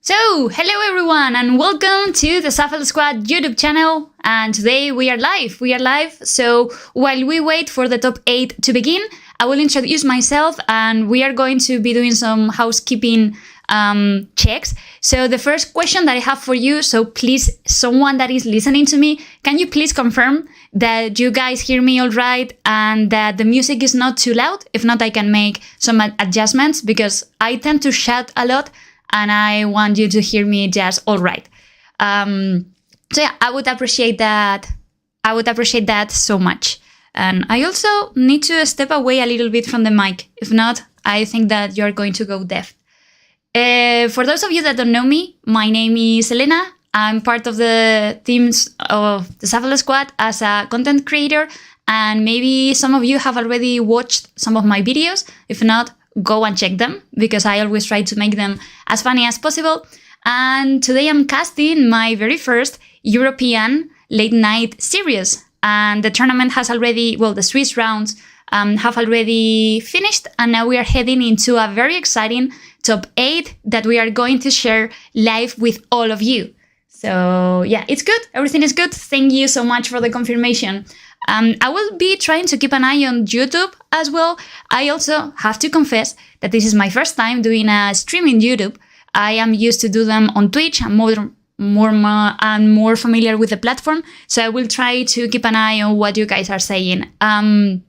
Hello everyone, and welcome to the Shuffle Squad YouTube channel. And today we are live. So while we wait for the top 8 to begin, I will introduce myself, and we are going to be doing some housekeeping checks. So the first question that I have for you, so please, someone that is listening to me, can you please confirm that you guys hear me all right and that the music is not too loud? If not, I can make some adjustments because I tend to shout a lot. And I want you to hear me just all right. I would appreciate that. I would appreciate that so much. And I also need to step away a little bit from the mic. If not, I think that you're going to go deaf. For those of you that don't know me, my name is Elena. I'm part of the teams of the Shuffle Squad as a content creator. And maybe some of you have already watched some of my videos. If not, go and check them because I always try to make them as funny as possible. And today I'm casting my very first European late night series. And the tournament has already, the Swiss rounds have already finished. And now we are heading into a very exciting top 8 that we are going to share live with all of you. So yeah, it's good. Everything is good. Thank you so much for the confirmation. I will be trying to keep an eye on YouTube as well. I also have to confess that this is my first time doing a stream in YouTube. I am used to do them on Twitch. I'm more familiar with the platform. So I will try to keep an eye on what you guys are saying. No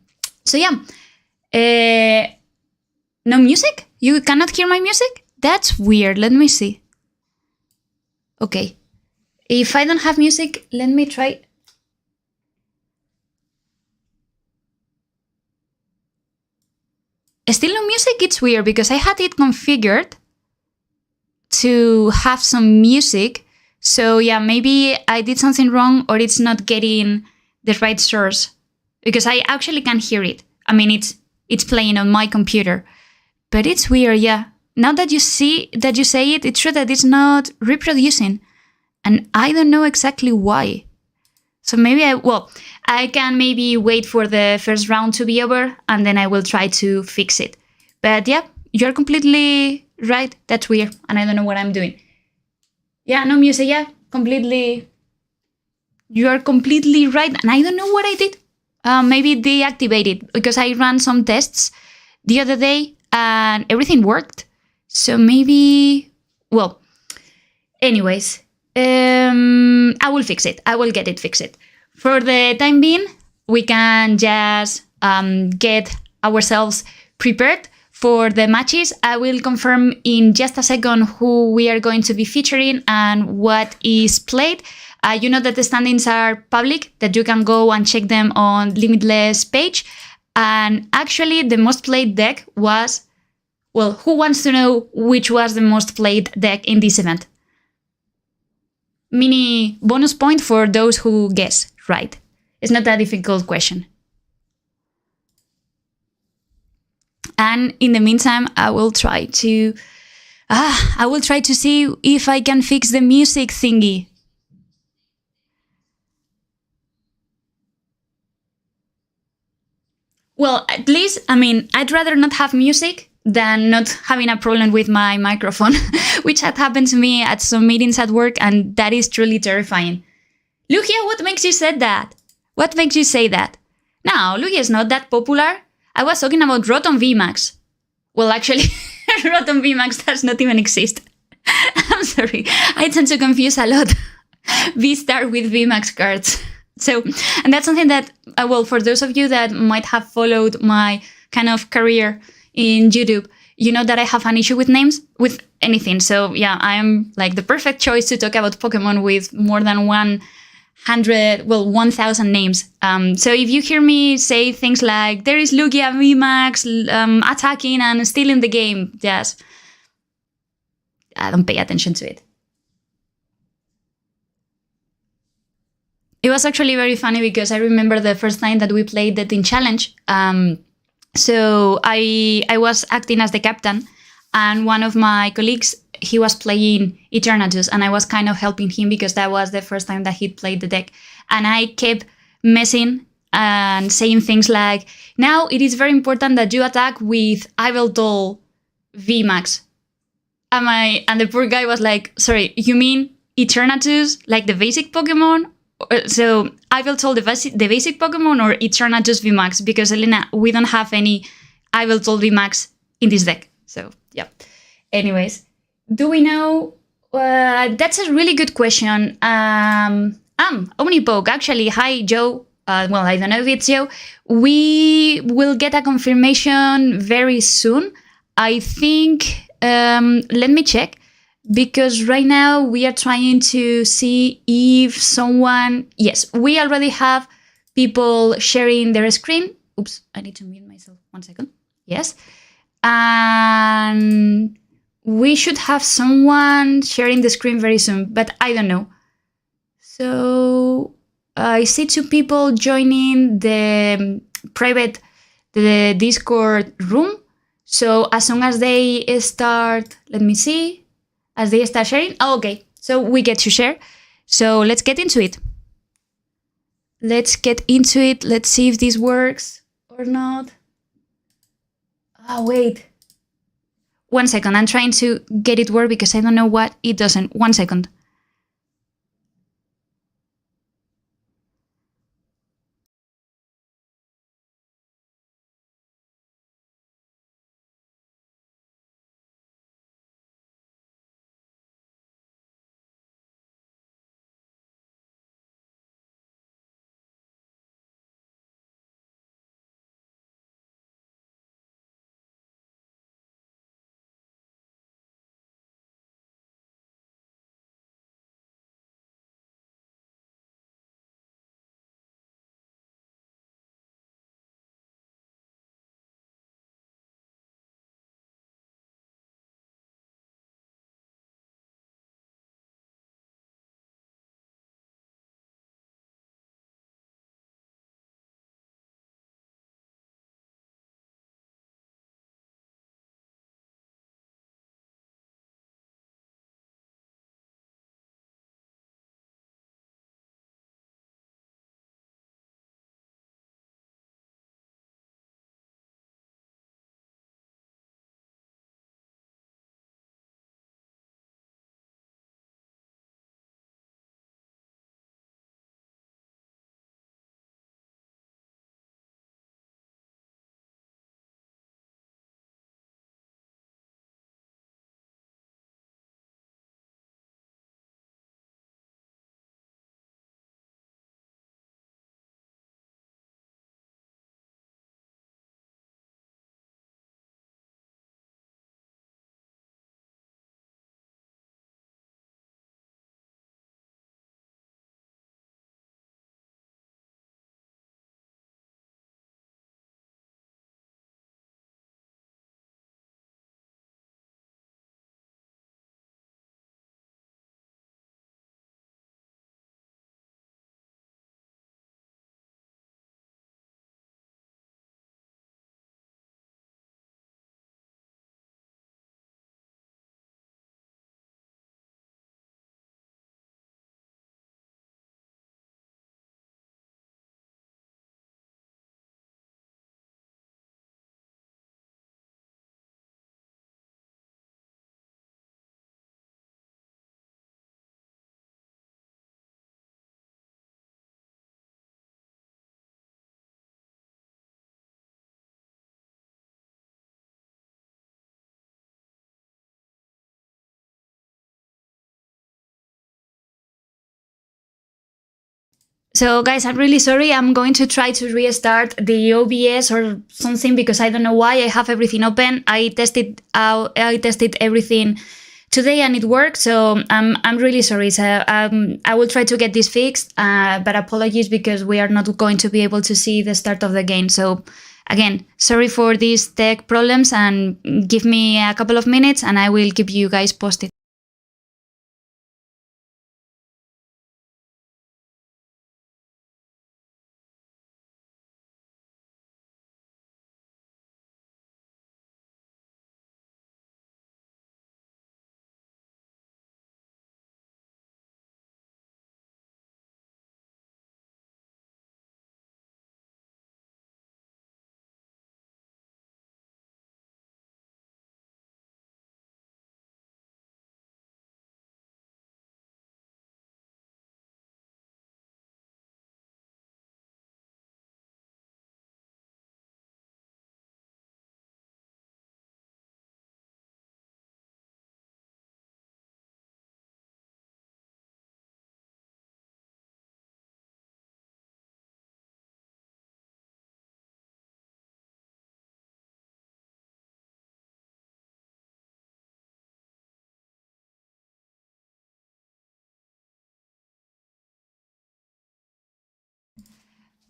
music? You cannot hear my music? That's weird. Let me see. Okay. If I don't have music, let me try. Still no music? It's weird because I had it configured to have some music. So yeah, maybe I did something wrong or it's not getting the right source because I actually can hear it. I mean, it's playing on my computer, but it's weird. Yeah. Now that you say it, it's true that it's not reproducing and I don't know exactly why. So maybe I can maybe wait for the first round to be over and then I will try to fix it. But yeah, you're completely right. That's weird. And I don't know what I'm doing. Yeah, no music. Yeah, completely. You are completely right. And I don't know what I did. Maybe deactivate it because I ran some tests the other day and everything worked. So maybe, anyways. I will fix it. I will get it fixed. For the time being, we can just get ourselves prepared for the matches. I will confirm in just a second who we are going to be featuring and what is played. You know that the standings are public, that you can go and check them on Limitless page. And actually, the most played deck was, who wants to know which was the most played deck in this event? Mini bonus point for those who guess right. It's not a difficult question. And in the meantime, I will try to see if I can fix the music thingy. Well, at least, I'd rather not have music than not having a problem with my microphone, which had happened to me at some meetings at work, and that is truly terrifying. Lugia, what makes you say that? What makes you say that? No, Lugia is not that popular. I was talking about Rotom VMAX. Well, actually, Rotom VMAX does not even exist. I'm sorry. I tend to confuse a lot V-Star with VMAX cards. So, and that's something that, for those of you that might have followed my kind of career in YouTube, you know that I have an issue with names, with anything. So yeah, I am like the perfect choice to talk about Pokemon with more than 1,000 names. So if you hear me say things like, there is Lugia VMAX attacking and stealing the game, just don't pay attention to it. It was actually very funny because I remember the first time that we played the Team Challenge. So I was acting as the captain, and one of my colleagues, he was playing Eternatus, and I was kind of helping him because that was the first time that he'd played the deck. And I kept messing and saying things like, now it is very important that you attack with Iveldoll VMAX. And the poor guy was like, sorry, you mean Eternatus, like the basic Pokemon? So I will tell the basic Pokemon or Eternatus VMAX, because Elena, we don't have any I will tell VMAX in this deck. So yeah. Anyways, do we know? That's a really good question. Omnipoke, actually. Hi, Joe. Well, I don't know if it's Joe. We will get a confirmation very soon. I think, let me check, because right now we are trying to see if someone, yes, we already have people sharing their screen. Oops, I need to mute myself. 1 second. Yes. And we should have someone sharing the screen very soon, but I don't know. So I see 2 people joining the private, the Discord room. So as soon as they start, let me see, as they start sharing. Oh, okay, so we get to share. So let's get into it. Let's see if this works or not. Oh, wait. 1 second, I'm trying to get it work because I don't know what it doesn't. 1 second. So guys, I'm really sorry. I'm going to try to restart the OBS or something because I don't know why I have everything open. I tested everything today and it worked. So I'm really sorry. So I will try to get this fixed. But apologies because we are not going to be able to see the start of the game. So again, sorry for these tech problems and give me a couple of minutes and I will keep you guys posted.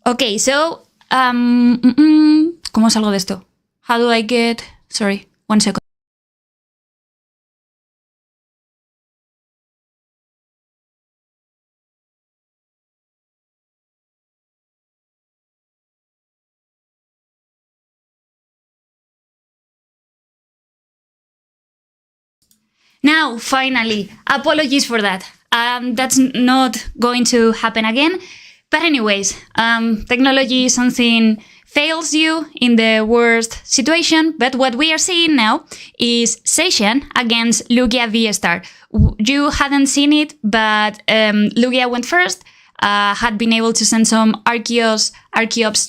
Okay, so... ¿Cómo salgo de esto? How do I get... Sorry, 1 second. Now, finally, apologies for that. That's not going to happen again. But anyways, technology something fails you in the worst situation. But what we are seeing now is Seishan against Lugia V-Star. You hadn't seen it, but Lugia went first, had been able to send some Archeops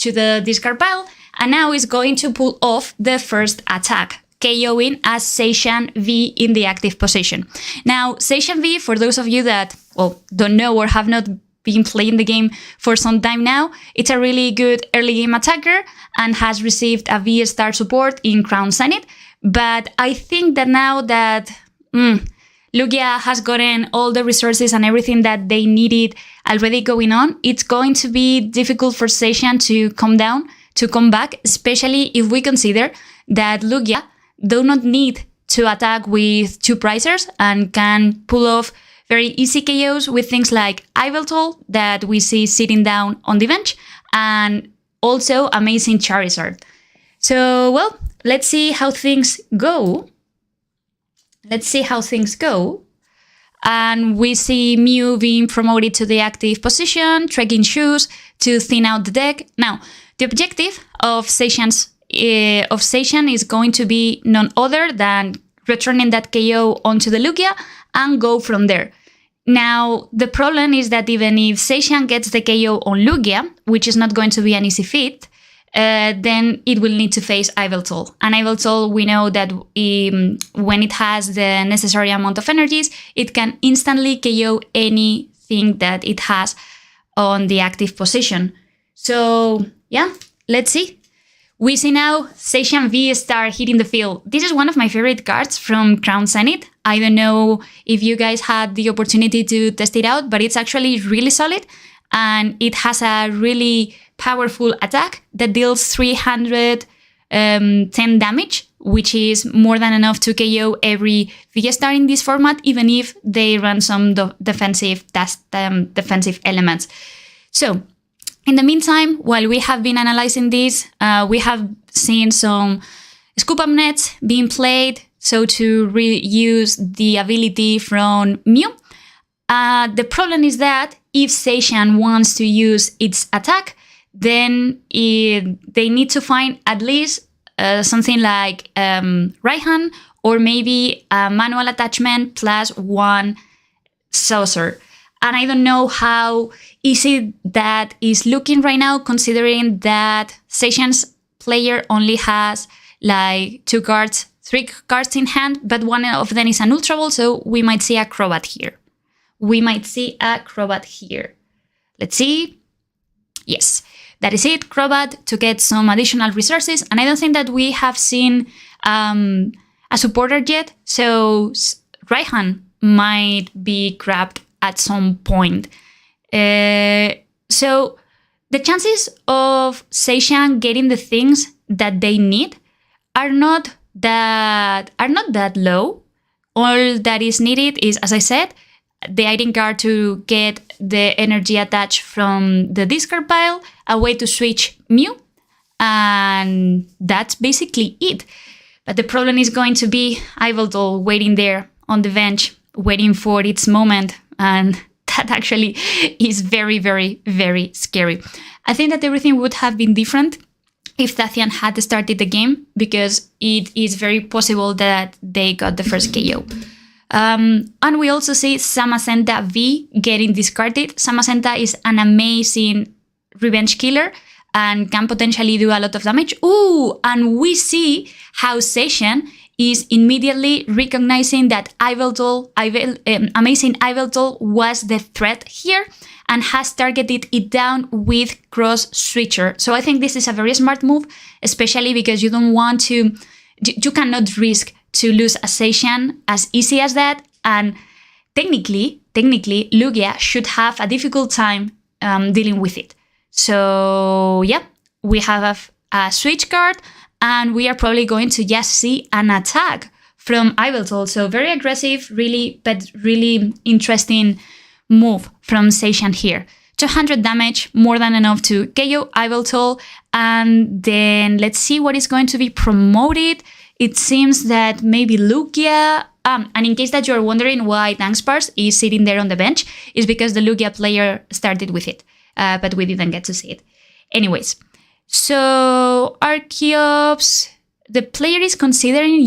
to the discard pile, and now is going to pull off the first attack, KOing as Seishan V in the active position. Now, Seishan V, for those of you that don't know or have not been playing the game for some time now, it's a really good early game attacker and has received a V-Star support in Crown Zenith. But I think that now that Lugia has gotten all the resources and everything that they needed already going on, it's going to be difficult for Seishan to come back, especially if we consider that Lugia do not need to attack with 2 pricers and can pull off very easy KOs with things like Yveltal that we see sitting down on the bench, and also amazing Charizard. So, well, let's see how things go. And we see Mew being promoted to the active position, trekking shoes to thin out the deck. Now, the objective of Seishan is going to be none other than returning that KO onto the Lugia and go from there. Now, the problem is that even if Seishan gets the KO on Lugia, which is not going to be an easy feat, then it will need to face Yveltal. And Yveltal, we know that when it has the necessary amount of energies, it can instantly KO anything that it has on the active position. So, yeah, let's see. We see now Seishan V-Star hitting the field. This is one of my favorite cards from Crown Zenith. I don't know if you guys had the opportunity to test it out, but it's actually really solid. And it has a really powerful attack that deals 310 damage, which is more than enough to KO every V-Star in this format, even if they run some defensive elements. So, in the meantime, while we have been analyzing this, we have seen some scoop up nets being played, so to reuse the ability from Mew. The problem is that if Seishan wants to use its attack, then they need to find at least something like Raihan, or maybe a manual attachment plus 1 saucer. And I don't know how easy that is looking right now, considering that Seishan's player only has like 3 cards in hand, but one of them is an Ultra Ball, so we might see a Crobat here. Let's see. Yes, that is it. Crobat to get some additional resources, and I don't think that we have seen a supporter yet, so Raihan might be grabbed at some point. So the chances of Seishan getting the things that they need are not that low. All that is needed is, as I said, the item card to get the energy attached from the discard pile, a way to switch Mew, and that's basically it. But the problem is going to be Yveltal waiting there on the bench, waiting for its moment, and that actually is very, very, very scary. I think that everything would have been different if Tathian had started the game, because it is very possible that they got the first KO. And we also see Samacenta V getting discarded. Samacenta is an amazing revenge killer and can potentially do a lot of damage. Ooh, and we see how Seishan is immediately recognizing that amazing Yveltal was the threat here and has targeted it down with Cross Switcher. So I think this is a very smart move, especially because you cannot risk to lose a Seishan as easy as that. And technically, Lugia should have a difficult time dealing with it. So, yeah, we have a switch card, and we are probably going to just see an attack from Iveltal. So very aggressive, but really interesting move from Seishan here. 200 damage, more than enough to KO Iveltal. And then let's see what is going to be promoted. It seems that maybe Lugia. And in case that you're wondering why Tanksparse is sitting there on the bench, is because the Lugia player started with it. But we didn't get to see it. Anyways, so Archeops, the player is considering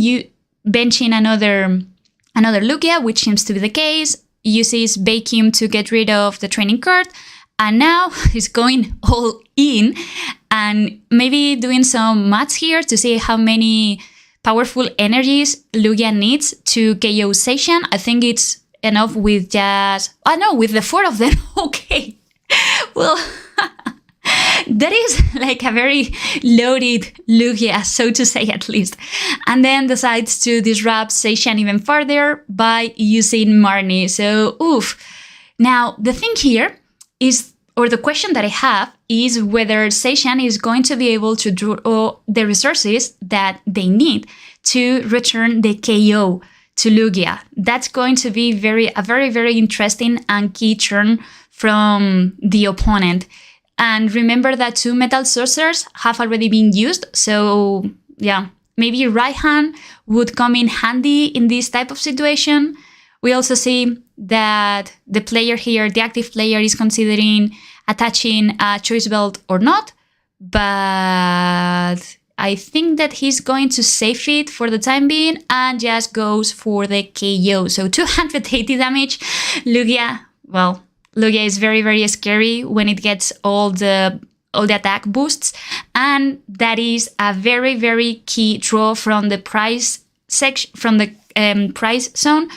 benching another Lugia, which seems to be the case. Uses Vacuum to get rid of the training card. And now he's going all in and maybe doing some maths here to see how many powerful energies Lugia needs to KO Seishan. I think it's enough with just... Oh no, with the 4 of them. Okay. Well, that is like a very loaded Lugia, so to say at least. And then decides to disrupt Seishan even further by using Marnie. So, oof. Now, the thing here is, or the question that I have, is whether Seishan is going to be able to draw the resources that they need to return the KO to Lugia. That's going to be a very, very interesting and key turn from the opponent. And remember that 2 Metal Sorcerers have already been used. So yeah, maybe Raihan would come in handy in this type of situation. We also see that the player here, the active player, is considering attaching a choice belt or not. But I think that he's going to save it for the time being and just goes for the KO. So 280 damage. Lugia, well, Lugia is very, very scary when it gets all the attack boosts, and that is a very, very key draw from the prize section, from the prize zone.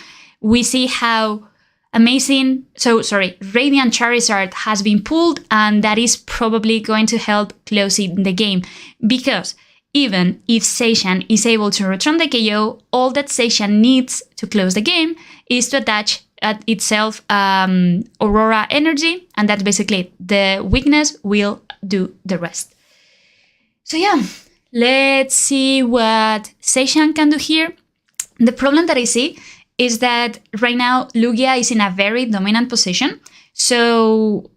We see how amazing. Radiant Charizard has been pulled, and that is probably going to help closing the game, because even if Seishan is able to return the KO, all that Seishan needs to close the game is to attach itself Aurora energy, and that's basically it. The weakness will do the rest. So yeah, let's see what Seishan can do here. The problem that I see is that right now Lugia is in a very dominant position. So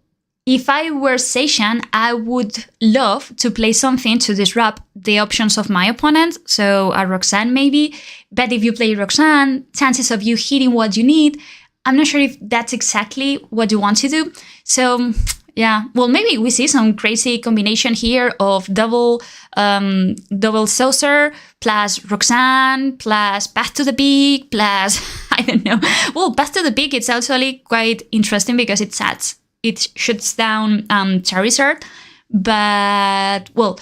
if I were Seishan, I would love to play something to disrupt the options of my opponent. So a Roxanne maybe. But if you play Roxanne, chances of you hitting what you need, I'm not sure if that's exactly what you want to do. So yeah, well, maybe we see some crazy combination here of double Saucer plus Roxanne plus Path to the Peak plus, I don't know. Well, Path to the Peak, it's actually quite interesting because it shuts down Charizard. But, well,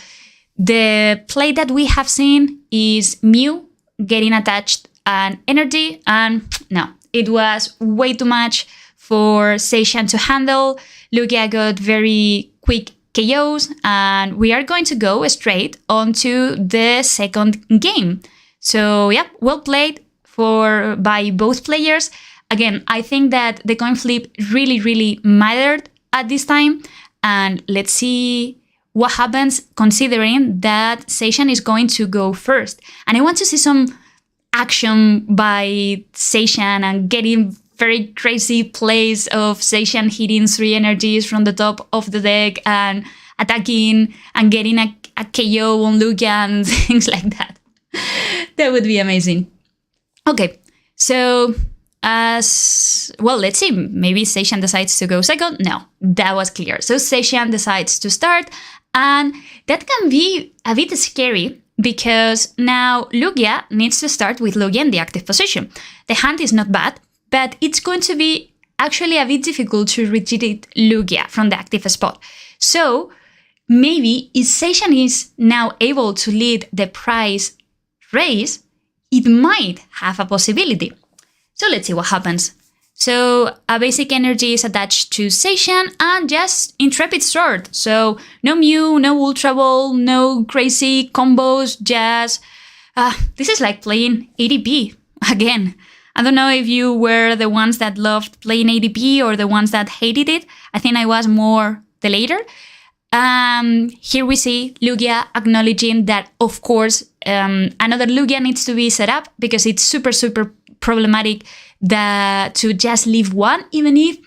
the play that we have seen is Mew getting attached an energy, and no, it was way too much for Seishan to handle. Lugia got very quick KOs, and we are going to go straight onto the second game. So yeah, well played by both players. Again, I think that the coin flip really, really mattered at this time, and let's see what happens considering that Seishan is going to go first. And I want to see some action by Seishan and getting very crazy plays of Seishan hitting 3 energies from the top of the deck and attacking and getting a KO on Lugia and things like that. That would be amazing. Okay, so as well, let's see. Maybe Seishan decides to go second. No, that was clear. So Seishan decides to start, and that can be a bit scary because now Lugia needs to start with Lugia in the active position. The hand is not bad, but it's going to be actually a bit difficult to retreat Lugia from the active spot. So maybe if Seishan is now able to lead the prize race, it might have a possibility. So let's see what happens. So a basic energy is attached to Seishan and just Intrepid Sword. So no Mew, no Ultra Ball, no crazy combos, just... this is like playing ADP again. I don't know if you were the ones that loved playing ADP or the ones that hated it. I think I was more the later. Here we see Lugia acknowledging that, of course, another Lugia needs to be set up because it's super, super problematic to just leave one, even if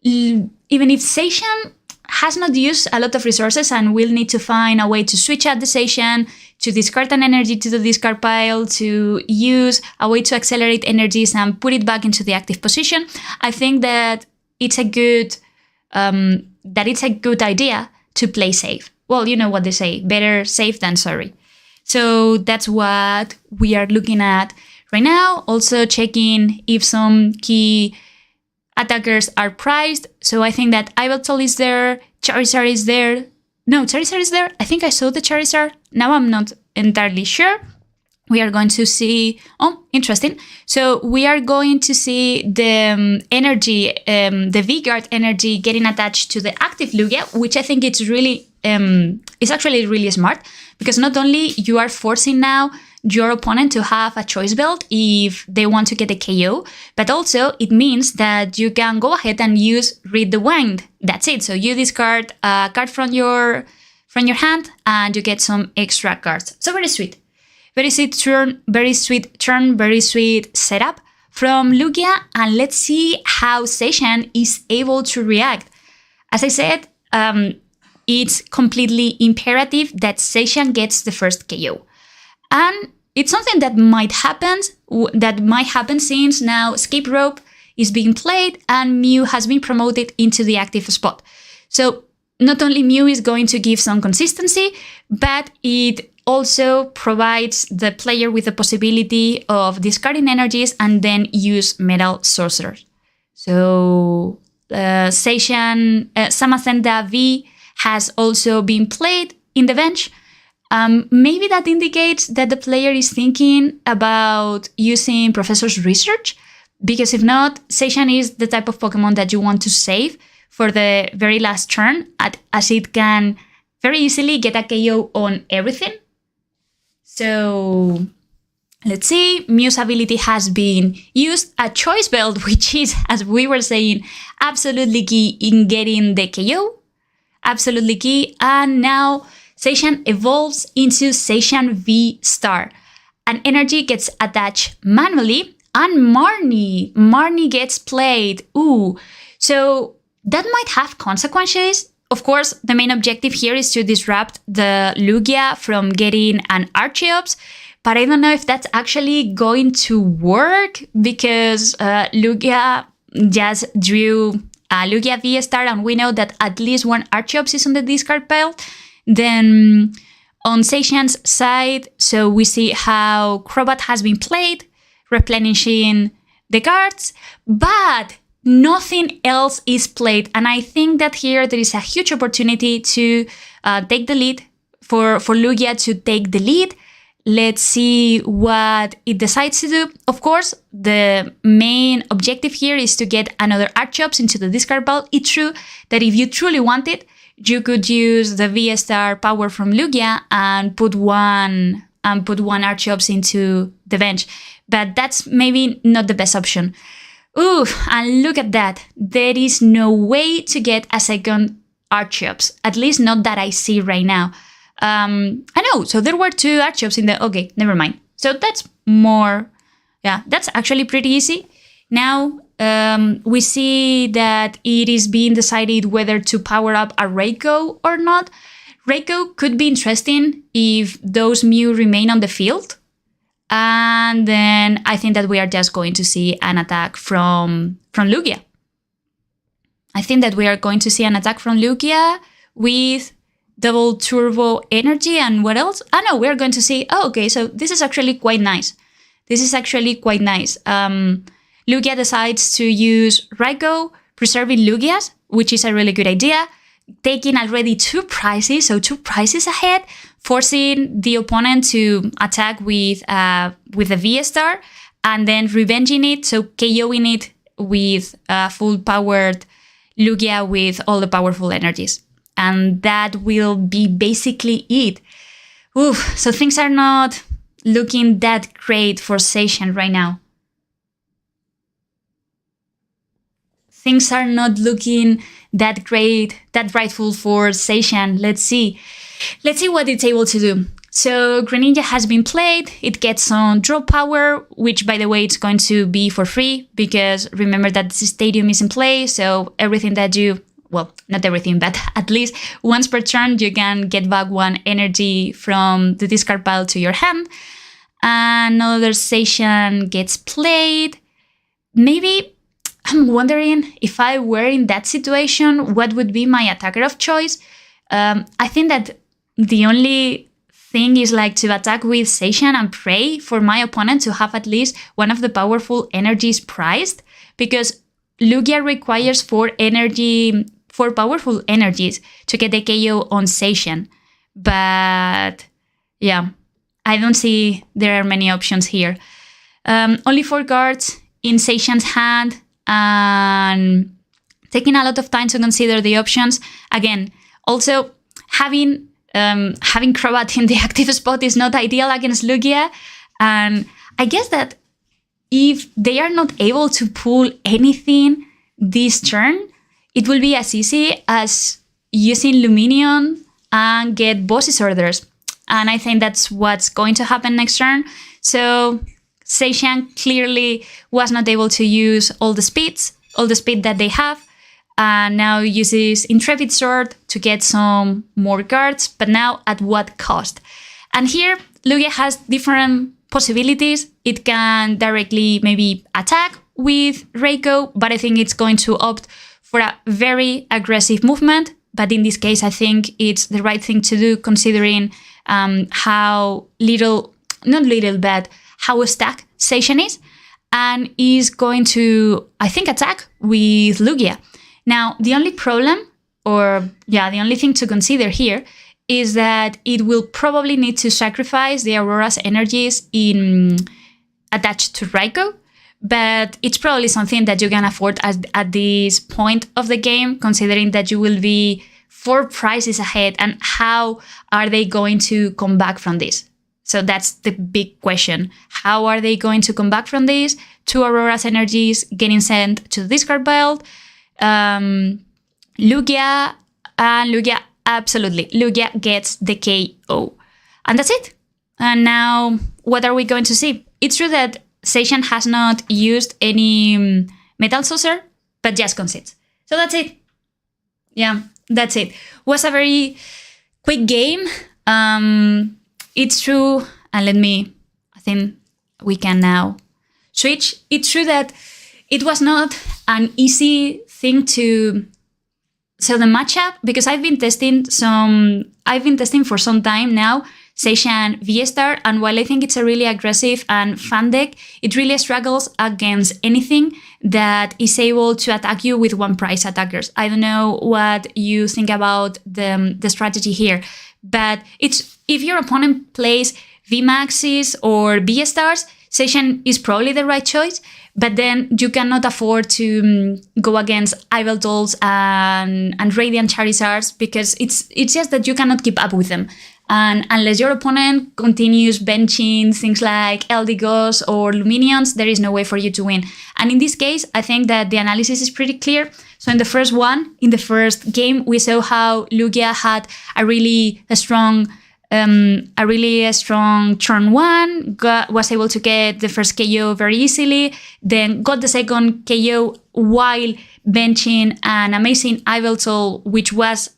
Seishan has not used a lot of resources and will need to find a way to switch out the Seishan, to discard an energy to the discard pile, to use a way to accelerate energies and put it back into the active position. I think that it's a good idea to play safe. Well, you know what they say, better safe than sorry. So that's what we are looking at right now. Also checking if some key attackers are priced. So I think that Iveltal is there, Charizard is there. No, Charizard is there. I think I saw the Charizard. Now I'm not entirely sure. We are going to see... Oh, interesting. So we are going to see the energy, the V-Guard energy getting attached to the active Lugia, which I think it's really... it's actually really smart, because not only you are forcing now your opponent to have a choice belt if they want to get a KO, but also it means that you can go ahead and use Read the Wind. That's it. So you discard a card from your hand and you get some extra cards. So very sweet. Very sweet turn, very sweet setup from Lugia. And let's see how Seishan is able to react. As I said, it's completely imperative that Seishan gets the first KO. And it's something that might happen since now Escape Rope is being played and Mew has been promoted into the active spot. So not only Mew is going to give some consistency, but it also provides the player with the possibility of discarding energies and then use Metal Sorcerers. So Seishan, Samacenta V has also been played in the bench. Maybe that indicates that the player is thinking about using Professor's Research, because if not, Seishan is the type of Pokemon that you want to save for the very last turn, as it can very easily get a KO on everything. So let's see, Mew's ability has been used, a Choice Belt, which is, as we were saying, absolutely key in getting the KO. Absolutely key. And now Seishan evolves into Seishan V-Star. An energy gets attached manually, and Marnie gets played. Ooh, so that might have consequences. Of course, the main objective here is to disrupt the Lugia from getting an Archeops, but I don't know if that's actually going to work, because Lugia just drew a Lugia V-Star, and we know that at least one Archeops is on the discard pile. Then on Seishan's side, so we see how Crobat has been played, replenishing the cards, but nothing else is played. And I think that here there is a huge opportunity to take the lead, for Lugia to take the lead. Let's see what it decides to do. Of course, the main objective here is to get another Archeops into the discard pile. It's true that if you truly want it, you could use the V-Star power from Lugia and put one Archeops into the bench. But that's maybe not the best option. Ooh, and look at that. There is no way to get a second Archeops. At least not that I see right now. I know, so there were two Archeops in the... Okay, never mind. So that's more... Yeah, that's actually pretty easy. Now, we see that it is being decided whether to power up a Reiko or not. Reiko could be interesting if those Mew remain on the field. And then I think that we are just going to see an attack from Lugia. I think that we are going to see an attack from Lugia with double turbo energy, and what else? Ah, no, we're going to see... Oh, okay, so this is actually quite nice. Lugia decides to use Raikou, preserving Lugias, which is a really good idea. Taking already two prizes, so 2 prizes ahead, forcing the opponent to attack with a V-Star, and then revenging it, so KOing it with full-powered Lugia with all the powerful energies. And that will be basically it. Oof, so things are not looking that great for Seishan right now. Things are not looking that great, that rightful for Seishan. Let's see what it's able to do. So Greninja has been played. It gets some draw power, which by the way, it's going to be for free because remember that the stadium is in play. So everything that you, well, not everything, but at least once per turn, you can get back 1 energy from the discard pile to your hand. Another Seishan gets played. Maybe I'm wondering if I were in that situation, what would be my attacker of choice? I think that the only thing is like to attack with Seishan and pray for my opponent to have at least one of the powerful energies prized, because Lugia requires 4 powerful energies to get the KO on Seishan. But yeah, I don't see there are many options here. Only 4 cards in Seishan's hand and taking a lot of time to consider the options. Again, also having Crobat in the active spot is not ideal against Lugia. And I guess that if they are not able to pull anything this turn, it will be as easy as using Luminion and get Boss's orders. And I think that's what's going to happen next turn. So Seishan clearly was not able to use all the speed that they have. And now uses Intrepid Sword to get some more cards, but now at what cost? And here, Lugia has different possibilities. It can directly maybe attack with Reiko, but I think it's going to opt for a very aggressive movement. But in this case, I think it's the right thing to do considering how how stacked Seishan is, and is going to, I think, attack with Lugia. Now, the only thing to consider here is that it will probably need to sacrifice the Aurora's energies attached to Raikou, but it's probably something that you can afford at this point of the game, considering that you will be 4 prizes ahead, and how are they going to come back from this? So that's the big question. How are they going to come back from this? 2 Aurora's energies getting sent to the discard pile. Lugia gets the KO. And that's it. And now, what are we going to see? It's true that Seishan has not used any Metal Saucer, but just concedes. So that's it. Yeah, that's it. Was a very quick game. It's true, and I think we can now switch. It's true that it was not an easy thing to sell the matchup, because I've been testing for some time now Seishan V-Star, and while I think it's a really aggressive and fun deck, it really struggles against anything that is able to attack you with 1 prize attackers. I don't know what you think about the strategy here, but it's if your opponent plays V-Maxes or V-Stars, Seishan is probably the right choice, but then you cannot afford to go against Yveltals and Radiant Charizards, because it's just that you cannot keep up with them. And unless your opponent continues benching things like Eldigos or Luminions, there is no way for you to win. And in this case, I think that the analysis is pretty clear. So in the first game, we saw how Lugia had a really strong turn 1, was able to get the first KO very easily, then got the second KO while benching an amazing Yveltal, which was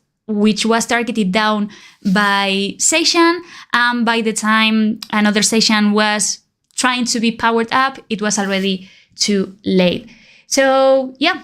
targeted down by Seishan, and by the time another Seishan was trying to be powered up, it was already too late. So yeah,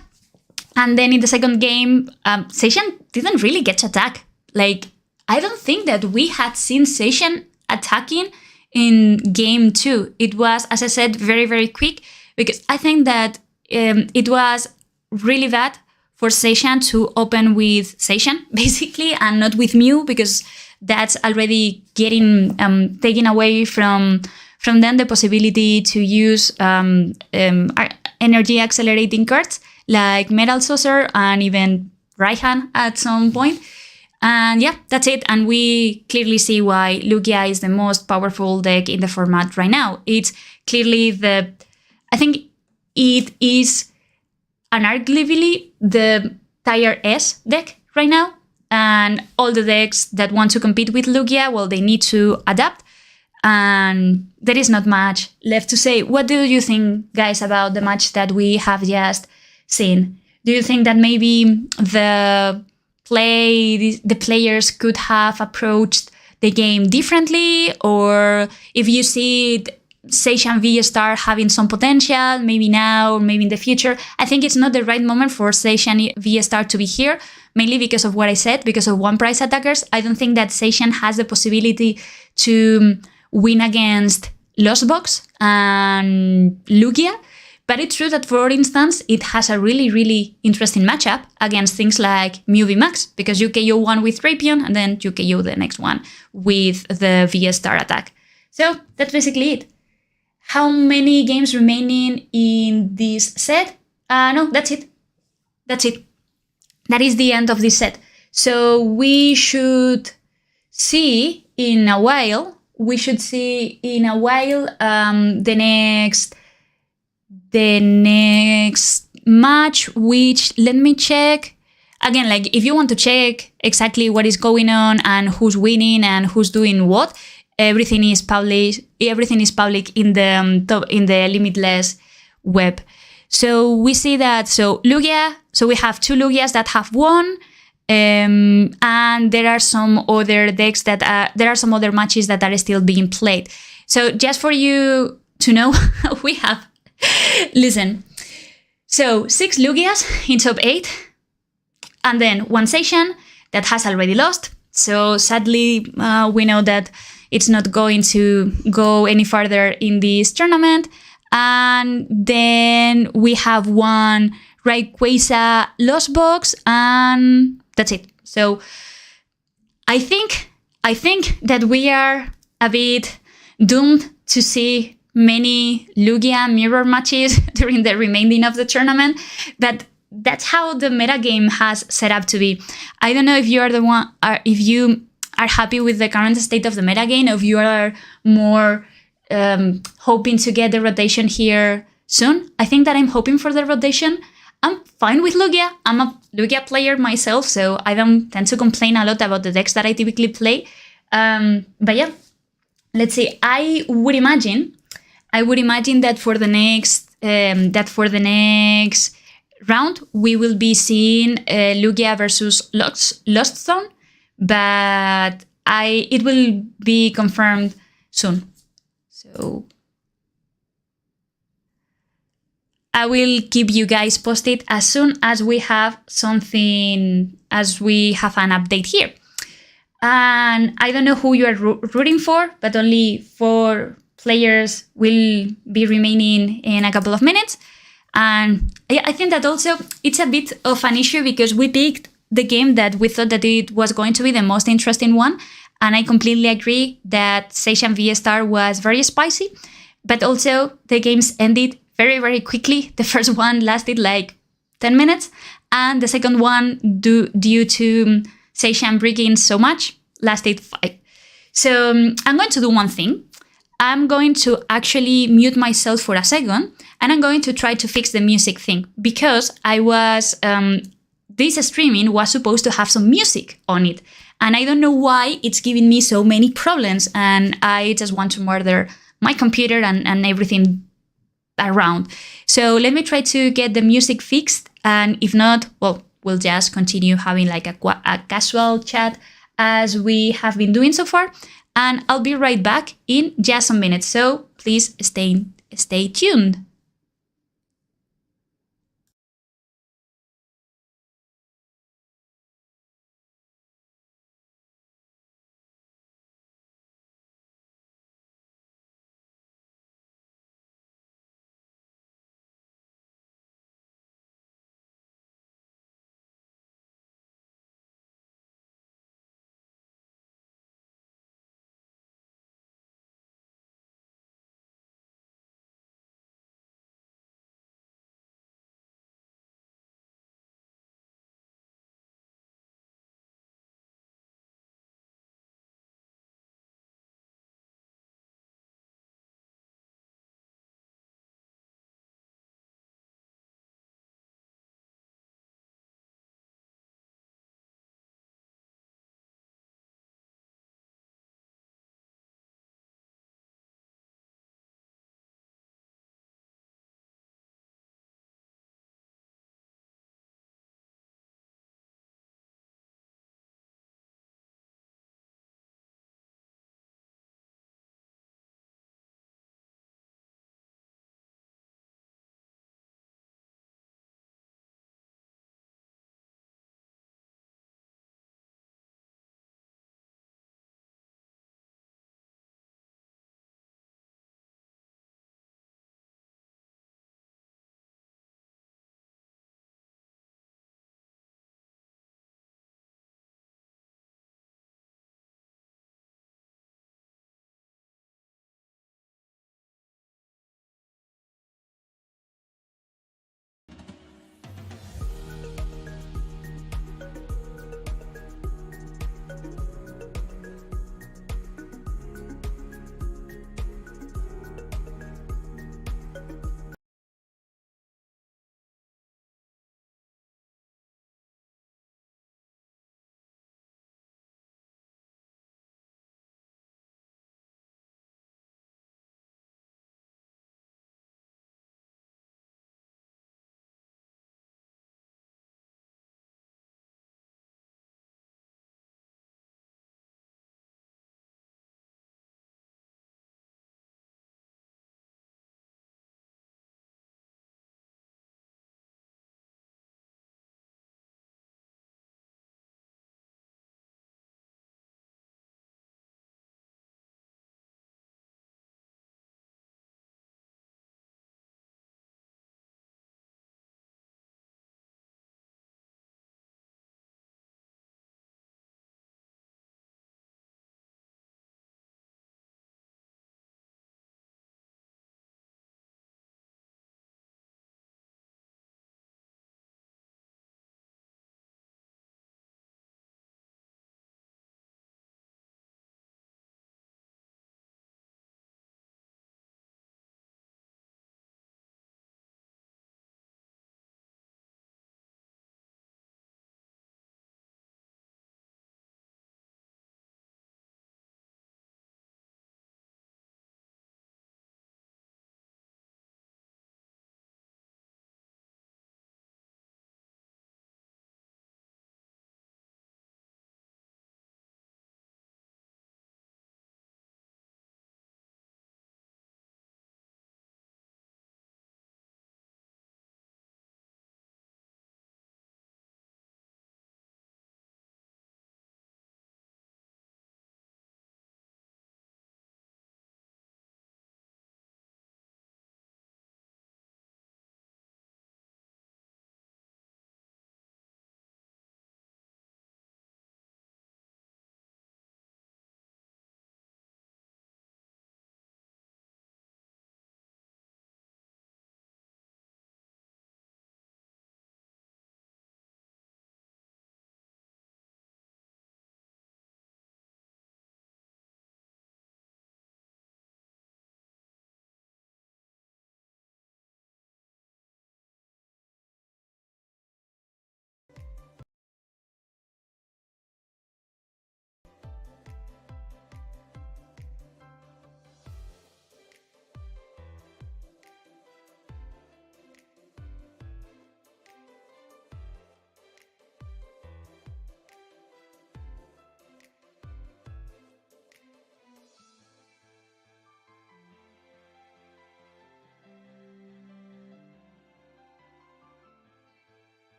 and then in the second game, Seishan didn't really get to attack. Like, I don't think that we had seen Seishan attacking in game 2. It was, as I said, very, very quick, because I think that it was really bad for Seishan to open with Seishan, basically, and not with Mew, because that's already getting taken away from them the possibility to use energy accelerating cards like Metal Saucer and even Raihan at some point. And yeah, that's it. And we clearly see why Lugia is the most powerful deck in the format right now. It's clearly I think it is unarguably the tier S deck right now. And all the decks that want to compete with Lugia, well, they need to adapt. And there is not much left to say. What do you think, guys, about the match that we have just seen? Do you think that maybe the players could have approached the game differently? Or if you see Seishan V-Star having some potential, maybe now or maybe in the future? I think it's not the right moment for Seishan V-Star to be here, mainly because of what I said, because of one price attackers. I don't think that Seishan has the possibility to win against Lost Box and Lugia. But it's true that, for instance, it has a really, really interesting matchup against things like Mew Max, because you KO one with Drapion and then you KO the next one with the V-Star attack. So that's basically it. How many games remaining in this set? No, that's it. That's it. That is the end of this set. So we should see in a while. The next match, which, let me check. Again, like, if you want to check exactly what is going on and who's winning and who's doing what, everything is public in the Limitless web. So we see that, Lugia, so we have 2 Lugias that have won, and there are some other decks there are some other matches that are still being played. So just for you to know, we have, listen, so 6 Lugias in top 8, and then 1 Seishan that has already lost. So sadly, we know that it's not going to go any further in this tournament. And then we have 1 Rayquaza Lost Box, and that's it. So I think that we are a bit doomed to see many Lugia mirror matches during the remaining of the tournament, but that's how the metagame has set up to be. I don't know if you are if you are happy with the current state of the metagame, or if you are more hoping to get the rotation here soon. I think that I'm hoping for the rotation. I'm fine with Lugia. I'm a Lugia player myself, so I don't tend to complain a lot about the decks that I typically play. But yeah, let's see. I would imagine that for the next round we will be seeing Lugia versus Lost Zone, but it will be confirmed soon. So I will keep you guys posted as soon as we have an update here. And I don't know who you are rooting for, but only 4 players will be remaining in a couple of minutes. And I think that also it's a bit of an issue, because we picked the game that we thought that it was going to be the most interesting one. And I completely agree that Seishan V-Star was very spicy, but also the games ended very, very quickly. The first one lasted like 10 minutes, and the second one, due to Seishan breaking so much, lasted 5. So I'm going to do one thing. I'm going to actually mute myself for a second, and I'm going to try to fix the music thing, because this streaming was supposed to have some music on it. And I don't know why it's giving me so many problems, and I just want to murder my computer and everything around. So let me try to get the music fixed, and if not, well, we'll just continue having like a casual chat as we have been doing so far. And I'll be right back in just some minutes, so please stay tuned.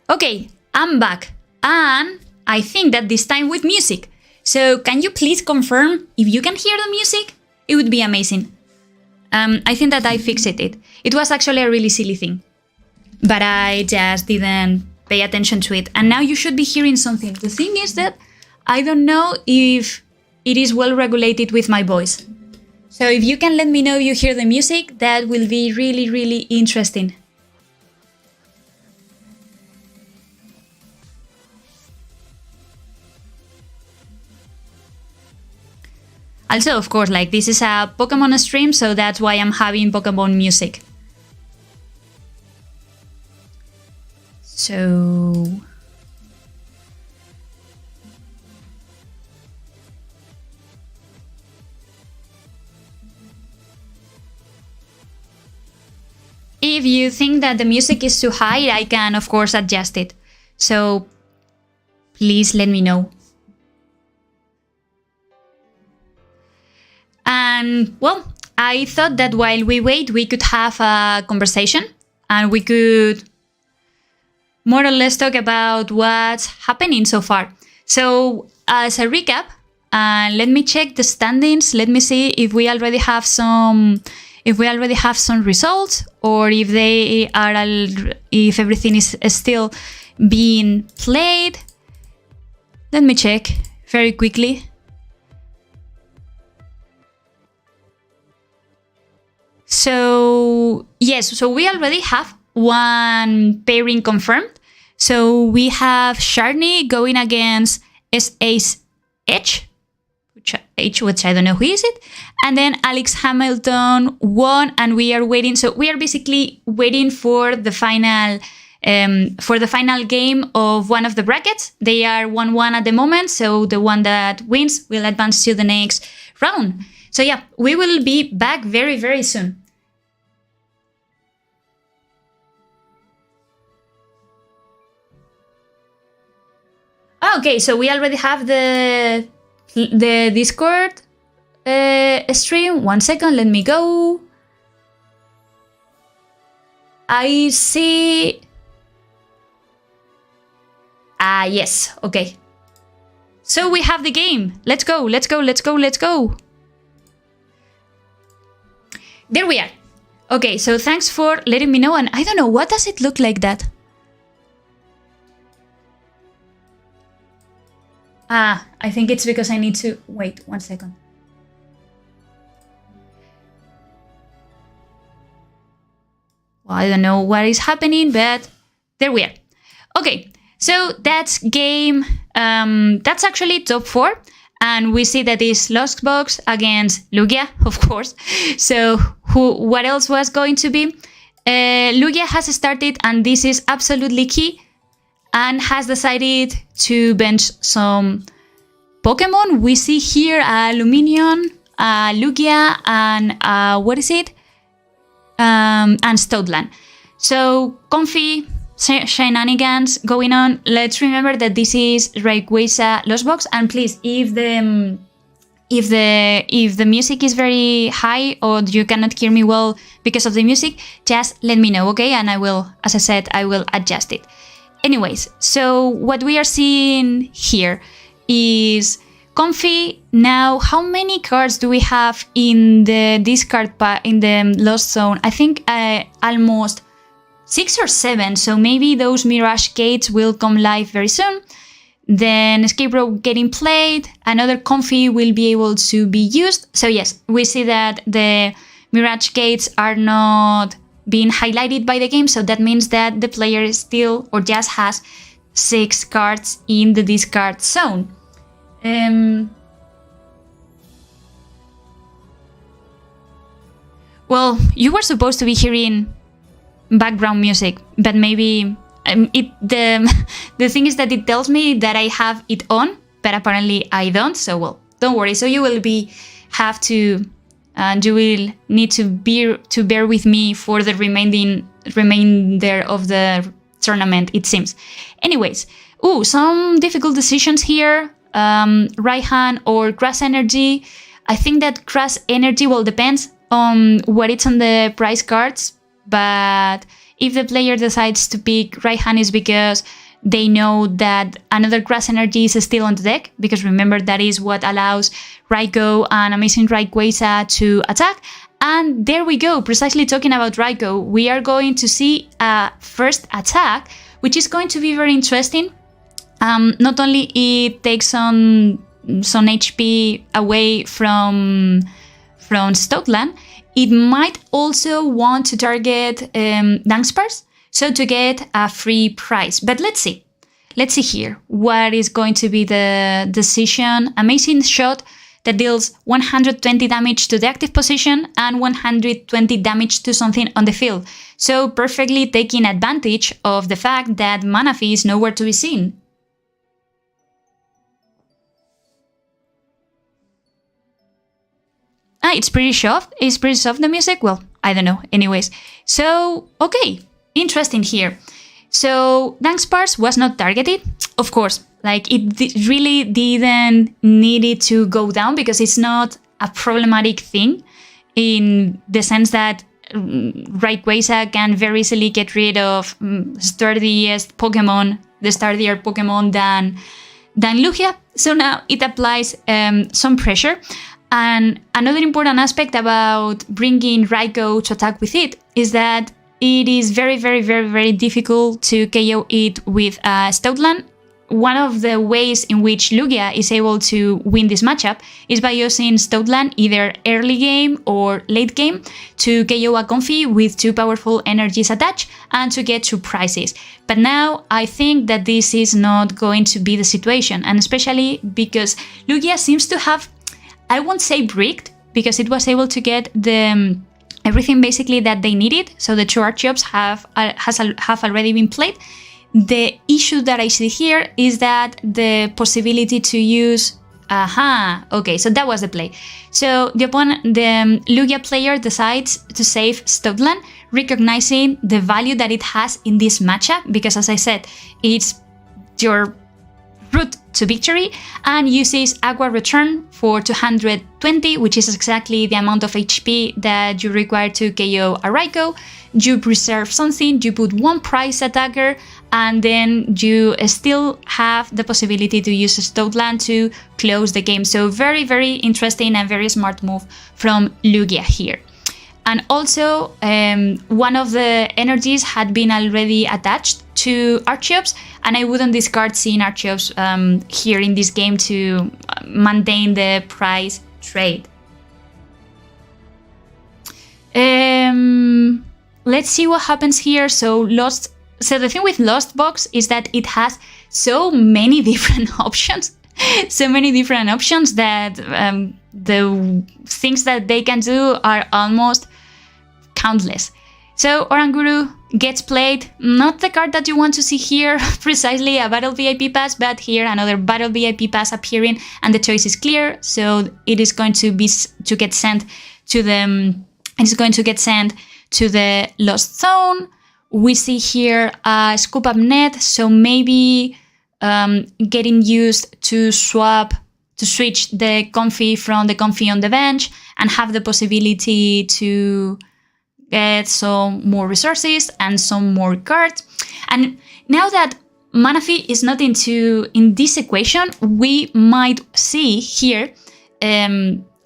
Okay, I'm back, and I think that this time with music. So can you please confirm if you can hear the music? It would be amazing. I think that I fixed it. It was actually a really silly thing, but I just didn't pay attention to it. And now you should be hearing something. The thing is that I don't know if it is well regulated with my voice. So if you can let me know you hear the music, that will be really, really interesting. Also, of course, like this is a Pokémon stream, so that's why I'm having Pokémon music. So... if you think that the music is too high, I can, of course, adjust it. So please let me know. And, well, I thought that while we wait, we could have a conversation and we could more or less talk about what's happening so far. So, as a recap, let me check the standings. Let me see if we already have some results, or if they are if everything is still being played. Let me check very quickly. So yes, so we already have one pairing confirmed. So we have Sharney going against S-Ace H, which I don't know who is it. And then Alex Hamilton won, and we are waiting. So we are basically waiting for the final game of one of the brackets. They are 1-1 at the moment, so the one that wins will advance to the next round. So yeah, we will be back very, very soon. Okay, so we already have the Discord stream. 1 second, let me go. I see. Yes, okay. So we have the game. Let's go, let's go, let's go, let's go. There we are. Okay, so thanks for letting me know. And I don't know, what does it look like that? I think it's because I need to... Wait, 1 second. Well, I don't know what is happening, but there we are. Okay, so that's game... that's actually top 4. And we see that it's Lostbox against Lugia, of course. So what else was going to be? Lugia has started, and this is absolutely key, and has decided to bench some Pokémon. We see here Luminion, Lugia, and what is it? And Stoutland. So comfy shenanigans going on. Let's remember that this is Rayquaza Lostbox, and please, if the music is very high or you cannot hear me well because of the music, just let me know, okay? And I will, as I said, I will adjust it. Anyways, so what we are seeing here is Comfy. Now, how many cards do we have in the discard in the Lost Zone? I think almost 6 or 7, so maybe those Mirage Gates will come live very soon. Then Escape Rope getting played, another Comfy will be able to be used. So yes, we see that the Mirage Gates are not being highlighted by the game, so that means that the player still or just has 6 cards in the discard zone. Well, you were supposed to be hearing background music, but maybe the thing is that it tells me that I have it on, but apparently I don't. So well, don't worry. So you will need to bear with me for the remainder of the tournament, it seems. Anyways, some difficult decisions here. Raihan or Grass Energy. I think that Grass Energy depends on what it's on the prize cards, but If the player decides to pick right hand, is because they know that another grass energy is still on the deck, because remember, that is what allows Raikou and Amazing Rayquaza to attack. And there we go, precisely talking about Raikou, we are going to see a first attack, which is going to be very interesting. Not only it takes some HP away from Stoutland, it might also want to target Dunsparce, so to get a free prize. But let's see here what is going to be the decision. Amazing Shot that deals 120 damage to the active position and 120 damage to something on the field. So perfectly taking advantage of the fact that Manaphy is nowhere to be seen. It's pretty soft. It's pretty soft, the music. Well, I don't know. Anyways, so okay, interesting here. So Dunsparce was not targeted, of course. Like it really didn't need it to go down, because it's not a problematic thing in the sense that Rayquaza can very easily get rid of sturdiest Pokemon, the sturdier Pokemon than Lugia. So now it applies some pressure. And another important aspect about bringing Raikou to attack with it is that it is very, very, very, very difficult to KO it with Stoutland. One of the ways in which Lugia is able to win this matchup is by using Stoutland either early game or late game to KO a Comfey with 2 powerful energies attached and to get 2 prizes. But now I think that this is not going to be the situation, and especially because Lugia seems to have, I won't say bricked, because it was able to get the everything basically that they needed. So the 2 Archeops have already been played. The issue that I see here is that the possibility to use... okay, so that was the play. So the Lugia player decides to save Stoutland, recognizing the value that it has in this matchup, because as I said, it's your route to victory, and uses Aqua Return for 220, which is exactly the amount of HP that you require to KO a Raikou. You preserve something, you put 1 prize attacker, and then you still have the possibility to use Stoutland to close the game. So very, very interesting and very smart move from Lugia here. And also, one of the energies had been already attached to Archeops, and I wouldn't discard seeing Archeops here in this game to maintain the prize trade. Let's see what happens here. So the thing with Lost Box is that it has so many different options. So many different options that the things that they can do are almost countless. So Oranguru gets played, not the card that you want to see here, precisely a Battle VIP pass, but here another Battle VIP pass appearing, and the choice is clear. So it is going to get sent to the Lost Zone. We see here a Scoop Up Net, so maybe getting used to switch the Comfey from the Comfey on the bench and have the possibility to get some more resources and some more cards. And now that Manaphy is not in this equation, we might see here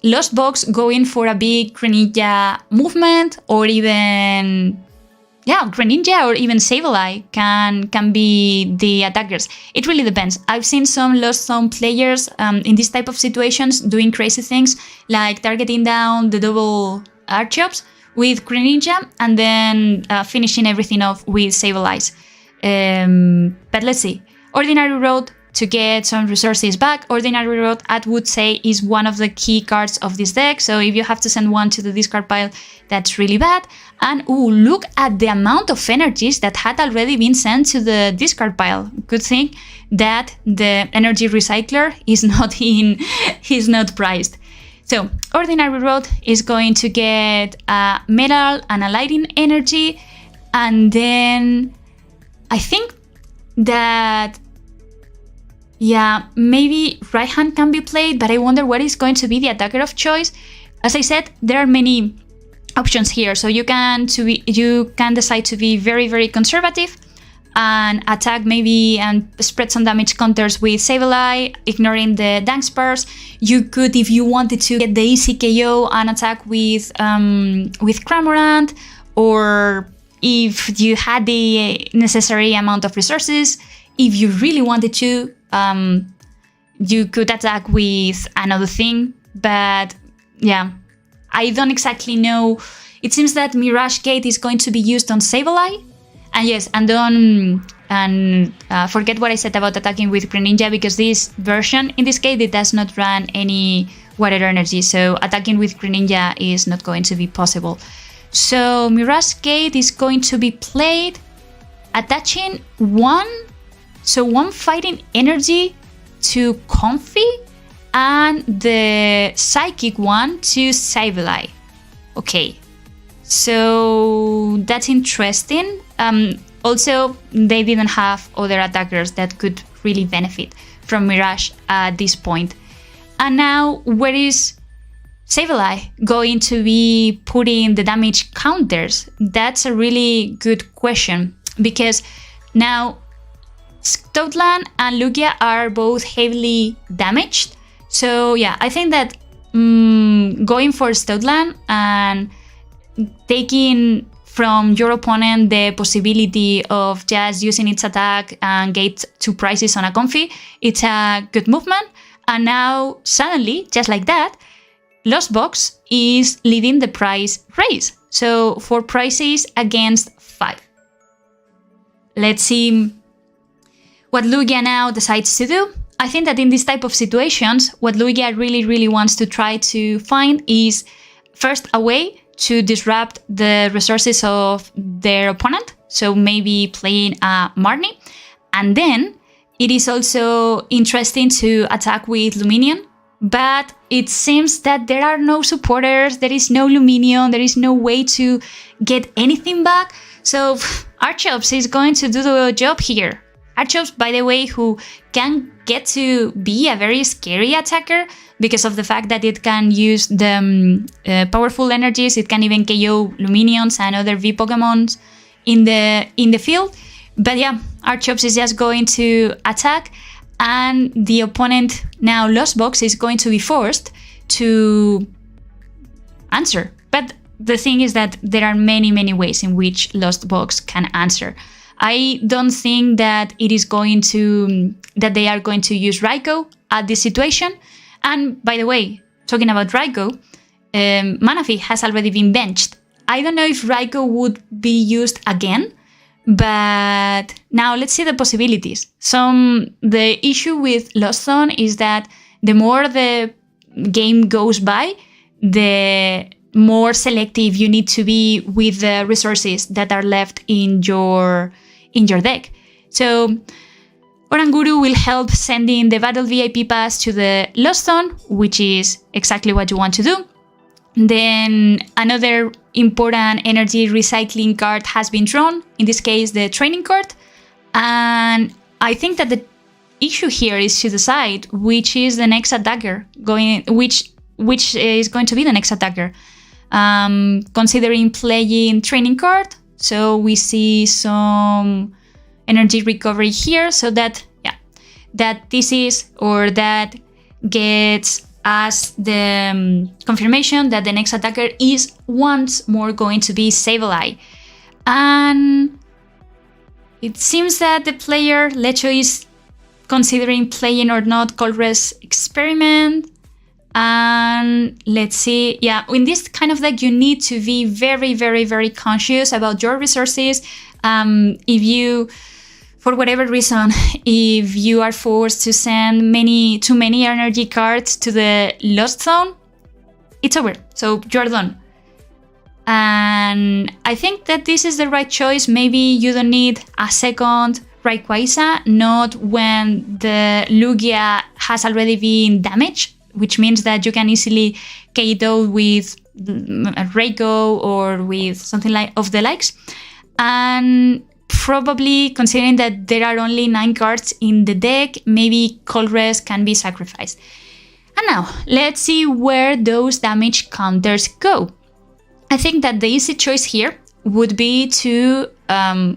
Lost Box going for a big Greninja movement, or even Greninja or even Sableye can be the attackers. It really depends. I've seen some Lost Zone players in this type of situations doing crazy things, like targeting down the double Archeops with Greninja and then finishing everything off with Sableye. But let's see. Ordinary Road to get some resources back. Ordinary Road, I would say, is one of the key cards of this deck. So if you have to send one to the discard pile, that's really bad. And look at the amount of energies that had already been sent to the discard pile. Good thing that the energy recycler is not priced. So Ordinary Road is going to get a Metal and a Lighting energy, and then I think that maybe right hand can be played, but I wonder what is going to be the attacker of choice. As I said, there are many options here. So you can decide to be very, very conservative and attack maybe and spread some damage counters with Sableye, ignoring the Dunsparce. You could, if you wanted to, get the easy KO and attack with Cramorant, or if you had the necessary amount of resources, if you really wanted to, you could attack with another thing. But yeah, I don't exactly know. It seems that Mirage Gate is going to be used on Sableye. And yes, and forget what I said about attacking with Greninja, because this version, in this case, it does not run any water energy. So attacking with Greninja is not going to be possible. So Mirage Gate is going to be played attaching one fighting energy to Comfy and the psychic one to Sableye. Okay, so that's interesting. Also, they didn't have other attackers that could really benefit from Mirage at this point. And now, where is Sableye going to be putting the damage counters? That's a really good question, because now Stoutland and Lugia are both heavily damaged. So yeah, I think that going for Stoutland and taking from your opponent the possibility of just using its attack and get 2 prizes on a Comfy, it's a good movement. And now suddenly, just like that, Lost Box is leading the prize race. So 4 prizes against 5. Let's see what Lugia now decides to do. I think that in this type of situations, what Lugia really, really wants to try to find is first a way to disrupt the resources of their opponent. So maybe playing a Marnie. And then it is also interesting to attack with Luminion. But it seems that there are no supporters, there is no Luminion, there is no way to get anything back. So Archops is going to do the job here. Archops, by the way, who can get to be a very scary attacker because of the fact that it can use the powerful energies. It can even KO Luminions and other V Pokémons in the field. But yeah, Archops is just going to attack, and the opponent, now Lost Box, is going to be forced to answer. But the thing is that there are many, many ways in which Lost Box can answer. I don't think that it is going to that they are going to use Raikou at this situation. And by the way, talking about Raikou, Manaphy has already been benched. I don't know if Raikou would be used again, but now let's see the possibilities. The issue with Lost Zone is that the more the game goes by, the more selective you need to be with the resources that are left in your deck. So Oranguru will help sending the Battle VIP Pass to the Lost Zone, which is exactly what you want to do. Then another important energy recycling card has been drawn, in this case the training card. And I think that the issue here is to decide which is the next attacker which is going to be the next attacker. Considering playing training card, so we see some energy recovery here, so that this is, or that gets us the confirmation that the next attacker is once more going to be Sableye. And it seems that the player Lecho is considering playing or not Colress Experiment. And let's see, yeah, in this kind of deck you need to be very, very, very conscious about your resources. If you, for whatever reason, if you are forced to send too many energy cards to the Lost Zone, it's over, so you're done. And I think that this is the right choice. Maybe you don't need a second Rayquaza, not when the Lugia has already been damaged, which means that you can easily KO with Raikou or with something like of the likes. And probably, considering that there are only 9 cards in the deck, maybe Colress can be sacrificed. And now, let's see where those damage counters go. I think that the easy choice here would be to KO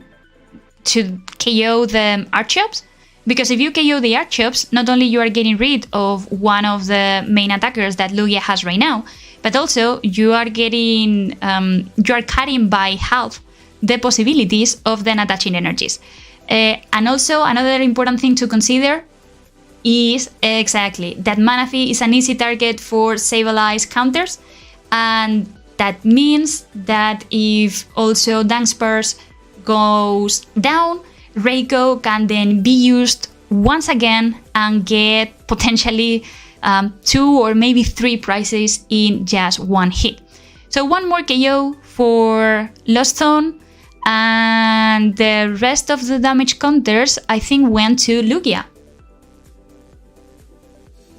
the Archeops, because if you KO the Archeops, not only you are getting rid of one of the main attackers that Lugia has right now, but also you are getting you are cutting by half the possibilities of then attaching energies. And also another important thing to consider is exactly that Manaphy is an easy target for Sableye counters, and that means that if also Dunsparce goes down, Raikou can then be used once again and get potentially 2 or maybe 3 prizes in just one hit. So one more KO for Lost Zone, and the rest of the damage counters I think went to Lugia.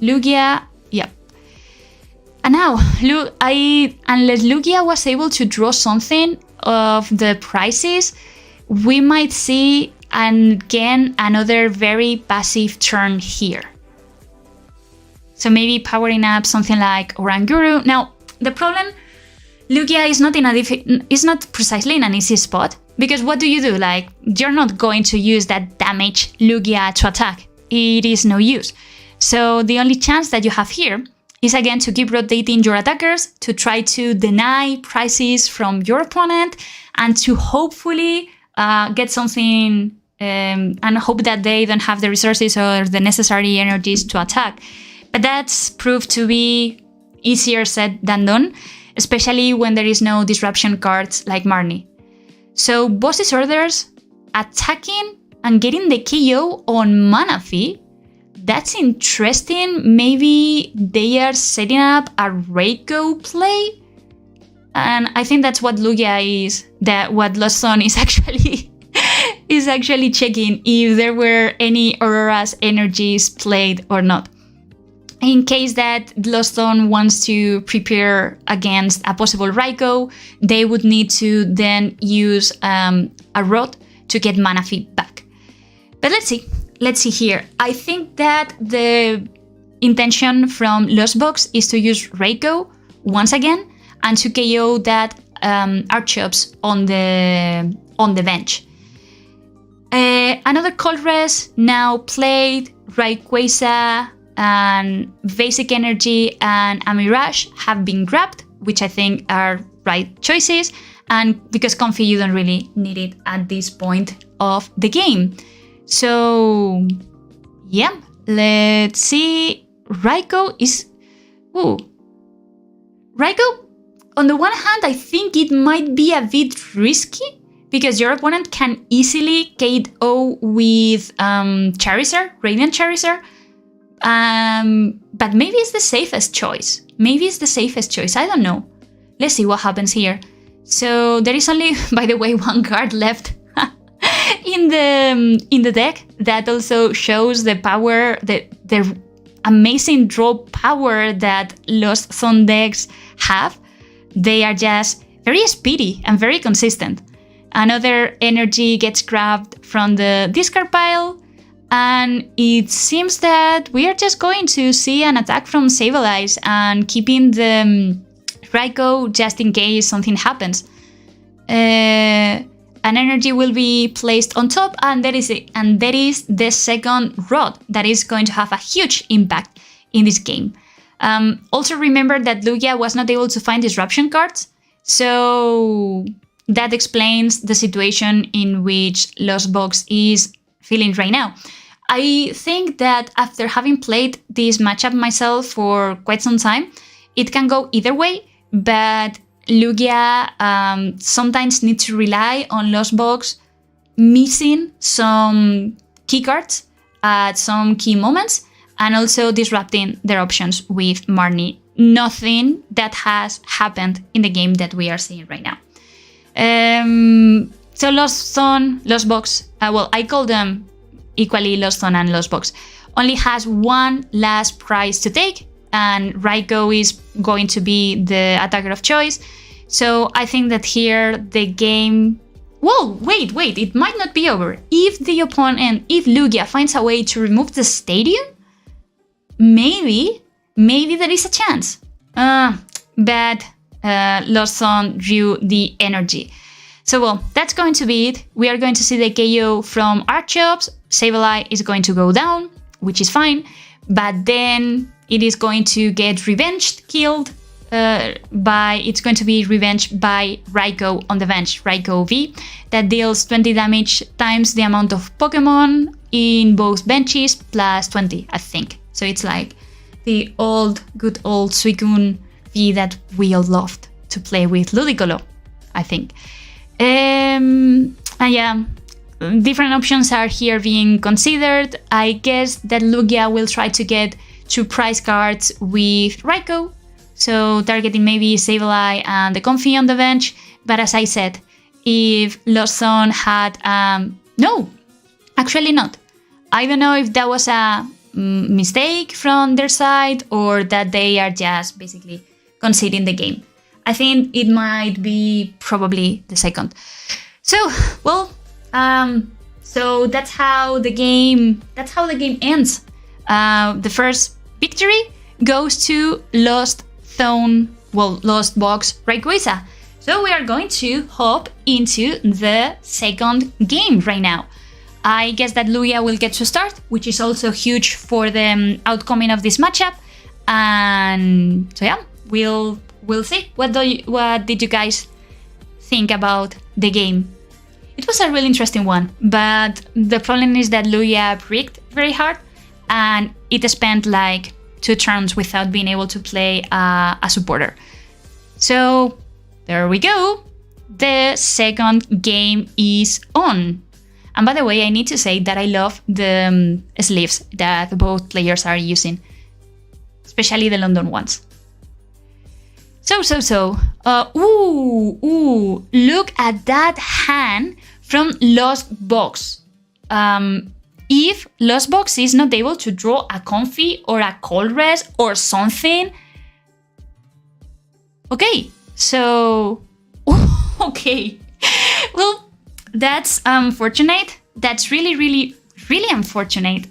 Yep. And now, unless Lugia was able to draw something of the prizes, we might see again another very passive turn here. So maybe powering up something like Oranguru. Now, the problem, Lugia is not precisely in an easy spot, because what do? Like, you're not going to use that damage Lugia to attack. It is no use. So the only chance that you have here is again to keep rotating your attackers, to try to deny prizes from your opponent, and to hopefully get something and hope that they don't have the resources or the necessary energies to attack. But that's proved to be easier said than done, especially when there is no disruption cards like Marnie. So Boss's orders, attacking and getting the KO on Manaphy, that's interesting. Maybe they are setting up a Raikou play, and I think that's what Lugia is. What Lost Zone is actually checking if there were any Aurora's energies played or not. In case that Lost Zone wants to prepare against a possible Raikou, they would need to then use a Rod to get Manaphy back. But let's see here. I think that the intention from Lost Box is to use Raikou once again and to KO that Archeops on the bench. Another Colress now played, Rayquaza and Basic Energy and Amirage have been grabbed, which I think are right choices, and because Comfy you don't really need it at this point of the game. So yeah, let's see. Raikou, on the one hand, I think it might be a bit risky, because your opponent can easily KO with Charizard, Radiant Charizard. But maybe it's the safest choice. I don't know. Let's see what happens here. So there is only, by the way, one card left in the deck that also shows the power, the amazing draw power that Lost Zone decks have. They are just very speedy and very consistent. Another energy gets grabbed from the discard pile, and it seems that we are just going to see an attack from Sableye and keeping the Raikou just in case something happens. An energy will be placed on top, and that is it. And that is the second Rod that is going to have a huge impact in this game. Also remember that Lugia was not able to find disruption cards, so that explains the situation in which Lost Box is feeling right now. I think that after having played this matchup myself for quite some time, it can go either way, but Lugia sometimes needs to rely on Lost Box missing some key cards at some key moments, and also disrupting their options with Marnie. Nothing that has happened in the game that we are seeing right now. So Lost Zone, Lost Box, I call them equally Lost Zone and Lost Box, only has one last prize to take, and Raikou is going to be the attacker of choice. So I think that here the game... Whoa, wait, it might not be over. If the opponent, if Lugia finds a way to remove the stadium, maybe there is a chance. But Lost Zone drew the energy. So, well, that's going to be it. We are going to see the KO from Archeops. Sableye is going to go down, which is fine. But then it is going to get killed it's going to be revenged by Raikou on the bench, Raikou V, that deals 20 damage times the amount of Pokemon in both benches plus 20, I think. So it's like the good old Suicune V that we all loved to play with Ludicolo, I think. And yeah, different options are here being considered. I guess that Lugia will try to get 2 prize cards with Raikou, so targeting maybe Sableye and the Comfy on the bench. But as I said, if Lost Zone had... no, actually not. I don't know if that was a mistake from their side or that they are just basically conceding the game. I think it might be probably the second. So, well, so that's how the game ends. The first victory goes to Lost Box Rayquaza. So we are going to hop into the second game right now. I guess that Lugia will get to start, which is also huge for the outcoming of this matchup. And so yeah, we'll see. What did you guys think about the game? It was a really interesting one, but the problem is that Lugia bricked very hard and it spent like 2 turns without being able to play a supporter. So there we go. The second game is on. And by the way, I need to say that I love the sleeves that both players are using, especially the London ones. So, look at that hand from Lost Box. If Lost Box is not able to draw a Comfy or a Colress or something... Okay, so... okay. Well, that's unfortunate. That's really, really, really unfortunate.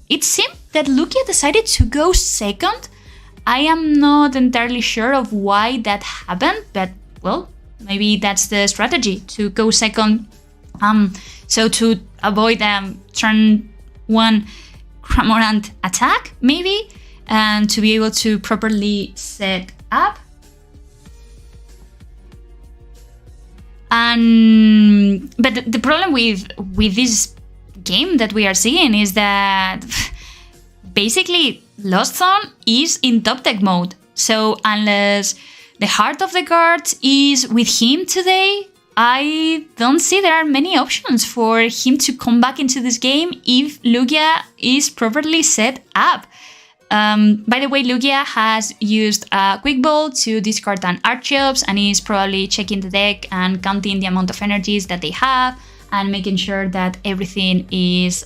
It seemed that Lugia decided to go second. I am not entirely sure of why that happened, but, well, maybe that's the strategy, to go second. So to avoid turn 1 Cramorant attack, maybe, and to be able to properly set up. But the problem with this game that we are seeing is that basically Lost Zone is in top deck mode. So unless the heart of the cards is with him today, I don't see there are many options for him to come back into this game if Lugia is properly set up. By the way, Lugia has used a Quick Ball to discard an Archeops and is probably checking the deck and counting the amount of energies that they have and making sure that everything is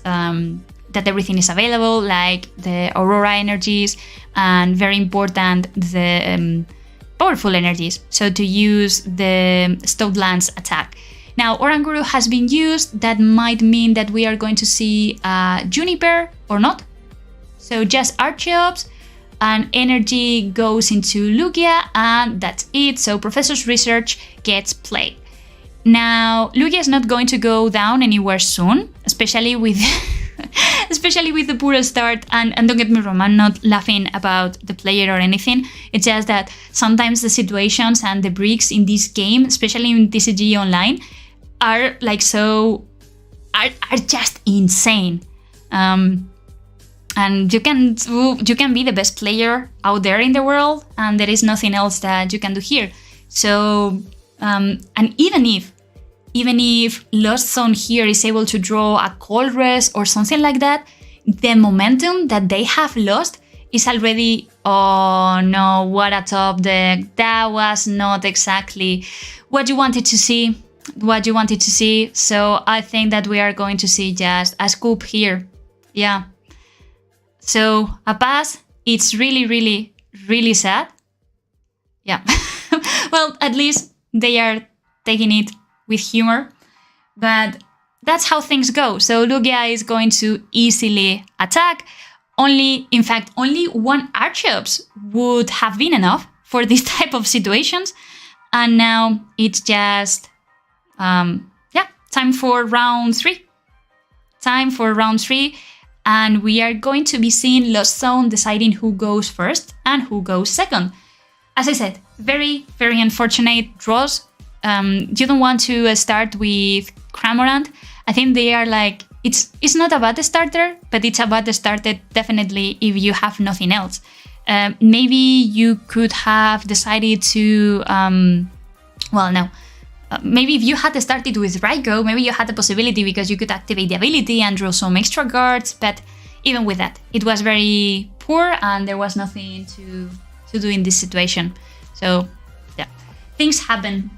available, like the Aurora energies and, very important, the powerful energies. So to use the Stoutlands attack. Now, Oranguru has been used. That might mean that we are going to see Juniper or not. So just Archeops, and energy goes into Lugia, and that's it. So Professor's Research gets played. Now, Lugia is not going to go down anywhere soon, especially with the poor start. And don't get me wrong, I'm not laughing about the player or anything. It's just that sometimes the situations and the bricks in this game, especially in TCG Online, are like are just insane. And you can be the best player out there in the world, and there is nothing else that you can do here. So, and even if Lost Zone here is able to draw a Colress or something like that, the momentum that they have lost is already, oh no, what a top deck. That was not exactly what you wanted to see. So I think that we are going to see just a scoop here. Yeah. So a pass. It's really, really, really sad. Yeah. Well, at least they are taking it with humor. But that's how things go. So Lugia is going to easily attack. In fact, only one Archeops would have been enough for this type of situations. And now it's just, time for round 3. And we are going to be seeing Lost Zone deciding who goes first and who goes second. As I said, very, very unfortunate draws. You don't want to start with Cramorant. I think they are like, it's not a bad starter, but it's a bad starter definitely if you have nothing else. Maybe you could have decided to, maybe if you had started with Raikou, maybe you had the possibility because you could activate the ability and draw some extra cards, but even with that, it was very poor and there was nothing to do in this situation. So, yeah, things happen.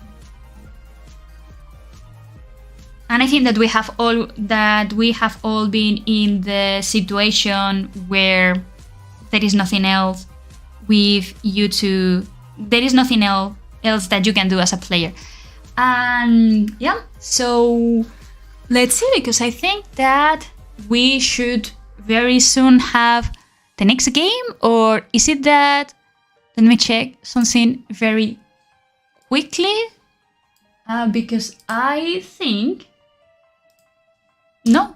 And I think that we have all been in the situation where there is nothing else with you to. There is nothing else that you can do as a player. And yeah, so let's see, because I think that we should very soon have the next game, or is it that? Let me check something very quickly, because I think. No.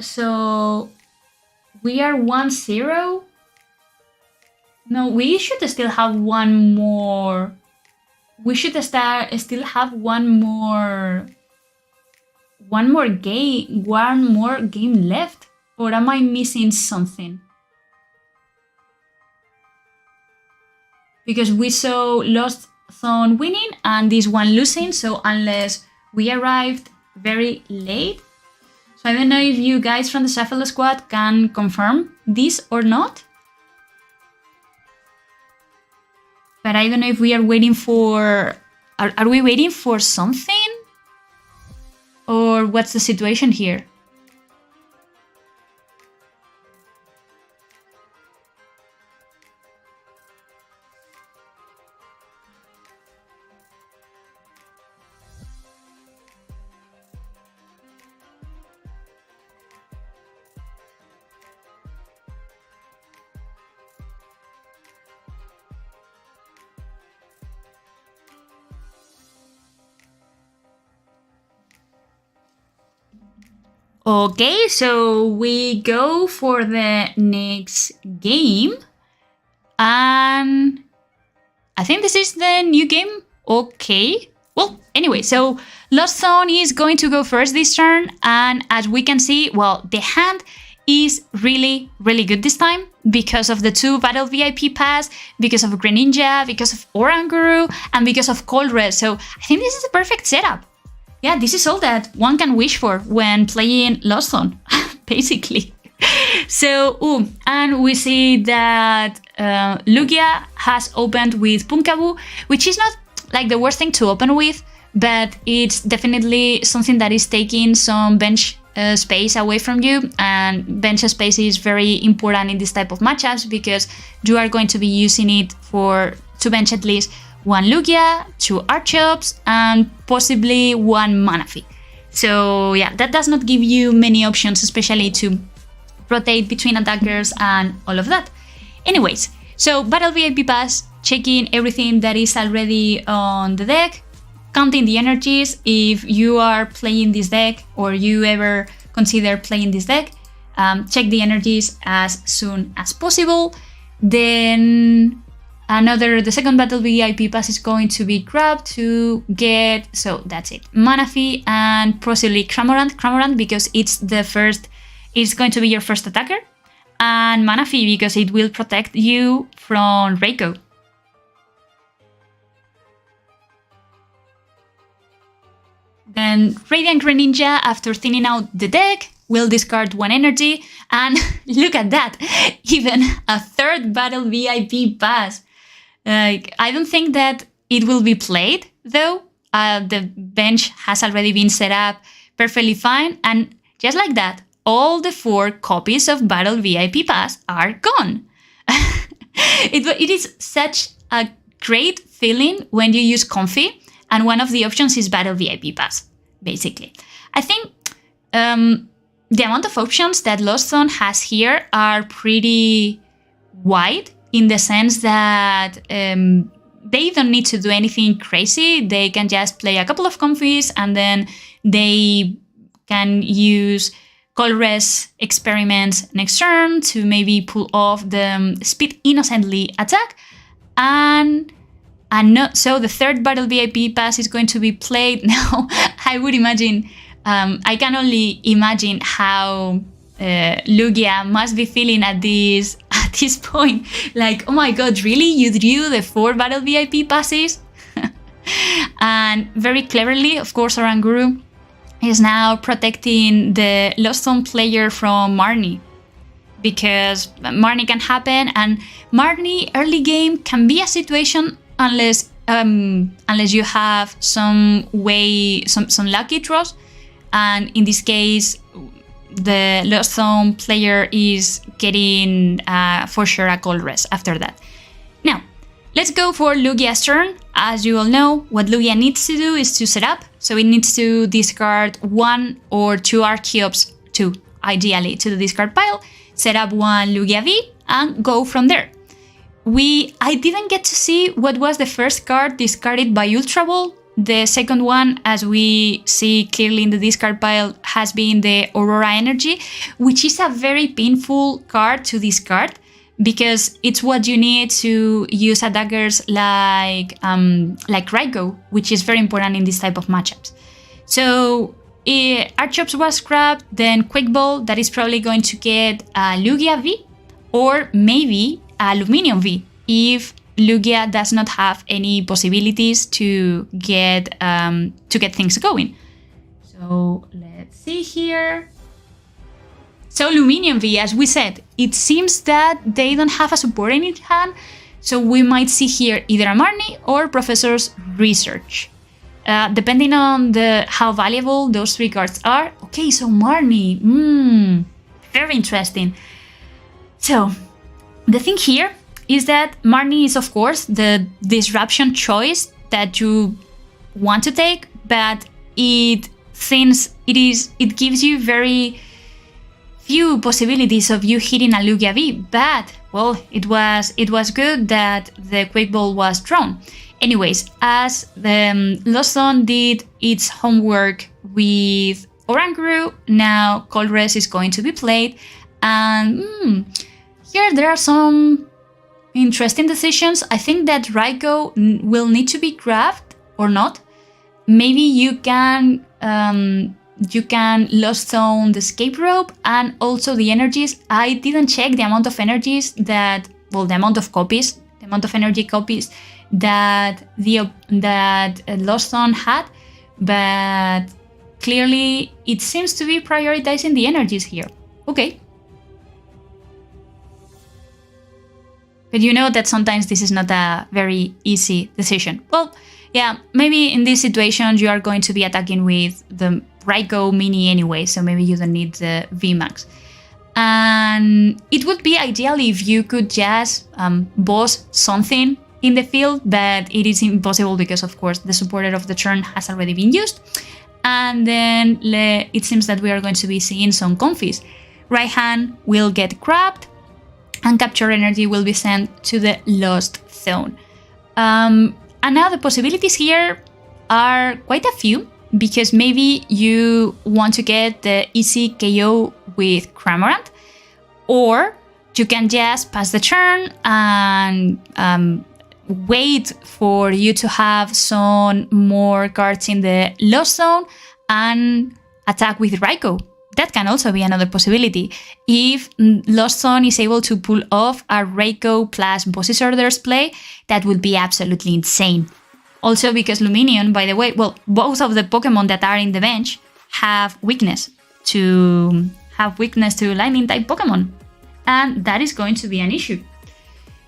So we are 1-0. No, we should still have one more. We should still have one more game left. Or am I missing something? Because we saw Lost Zone winning and this one losing, so unless we arrived very late. So I don't know if you guys from the Shuffle Squad can confirm this or not. But I don't know if we are waiting for... Are we waiting for something? Or what's the situation here? Okay, so we go for the next game. And I think this is the new game. Okay. Well, anyway, so Lost Zone is going to go first this turn. And as we can see, well, the hand is really, really good this time because of the 2 Battle VIP pass, because of Greninja, because of Oranguru, and because of Cold Red. So I think this is a perfect setup. Yeah, this is all that one can wish for when playing Lost Zone, basically. So, and we see that Lugia has opened with Pumpkaboo, which is not like the worst thing to open with, but it's definitely something that is taking some bench space away from you, and bench space is very important in this type of matchups because you are going to be using it to bench at least 1 Lugia, 2 Archops, and possibly 1 Manaphy. So yeah, that does not give you many options, especially to rotate between attackers and all of that. Anyways, so Battle VIP Pass, checking everything that is already on the deck, counting the energies if you are playing this deck or you ever consider playing this deck. Check the energies as soon as possible. Then the second Battle VIP Pass is going to be grabbed to get, so that's it, Manaphy and possibly Cramorant because it's going to be your first attacker, and Manaphy because it will protect you from Raikou. Then Radiant Greninja, after thinning out the deck, will discard 1 energy, and look at that, even a third Battle VIP Pass. I don't think that it will be played, though. The bench has already been set up perfectly fine, and just like that, all the 4 copies of Battle VIP Pass are gone. It is such a great feeling when you use Comfy, and one of the options is Battle VIP Pass, basically. I think the amount of options that Lost Zone has here are pretty wide in the sense that they don't need to do anything crazy. They can just play a couple of confies and then they can use Colress experiments next turn to maybe pull off the Speed Innocently attack. And so the third Battle VIP pass is going to be played. Now, I would imagine, I can only imagine how Lugia must be feeling at this point. Like, oh my god, really? You drew the 4 Battle VIP passes? And very cleverly, of course, Oranguru is now protecting the Lost Zone player from Marnie. Because Marnie can happen, and Marnie early game can be a situation unless you have some lucky draws, and in this case the Lost Zone player is getting for sure a cold rest after that. Now let's go for Lugia's turn. As you all know, what Lugia needs to do is to set up, so it needs to discard 1 or 2 Archeops, 2 ideally, to the discard pile, set up 1 Lugia V and go from there. I didn't get to see what was the first card discarded by Ultra Ball. The second one, as we see clearly in the discard pile, has been the Aurora Energy, which is a very painful card to discard because it's what you need to use attackers like Raikou, which is very important in this type of matchups. So Archeops was scrapped, then Quick Ball, that is probably going to get a Lugia V or maybe a Luminium V if Lugia does not have any possibilities to get things going. So let's see here. So Luminium V, as we said, it seems that they don't have a support in its hand, so we might see here either a Marnie or Professor's Research. Depending on how valuable those 3 cards are. Okay, so Marnie, very interesting. So the thing here is that Marnie is of course the disruption choice that you want to take, but it gives you very few possibilities of you hitting a Lugia V. But well, it was good that the Quick Ball was drawn. Anyways, as the Lost Zone did its homework with Oranguru, now Colress is going to be played, and here there are some interesting decisions. I think that Raikou will need to be grabbed or not. Maybe you can Lost Zone the escape rope and also the energies. I didn't check the amount of energies the amount of energy copies that Lost Zone had, but clearly it seems to be prioritizing the energies here. Okay. But you know that sometimes this is not a very easy decision. Well, yeah, maybe in this situation you are going to be attacking with the Raikou Mini anyway, so maybe you don't need the VMAX. And it would be ideal if you could just boss something in the field, but it is impossible because of course the supporter of the turn has already been used. And then it seems that we are going to be seeing some confies. Right hand will get grabbed and capture energy will be sent to the Lost Zone. And now the possibilities here are quite a few, because maybe you want to get the easy KO with Cramorant, or you can just pass the turn and wait for you to have some more cards in the Lost Zone and attack with Raikou. That can also be another possibility. If Lost Zone is able to pull off a Raikou plus Boss's Orders play, that would be absolutely insane. Also because Luminion, by the way, well, both of the Pokemon that are in the bench have weakness to Lightning type Pokemon. And that is going to be an issue.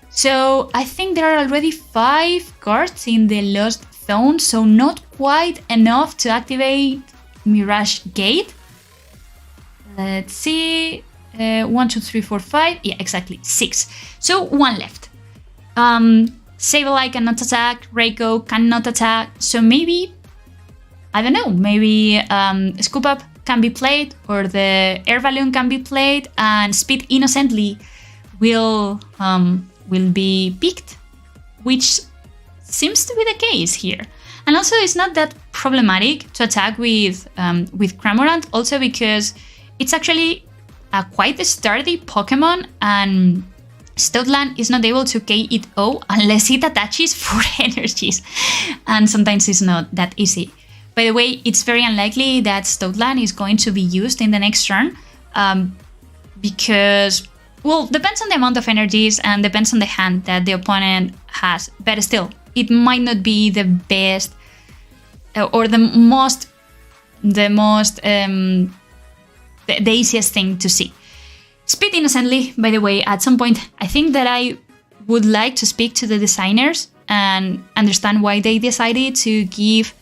So I think there are already 5 cards in the Lost Zone, so not quite enough to activate Mirage Gate. Let's see, 1, 2, 3, 4, 5, yeah, exactly, 6. So 1 left. Sableye cannot attack, Raikou cannot attack, so maybe, I don't know, maybe Scoop Up can be played, or the Air Balloon can be played, and Speed Innocently will will be picked, which seems to be the case here. And also it's not that problematic to attack with Cramorant, also because it's actually a quite sturdy Pokemon, and Stoutland is not able to KO unless it attaches 4 energies, and sometimes it's not that easy. By the way, it's very unlikely that Stoutland is going to be used in the next turn, because, well, depends on the amount of energies and depends on the hand that the opponent has, but still, it might not be the best or the easiest thing to see. Speed innocently, by the way, at some point, I think that I would like to speak to the designers and understand why they decided to give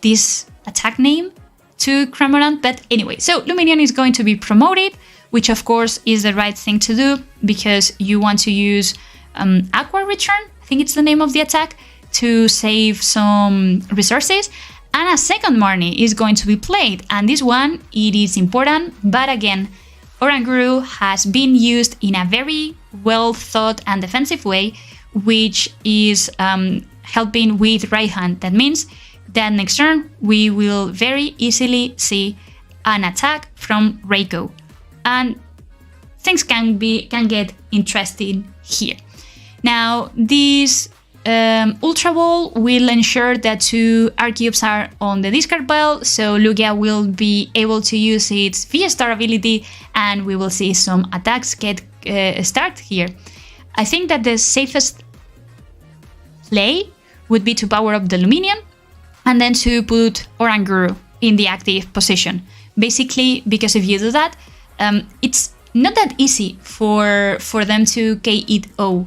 this attack name to Cramorant. But anyway, so Lumineon is going to be promoted, which of course is the right thing to do because you want to use Aqua Return, I think it's the name of the attack, to save some resources. And a second Marnie is going to be played, and this one, it is important, but again, Oranguru has been used in a very well thought and defensive way, which is helping with right hand. That means that next turn we will very easily see an attack from Reiko, and things can get interesting here. Now this Ultra Ball will ensure that 2 Archeops are on the discard pile, so Lugia will be able to use its V-Star ability and we will see some attacks get start here. I think that the safest play would be to power up the Lumineon and then to put Oranguru in the active position. Basically, because if you do that, it's not that easy for them to KO.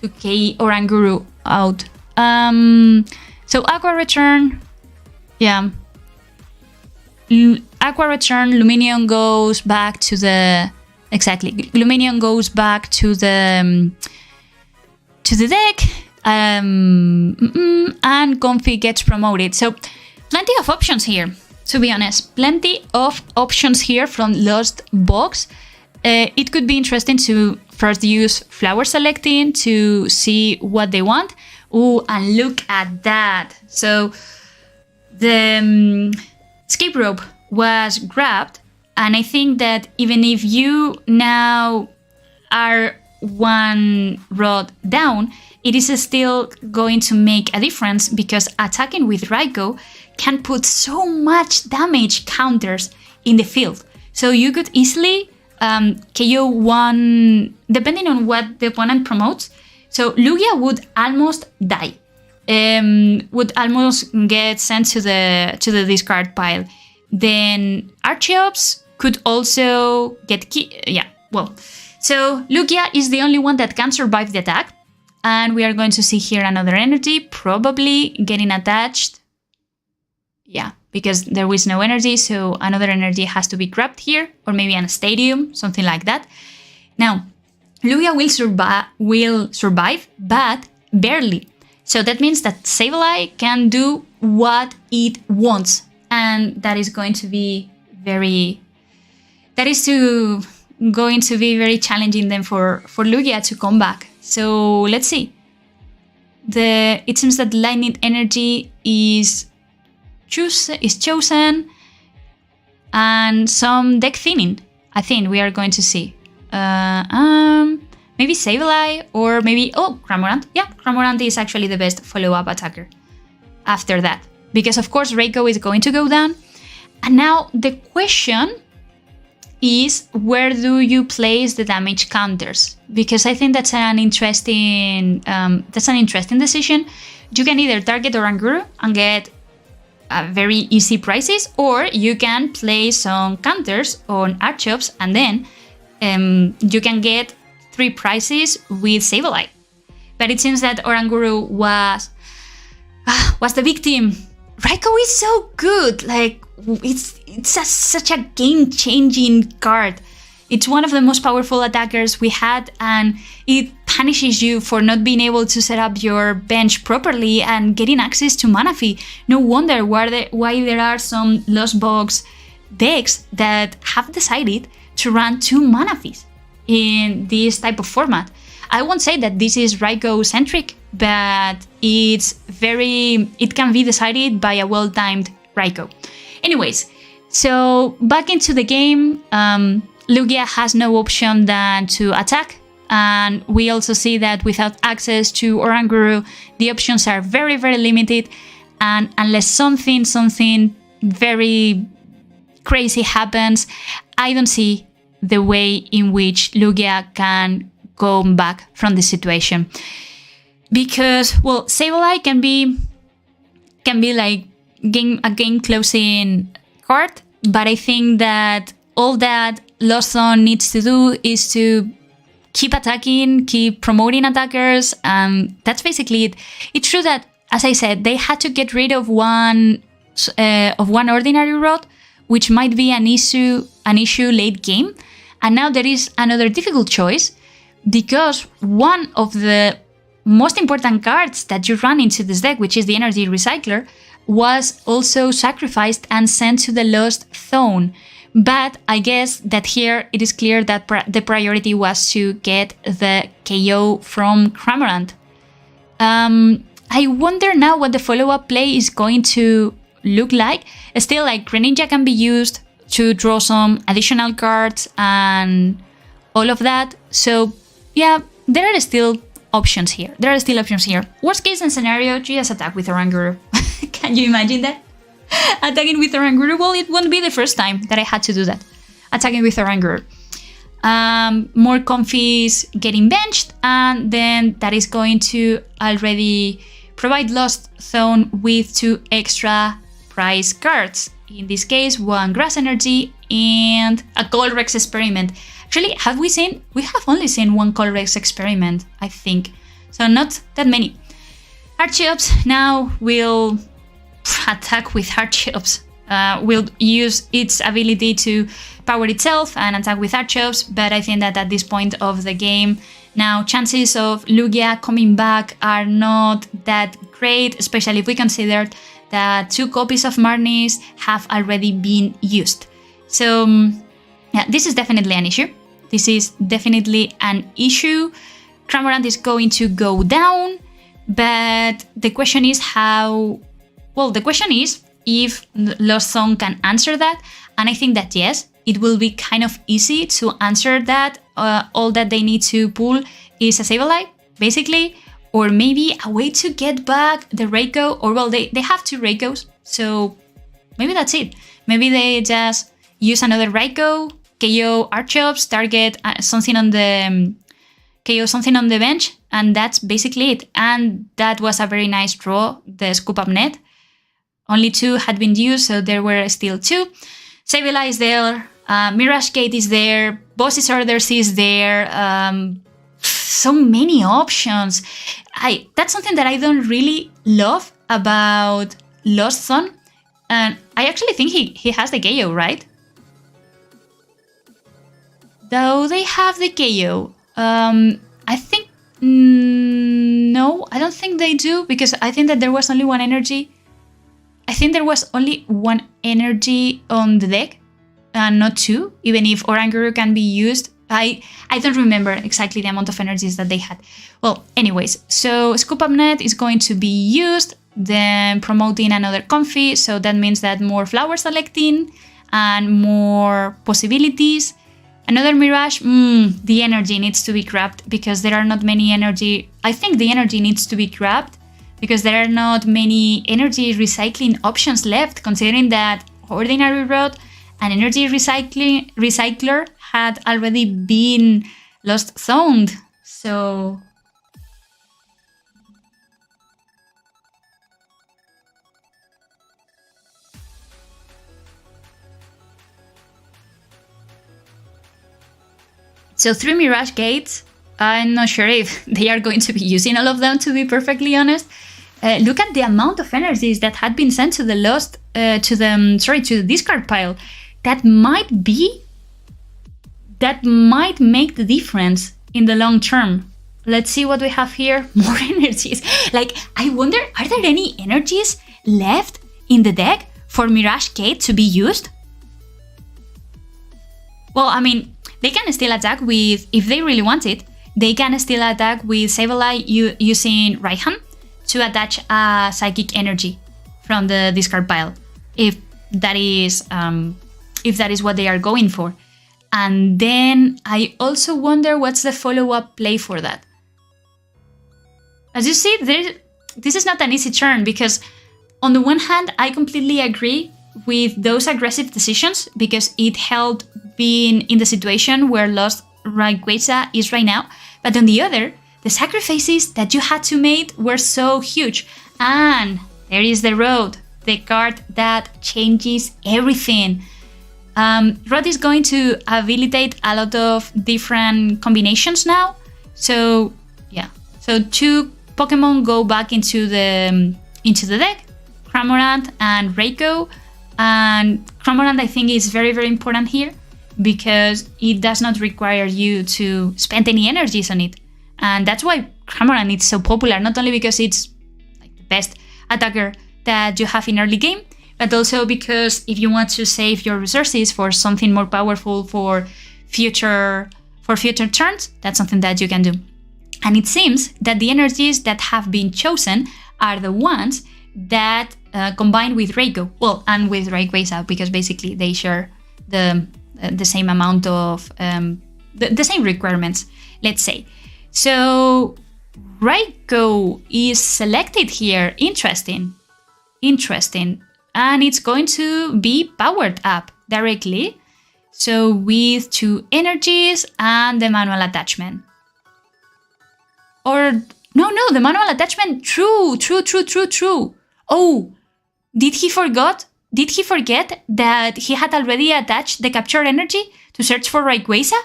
To K Oranguru out. So Aqua Return, yeah. Aqua Return, Lumineon goes back to the Lumineon goes back to the deck, and Comfy gets promoted. So plenty of options here, to be honest. Plenty of options here from Lost Box. It could be interesting to first use Flower Selecting to see what they want. Ooh, and look at that. So the escape rope was grabbed, and I think that even if you now are 1 rod down, it is still going to make a difference because attacking with Raikou can put so much damage counters in the field. So you could easily KO 1, depending on what the opponent promotes. So Lugia would almost die, would almost get sent to the discard pile. Then Archeops could also get so Lugia is the only one that can survive the attack, and we are going to see here another energy, probably getting attached. Yeah, because there is no energy, so another energy has to be grabbed here, or maybe in a stadium, something like that. Now, Lugia will survive, but barely. So that means that Sableye can do what it wants, and that is going to be very challenging then for Lugia to come back. So let's see. It seems that Lightning Energy is chosen, and some deck thinning, I think we are going to see. Maybe Sableye, or maybe, Cramorant. Yeah, Cramorant is actually the best follow-up attacker after that, because of course Reiko is going to go down. And now the question is, where do you place the damage counters? Because I think that's an interesting decision. You can either target Oranguru and get very easy prices, or you can play some counters on Archeops and then you can get 3 prizes with Sableye. But it seems that Oranguru was the victim. Raikou is so good, like it's such a game-changing card. It's one of the most powerful attackers we had, and it punishes you for not being able to set up your bench properly and getting access to Manaphy. No wonder why there are some Lost Box decks that have decided to run 2 Manaphys in this type of format. I won't say that this is Raikou-centric, but it can be decided by a well-timed Raikou. Anyways, so back into the game, Lugia has no option than to attack. And we also see that without access to Oranguru, the options are very, very limited. And unless something very crazy happens, I don't see the way in which Lugia can go back from the situation. Because, well, Sableye can be like a game closing card, but I think that all that Lost Zone needs to do is to keep attacking, keep promoting attackers, and that's basically it. It's true that, as I said, they had to get rid of one ordinary rod, which might be an issue late game. And now there is another difficult choice, because one of the most important cards that you run into this deck, which is the Energy Recycler, was also sacrificed and sent to the Lost Zone. But I guess that here it is clear that the priority was to get the KO from Cramorant. I wonder now what the follow-up play is going to look like. Still, like, Greninja can be used to draw some additional cards and all of that. So yeah, there are still options here. Worst case scenario, you just attack with Oranguru. Can you imagine that? Attacking with Oranguru? Well, it won't be the first time that I had to do that. Attacking with Oranguru. More Comfys getting benched, and then that is going to already provide Lost Zone with 2 extra prize cards. In this case, 1 Grass Energy and a Colrex Experiment. Actually, we have only seen 1 Colrex Experiment, I think. So not that many. Archeops now will attack with Archeops. Will use its ability to power itself and attack with Archeops, but I think that at this point of the game, now chances of Lugia coming back are not that great, especially if we consider that 2 copies of Marnis have already been used. So yeah, this is definitely an issue. Cramorant is going to go down, but the question is if Lost Zone can answer that, and I think that yes, it will be kind of easy to answer that. All that they need to pull is a Sableye, basically, or maybe a way to get back the Raikou, or well, they have 2 Raikous, so maybe that's it. Maybe they just use another Raikou, KO Archeops, target something on the bench, and that's basically it. And that was a very nice draw, the Scoop Up Net. Only 2 had been used, so there were still 2. Sableye is there, Mirage Gate is there, Boss's Orders is there, so many options. That's something that I don't really love about Lost Zone, and I actually think he has the KO, right? Though they have the KO, I think, no, I don't think they do, because I think that there was only 1 energy. I think there was only 1 energy on the deck, and not 2, even if Oranguru can be used. I don't remember exactly the amount of energies that they had. Well, anyways, so Scoop Up Net is going to be used, then promoting another Comfy, so that means that more flower selecting and more possibilities. Another Mirage, the energy needs to be grabbed, because there are not many energy. I think the energy needs to be grabbed because there are not many energy recycling options left, considering that Ordinary Rod and Energy Recycler had already been Lost Zoned. So So 3 Mirage Gates, I'm not sure if they are going to be using all of them, to be perfectly honest. Look at the amount of energies that had been sent to the to the discard pile. That might make the difference in the long term. Let's see what we have here. More energies. Like, I wonder, are there any energies left in the deck for Mirage Gate to be used? Well, I mean, they can still attack with, if they really want it, they can still attack with Sableye using right hand to attach a psychic energy from the discard pile, if that is what they are going for. And then I also wonder what's the follow-up play for that. As you see, this is not an easy turn, because on the one hand, I completely agree with those aggressive decisions, because it helped being in the situation where Lost Rayquaza is right now. But on the other, the sacrifices that you had to make were so huge. And there is the Road, the card that changes everything. Road is going to habilitate a lot of different combinations now. So yeah, so 2 Pokemon go back into the deck, Cramorant and Raikou. And Cramorant, I think, is very, very important here, because it does not require you to spend any energies on it. And that's why Cramorant is so popular, not only because it's like the best attacker that you have in early game, but also because if you want to save your resources for something more powerful for future turns, that's something that you can do. And it seems that the energies that have been chosen are the ones that combine with Raikou, well, and with Rayquaza, because basically they share the same amount of the same requirements, let's say. So Raikou is selected here. Interesting, and it's going to be powered up directly. So with 2 energies and the manual attachment. Or no, the manual attachment. True. Oh, did he forget that he had already attached the capture energy to search for Rayquaza?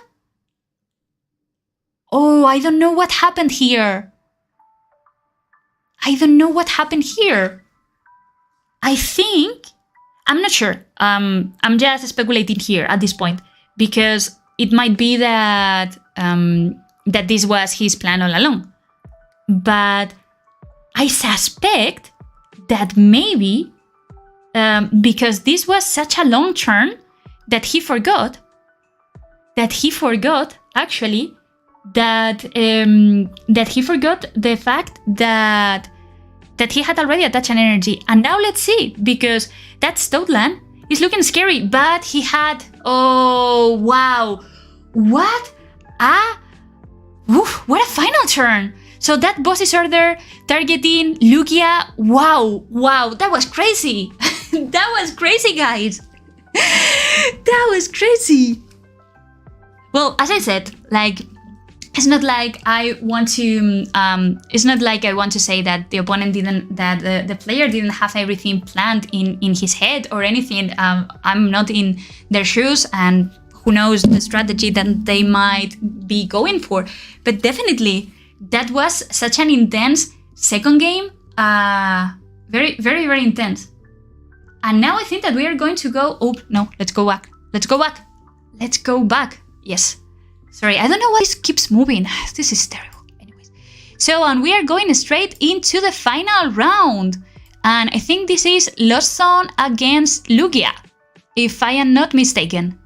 Oh, I don't know what happened here. I think, I'm not sure. I'm just speculating here at this point, because it might be that that this was his plan all along. But I suspect that maybe because this was such a long turn that he forgot actually that he forgot the fact that he had already attached an energy. And now let's see, because that Stoutland is looking scary, but he had, oh wow, what a final turn. So that boss's order targeting Lugia, wow, that was crazy. That was crazy, guys. That was crazy. Well, as I said, like, it's not like I want to say that the opponent the player didn't have everything planned in his head or anything. I'm not in their shoes, and who knows the strategy that they might be going for. But definitely, that was such an intense second game. Very, very, very intense. And now I think that we are going to go... Oh, no, let's go back. Yes. Sorry, I don't know why this keeps moving. This is terrible. Anyways. So, and we are going straight into the final round. And I think this is Lost Zone against Lugia, if I am not mistaken.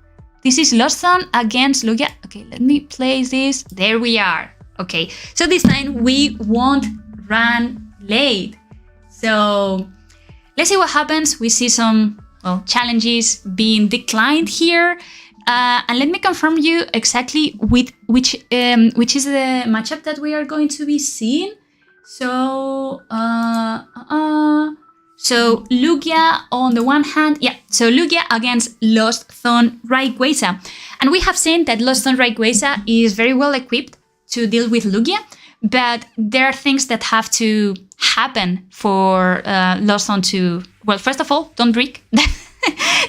This is Lost Zone against Lugia. Okay, let me place this. There we are. Okay, so this time we won't run late. So let's see what happens. We see some challenges being declined here. And let me confirm you exactly which is the matchup that we are going to be seeing. So so Lugia on the one hand, so Lugia against Lost Zone Rayquaza. And we have seen that Lost Zone Rayquaza is very well equipped to deal with Lugia, but there are things that have to happen for Lost Zone to, well, first of all, don't break.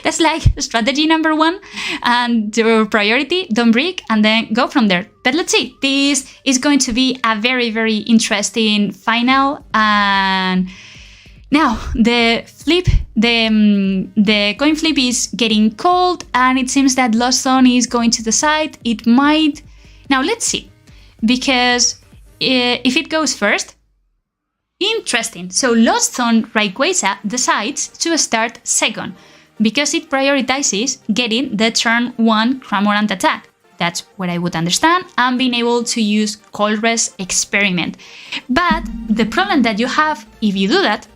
That's like strategy number 1 and your priority, don't break, and then go from there. But let's see, this is going to be a very, very interesting final. And now the coin flip is getting cold, and it seems that Lost Zone is going to decide. It might, now let's see, because if it goes first, interesting. So Lost Zone Rayquaza decides to start second, because it prioritizes getting the turn 1 Cramorant attack. That's what I would understand. And being able to use Colress Experiment. But the problem that you have if you do that,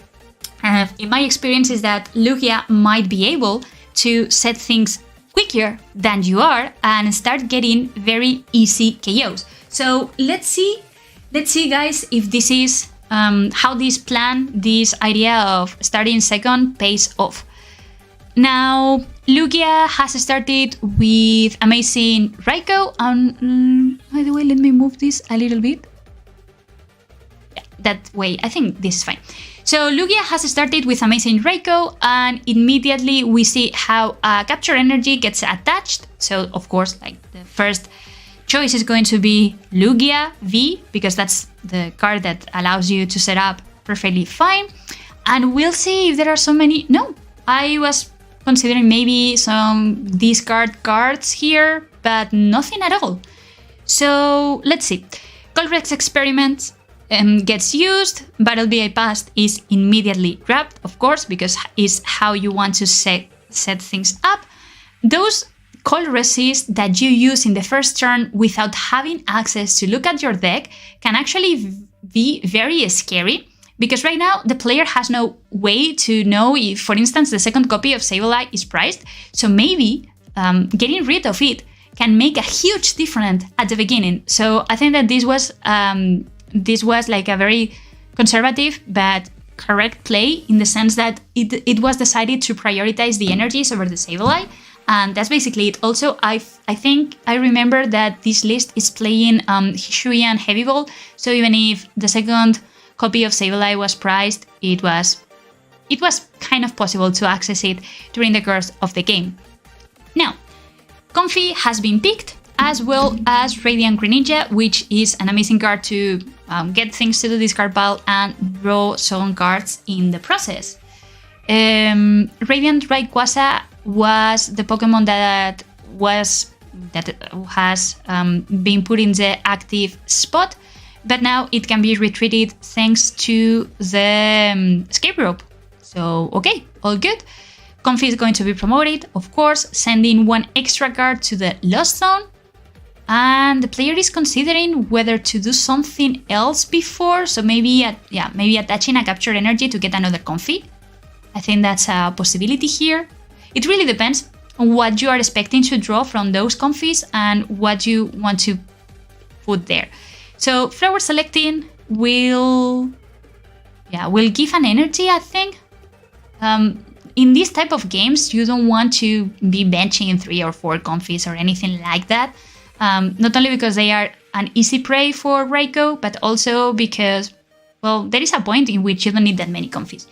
in my experience, is that Lugia might be able to set things quicker than you are and start getting very easy KOs. So let's see guys, if this is how this plan, this idea of starting second pays off. Now, Lugia has started with amazing Raikou, and by the way, let me move this a little bit. Yeah, that way, I think this is fine. So Lugia has started with amazing Raikou, and immediately we see how Capture Energy gets attached. So of course, like the first choice is going to be Lugia V, because that's the card that allows you to set up perfectly fine. And we'll see if there are so many. No, I was considering maybe some discard cards here, but nothing at all. So let's see. Colress Experiment gets used. Battle BI Past is immediately grabbed, of course, because it's how you want to set things up. Those Colresses that you use in the first turn without having access to look at your deck can actually be very scary, because right now the player has no way to know if, for instance, the second copy of Sableye is priced. So maybe getting rid of it can make a huge difference at the beginning. So I think that this was like a very conservative but correct play, in the sense that it was decided to prioritize the energies over the Sableye. And that's basically it. Also, I think I remember that this list is playing Hishui and Heavy Ball. So even if the second copy of Sableye was priced, it was kind of possible to access it during the course of the game. Now, Comfy has been picked, as well as Radiant Greninja, which is an amazing card to get things to the discard pile and draw some cards in the process. Radiant Rayquaza was the Pokemon that has been put in the active spot, but now it can be retreated thanks to the escape rope. So okay, all good. Comfy is going to be promoted, of course, sending one extra card to the Lost Zone, and the player is considering whether to do something else before. So maybe attaching a Capture Energy to get another Comfy. I think that's a possibility here. It really depends on what you are expecting to draw from those Comfys and what you want to put there. So Flower Selecting will give an energy, I think. In this type of games, you don't want to be benching 3 or 4 Comfys or anything like that. Not only because they are an easy prey for Raikou, but also because, well, there is a point in which you don't need that many Comfys.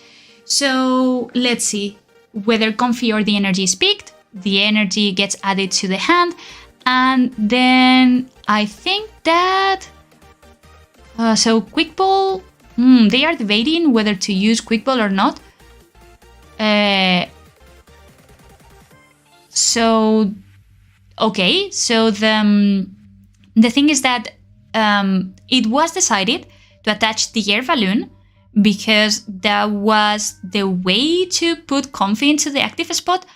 So let's see whether Comfy or the energy is picked. The energy gets added to the hand, and then I think that so Quick Ball, they are debating whether to use Quick Ball or not. So okay, so the thing is that it was decided to attach the air balloon, because that was the way to put Comfy into the active spot.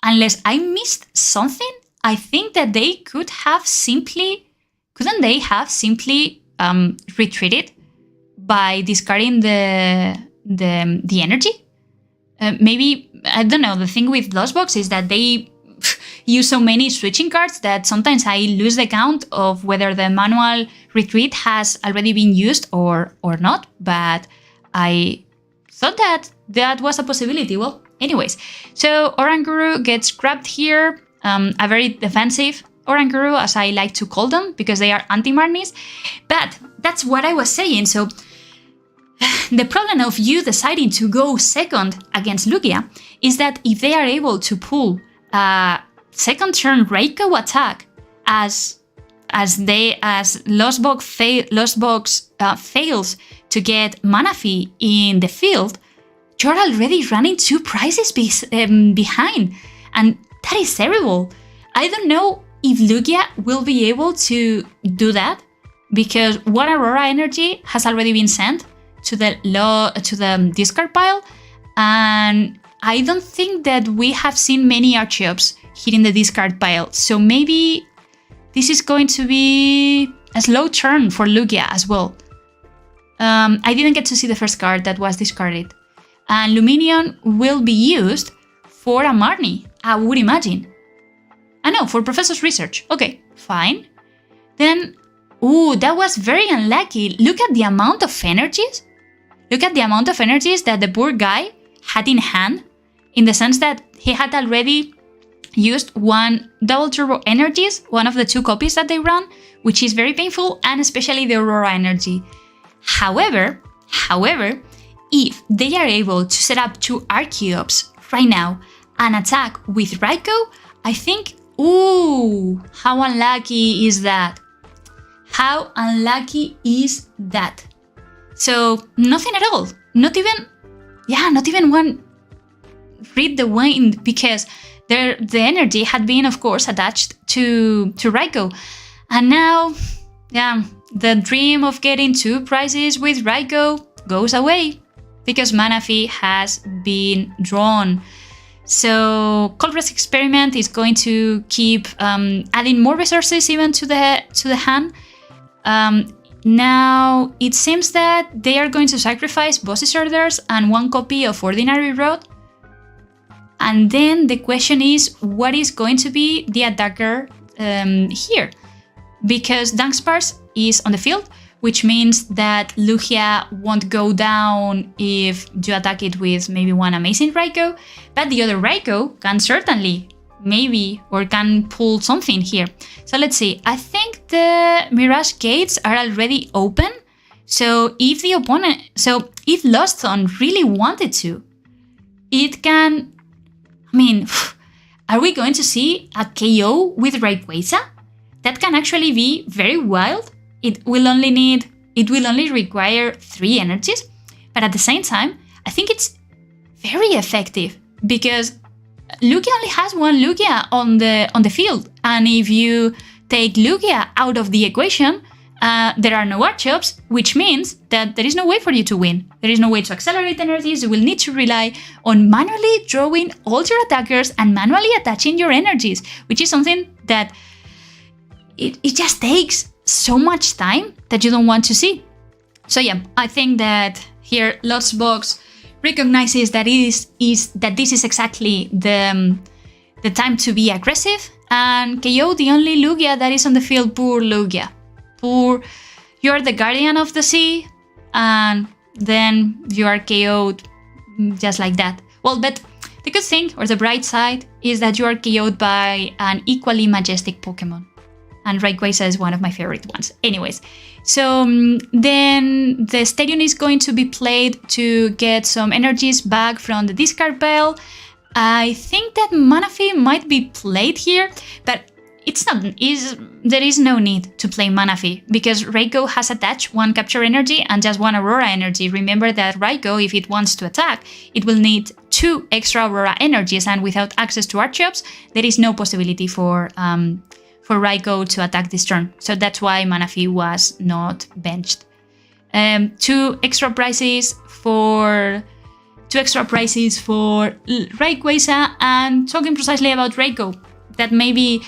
Unless I missed something, I think that they couldn't they have simply retreated by discarding the energy? Maybe, I don't know, the thing with Lost Box is that they use so many switching cards that sometimes I lose the count of whether the manual retreat has already been used or not, but I thought that was a possibility. Well, anyways, so Oranguru gets grabbed here, a very defensive Oranguru, as I like to call them, because they are anti-Marnies. But that's what I was saying. So the problem of you deciding to go second against Lugia is that if they are able to pull a second turn Raikou attack as Lost Box fails to get Manaphy in the field, you're already running 2 prizes behind, and that is terrible. I don't know if Lugia will be able to do that, because one Aurora energy has already been sent to the discard pile, and I don't think that we have seen many Archeops hitting the discard pile. So maybe this is going to be a slow turn for Lugia as well. I didn't get to see the first card that was discarded. And Luminion will be used for a Marnie, I would imagine. No, for Professor's Research. Okay, fine. Then, that was very unlucky. Look at the amount of energies. Look at the amount of energies that the poor guy had in hand, in the sense that he had already used one double turbo energies, one of the 2 copies that they run, which is very painful, and especially the Aurora energy. However, if they are able to set up 2 Archeops right now and attack with Raikou, I think, how unlucky is that? How unlucky is that? So nothing at all. Not even one read the wind, because the energy had been, of course, attached to Raikou. And now, the dream of getting 2 prizes with Raikou goes away, because Manaphy has been drawn. So Colress Experiment is going to keep adding more resources even to the hand. Now it seems that they are going to sacrifice Boss's Orders and 1 copy of Ordinary Road. And then the question is, what is going to be the attacker here? Because Dunsparce is on the field, which means that Lugia won't go down if you attack it with maybe 1 amazing Raikou, but the other Raikou can certainly can pull something here. So let's see. I think the Mirage Gates are already open. So if Lost Zone really wanted to, it can. I mean, are we going to see a KO with Rayquaza? That can actually be very wild. It will only require 3 energies, but at the same time, I think it's very effective, because Lugia only has 1 Lugia on the field, and if you take Lugia out of the equation, there are no Archeops, which means that there is no way for you to win. There is no way to accelerate energies. You will need to rely on manually drawing all your attackers and manually attaching your energies, which is something that it just takes so much time that you don't want to see. So I think that here Lost Box recognizes that this is exactly the time to be aggressive, and KO the only Lugia that is on the field. Poor Lugia. You're the guardian of the sea, and then you are KO'd just like that. Well, but the good thing, or the bright side, is that you are KO'd by an equally majestic Pokémon. And Rayquaza is one of my favorite ones. Anyways, so then the Stadium is going to be played to get some energies back from the discard pile. I think that Manaphy might be played here, but there is no need to play Manaphy, because Raikou has attached 1 capture energy and just 1 Aurora energy. Remember that Raikou, if it wants to attack, it will need 2 extra Aurora energies, and without access to Archeops, there is no possibility for Raikou to attack this turn. So that's why Manaphy was not benched. 2 extra prizes for Rayquaza, and talking precisely about Raikou, that maybe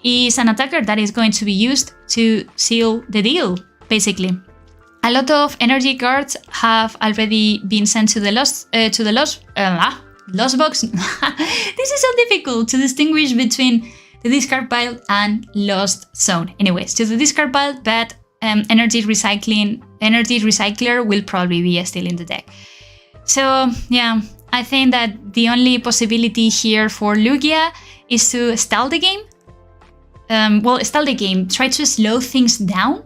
is an attacker that is going to be used to seal the deal, basically. A lot of energy cards have already been sent to the Lost Box. This is so difficult to distinguish between the discard pile and Lost Zone. Anyways, to the discard pile, but energy recycler will probably be still in the deck. So I think that the only possibility here for Lugia is to stall the game. Try to slow things down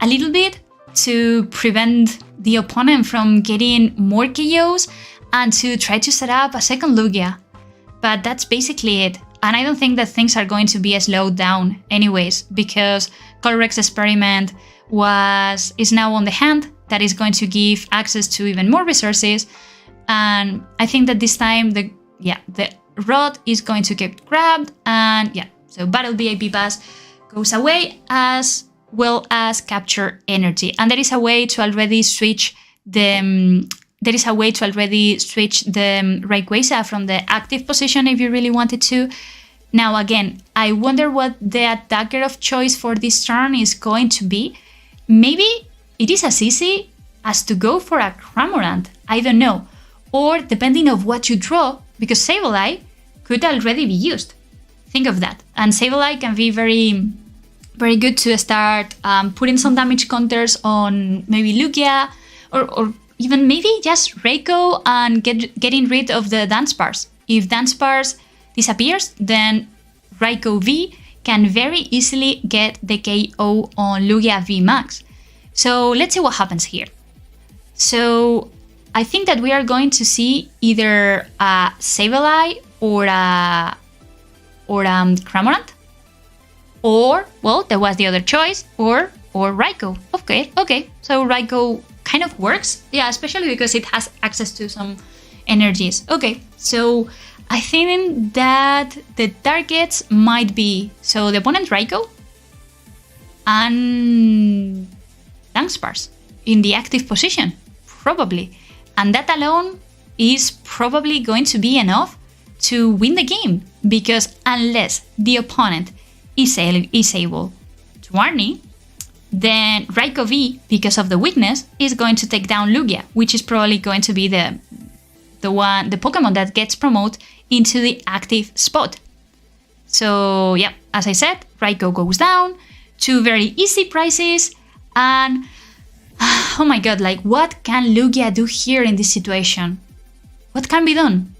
a little bit to prevent the opponent from getting more KOs, and to try to set up a second Lugia. But that's basically it. And I don't think that things are going to be slowed down anyways, because Colress Experiment is now on the hand. That is going to give access to even more resources. And I think that this time the rod is going to get grabbed, and so Battle VIP Pass goes away, as well as Capture Energy. And there is a way to already switch the Rayquaza from the active position if you really wanted to Now again, I wonder what the attacker of choice for this turn is going to be. Maybe it is as easy as to go for a Cramorant, I don't know. Or depending on what you draw, because Sableye could already be used. Think of that. And Sableye can be very, very good to start putting some damage counters on maybe Lugia, or even maybe just Reiko and getting rid of the Dunsparce. If Dunsparce disappears, then Raikou V can very easily get the KO on Lugia V Max. So let's see what happens here. So I think that we are going to see either a Sableye or a Cramorant, or, well, there was the other choice, or Raikou. Okay, so Raikou kind of works, yeah, especially because it has access to some energies. Okay, so I think that the targets might be, so the opponent Raikou and Dunsparce in the active position, probably. And that alone is probably going to be enough to win the game, because unless the opponent is able to Arnie, then Raikou V, because of the weakness, is going to take down Lugia, which is probably going to be the Pokemon that gets promoted into the active spot. So yeah, as I said, Raikou goes down, 2 very easy prizes, and oh my god, like what can Lugia do here in this situation? What can be done?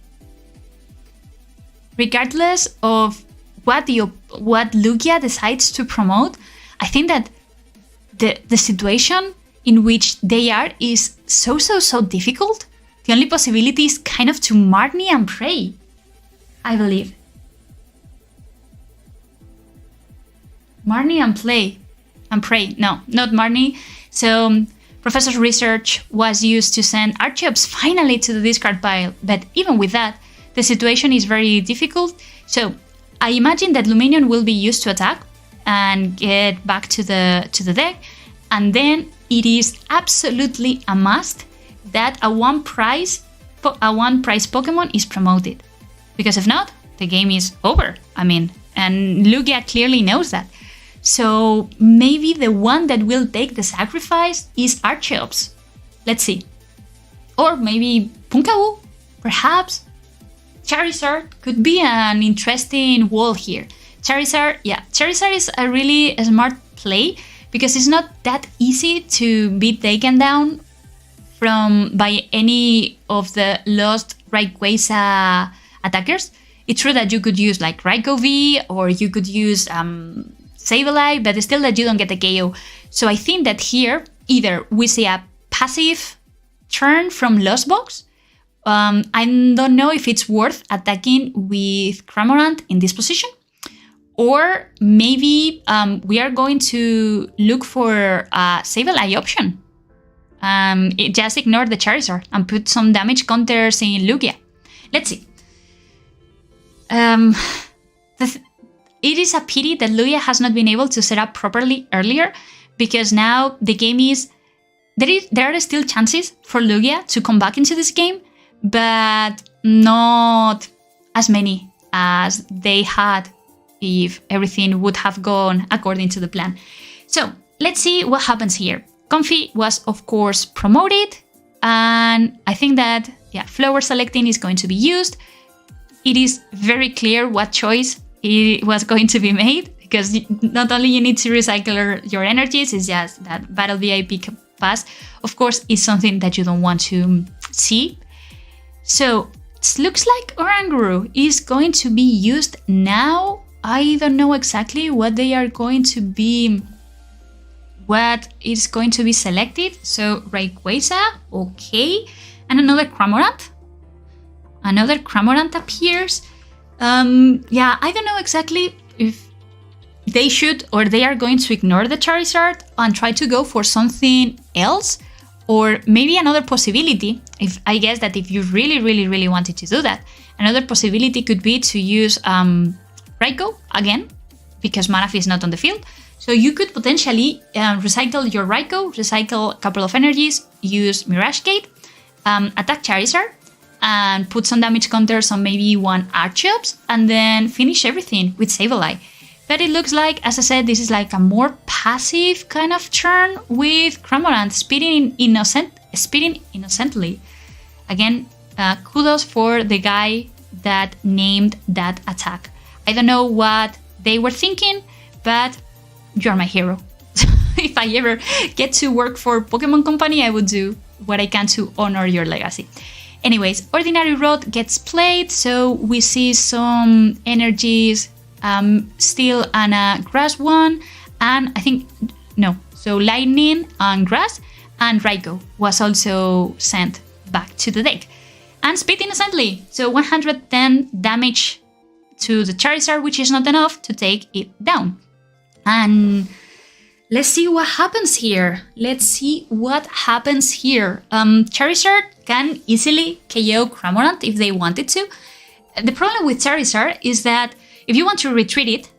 Regardless of what Lugia decides to promote, I think that the situation in which they are is so difficult. The only possibility is kind of to Marnie and pray, I believe. Marnie and pray. No, not Marnie. So Professor's research was used to send Archeops finally to the discard pile, but even with that, the situation is very difficult. So I imagine that Luminion will be used to attack and get back to the deck, and then it is absolutely a must that a one prize Pokemon is promoted, because if not, the game is over. I mean, and Lugia clearly knows that. So maybe the one that will take the sacrifice is Archeops. Let's see. Or maybe Punkaboo, perhaps. Charizard could be an interesting wall here. Charizard is a really smart play, because it's not that easy to be taken down by any of the lost Rayquaza attackers. It's true that you could use like Raikou V, or you could use Sableye, but still that you don't get the KO. So I think that here, either we see a passive turn from Lost Box. I don't know if it's worth attacking with Cramorant in this position, or maybe we are going to look for a Sableye option. Just ignore the Charizard and put some damage counters in Lugia. Let's see. It is a pity that Lugia has not been able to set up properly earlier, because now the game is... There are still chances for Lugia to come back into this game, but not as many as they had if everything would have gone according to the plan. So let's see what happens here. Comfy was, of course, promoted, and I think that, yeah, flower selecting is going to be used. It is very clear what choice it was going to be made, because not only you need to recycle your energies, it's just that Battle VIP Pass, of course, is something that you don't want to see. So it looks like Oranguru is going to be used now. I don't know exactly what they are going to be, what is going to be selected. So Rayquaza, okay, and another Cramorant. Another Cramorant appears. Yeah, I don't know exactly if they should or they are going to ignore the Charizard and try to go for something else, or maybe another possibility. I guess that if you really wanted to do that, another possibility could be to use Raikou again, because Manaphy is not on the field. So you could potentially recycle your Raikou, recycle a couple of energies, use Mirage Gate, attack Charizard, and put some damage counters on maybe one Archeops, and then finish everything with Sableye. But it looks like, as I said, this is like a more passive kind of turn with Cramorant speeding innocently. Again, kudos for the guy that named that attack. I don't know what they were thinking, but you're my hero. If I ever get to work for Pokemon Company, I would do what I can to honor your legacy. Anyways, Ordinary Rod gets played, so we see some energies, Steel and a Grass one, and I think, no, so Lightning and Grass, and Raikou was also sent back to the deck. And Speed innocently, so 110 damage to the Charizard, which is not enough to take it down. And let's see what happens here. Charizard can easily KO Cramorant if they wanted to. The problem with Charizard is that if you want to retreat it,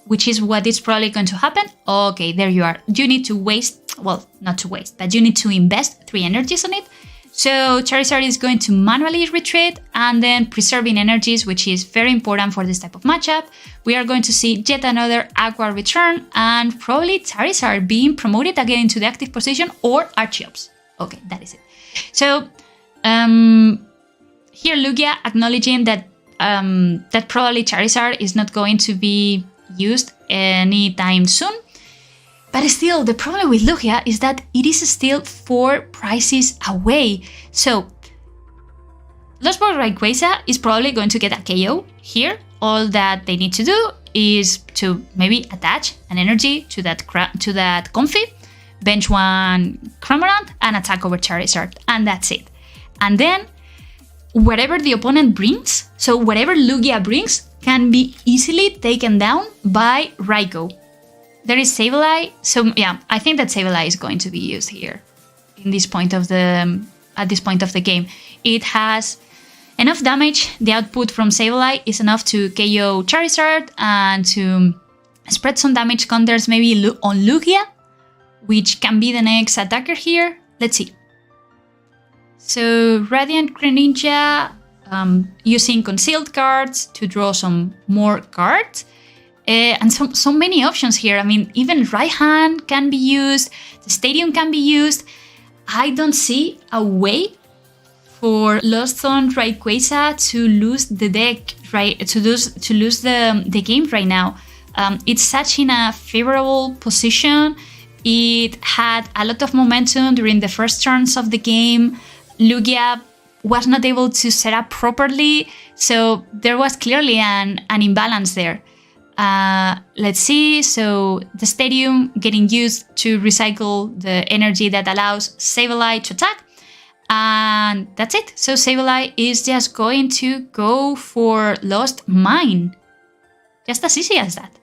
which is what is probably going to happen, okay, there you are. You need to waste, well, not to waste, but you need to invest 3 energies on it. So Charizard is going to manually retreat and then preserving energies, which is very important for this type of matchup. We are going to see yet another Aqua return and probably Charizard being promoted again into the active position or Archeops. Okay, that is it. So here Lugia acknowledging that that probably Charizard is not going to be used anytime soon. But still, the problem with Lugia is that it is still 4 prizes away. So, Lostburg Rayquaza is probably going to get a KO here. All that they need to do is to maybe attach an energy to that Comfy, bench one Cramorant, and attack over Charizard. And that's it. And then, whatever the opponent brings, so whatever Lugia brings, can be easily taken down by Raikou. There is Sableye, so yeah, I think that Sableye is going to be used here at this point of the game. It has enough damage. The output from Sableye is enough to KO Charizard and to spread some damage counters maybe on Lugia, which can be the next attacker here. Let's see. So Radiant Greninja using concealed cards to draw some more cards. And so many options here. I mean, even right hand can be used. The stadium can be used. I don't see a way for Lost on Rayquaza to lose the deck, right? To lose the game right now. It's such in a favorable position. It had a lot of momentum during the first turns of the game. Lugia was not able to set up properly, so there was clearly an imbalance there. Let's see, so the stadium getting used to recycle the energy that allows Sableye to attack, and that's it. So Sableye is just going to go for Lost Mine, just as easy as that.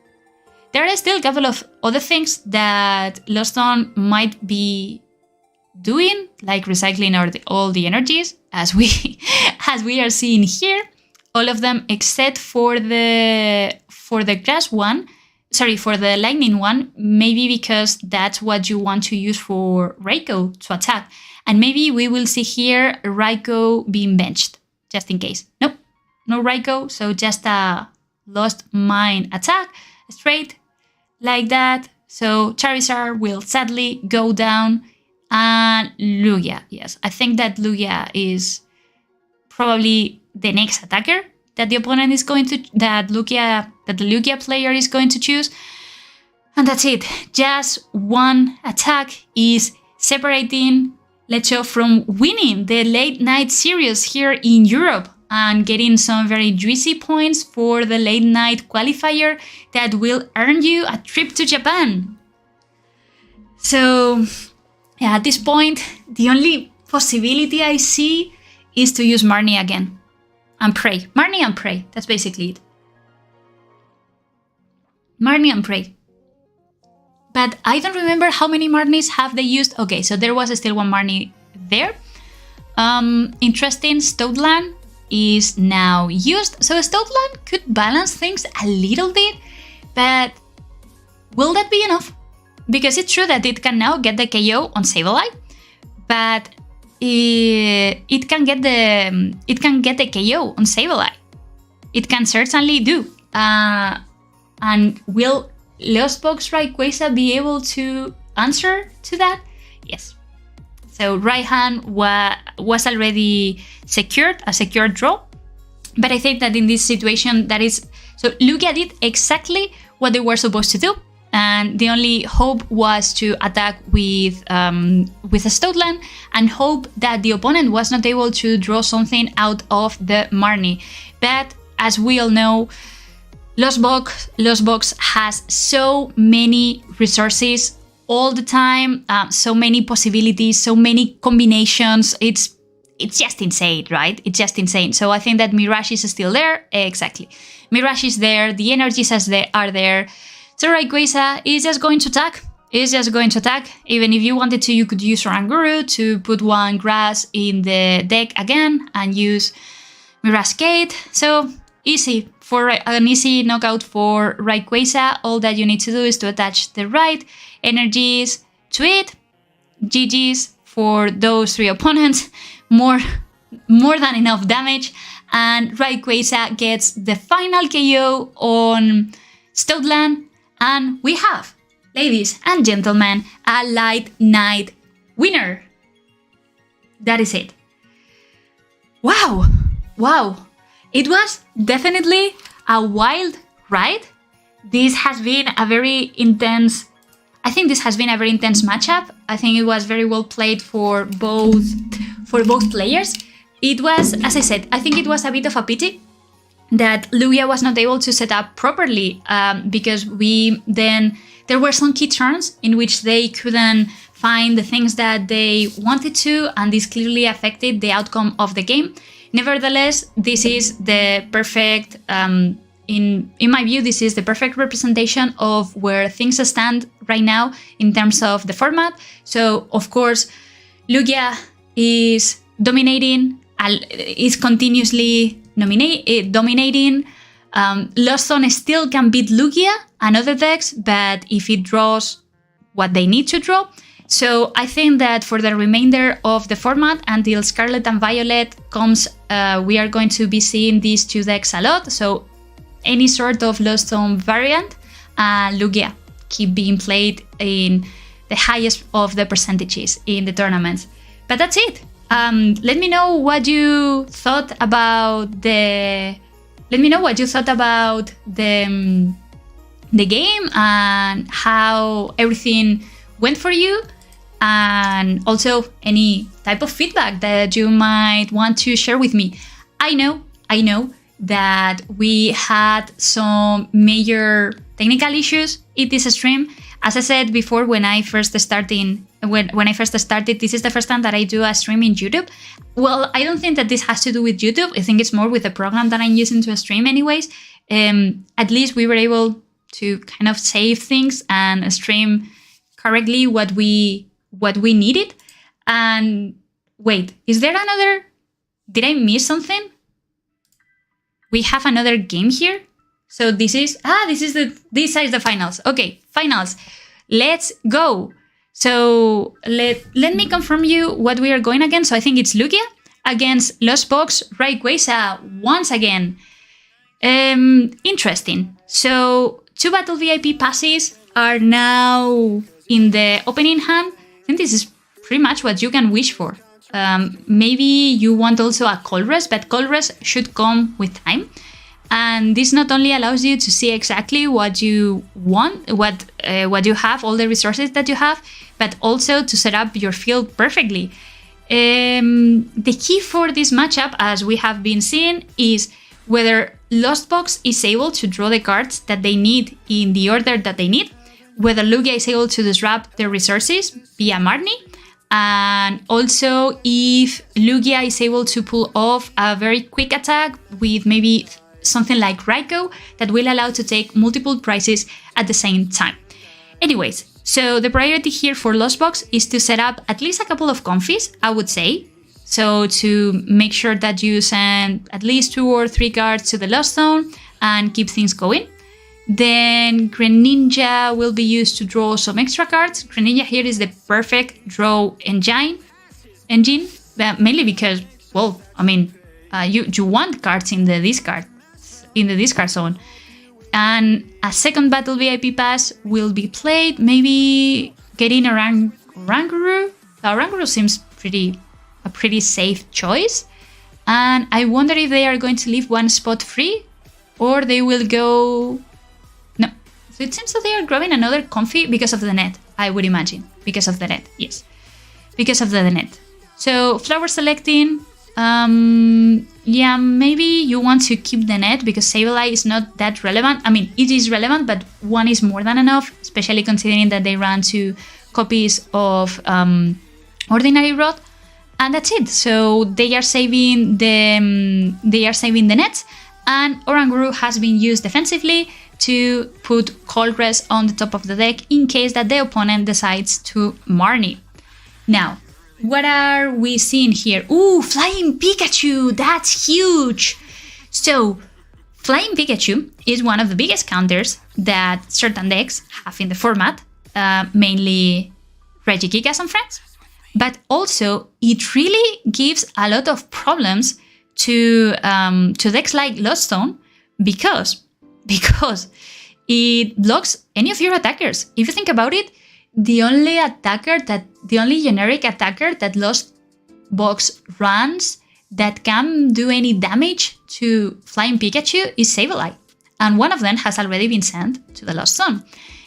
There are still a couple of other things that Lost On might be doing, like recycling all the energies, as we are seeing here. All of them except for the grass one, for the lightning one, maybe because that's what you want to use for Raikou to attack. And maybe we will see here Raikou being benched, just in case. Nope, no Raikou, so just a Lost Mine attack, straight like that. So Charizard will sadly go down, and Lugia, yes. I think that Lugia is probably the next attacker that the opponent is going to, that the Lugia player is going to choose. And that's it. Just one attack is separating Lecho from winning the late night series here in Europe and getting some very juicy points for the late night qualifier that will earn you a trip to Japan. So yeah, at this point, the only possibility I see is to use Marnie again. And pray. Marnie and pray. That's basically it. Marnie and pray. But I don't remember how many Marnies have they used. Okay, so there was still one Marnie there. Interesting, Stoutland is now used. So Stoutland could balance things a little bit, but will that be enough? Because it's true that it can now get the KO on Sableye, but it can get the KO on Sableye. It can certainly do. And will Lost Box Rayquaza be able to answer to that? Yes. So right hand was already secured, a secured draw. But I think that in this situation, that is... So Lugia did exactly what they were supposed to do. And the only hope was to attack with a Stoutland and hope that the opponent was not able to draw something out of the Marnie. But as we all know, Lost Box has so many resources all the time, so many possibilities, so many combinations. It's just insane, right? It's just insane. So I think that Mirage is still there. Exactly. Mirage is there. The energies are there. So Rayquaza is just going to attack. Even if you wanted to, you could use Oranguru to put one grass in the deck again and use Mirage Gate. So easy. For an easy knockout for Rayquaza, all that you need to do is to attach the right energies to it. GG's for those 3 opponents. More than enough damage. And Rayquaza gets the final KO on Stoutland. And we have, ladies and gentlemen, a Light Knight winner. That is it. Wow. It was definitely a wild ride. This has been a very intense... I think this has been a very intense matchup. I think it was very well played for both players. It was, as I said, I think it was a bit of a pity that Lugia was not able to set up properly because there were some key turns in which they couldn't find the things that they wanted to, and this clearly affected the outcome of the game. Nevertheless, this is the perfect, in my view, this is the perfect representation of where things stand right now in terms of the format. So, of course, Lugia is dominating, is continuously dominating. Lost Zone still can beat Lugia and other decks, but if it draws what they need to draw. So I think that for the remainder of the format, until Scarlet and Violet comes, we are going to be seeing these 2 decks a lot. So any sort of Lost Zone variant, Lugia keep being played in the highest of the percentages in the tournaments. But that's it. Let me know what you thought about the game and how everything went for you, and also any type of feedback that you might want to share with me. I know that we had some major technical issues in this stream. As I said before, when I first started, this is the first time that I do a stream in YouTube. Well, I don't think that this has to do with YouTube. I think it's more with the program that I'm using to stream anyways. At least we were able to kind of save things and stream correctly what we needed. And wait, is there another? Did I miss something? We have another game here. So this is the finals. Okay, finals. Let's go. So let me confirm you what we are going against. So I think it's Lugia against Lost Box Rayquaza once again. Interesting. So 2 Battle VIP passes are now in the opening hand. I think this is pretty much what you can wish for. Maybe you want also a Colress, but Colress should come with time. And this not only allows you to see exactly what you want, what you have, all the resources that you have, but also to set up your field perfectly. The key for this matchup, as we have been seeing, is whether Lost Box is able to draw the cards that they need in the order that they need, whether Lugia is able to disrupt their resources via Marnie, and also if Lugia is able to pull off a very quick attack with maybe something like Raikou that will allow to take multiple prizes at the same time. Anyways, so the priority here for Lost Box is to set up at least a couple of confies, I would say. So to make sure that you send at least 2 or 3 cards to the Lost Zone and keep things going. Then Greninja will be used to draw some extra cards. Greninja here is the perfect draw engine. mainly because, well, I mean, you want cards in the discard zone. And a second battle VIP pass will be played, maybe getting a Oranguru. Oranguru seems a pretty safe choice. And I wonder if they are going to leave one spot free, or they will go... No. So it seems that they are grabbing another Comfy because of the net, I would imagine. Because of the net, yes. Because of the net. So flower selecting... yeah, maybe you want to keep the net because Sableye is not that relevant. I mean, it is relevant, but one is more than enough, especially considering that they run 2 copies of Ordinary Rod. And that's it. So they are saving the nets, and Oranguru has been used defensively to put Colress on the top of the deck in case that the opponent decides to Marnie. Now, what are we seeing here? Ooh, Flying Pikachu! That's huge! So, Flying Pikachu is one of the biggest counters that certain decks have in the format, mainly Regigigas and friends. But also, it really gives a lot of problems to decks like Lost Zone because it blocks any of your attackers. If you think about it, the only generic attacker that Lost Box runs that can do any damage to Flying Pikachu is Sableye, and one of them has already been sent to the Lost Zone.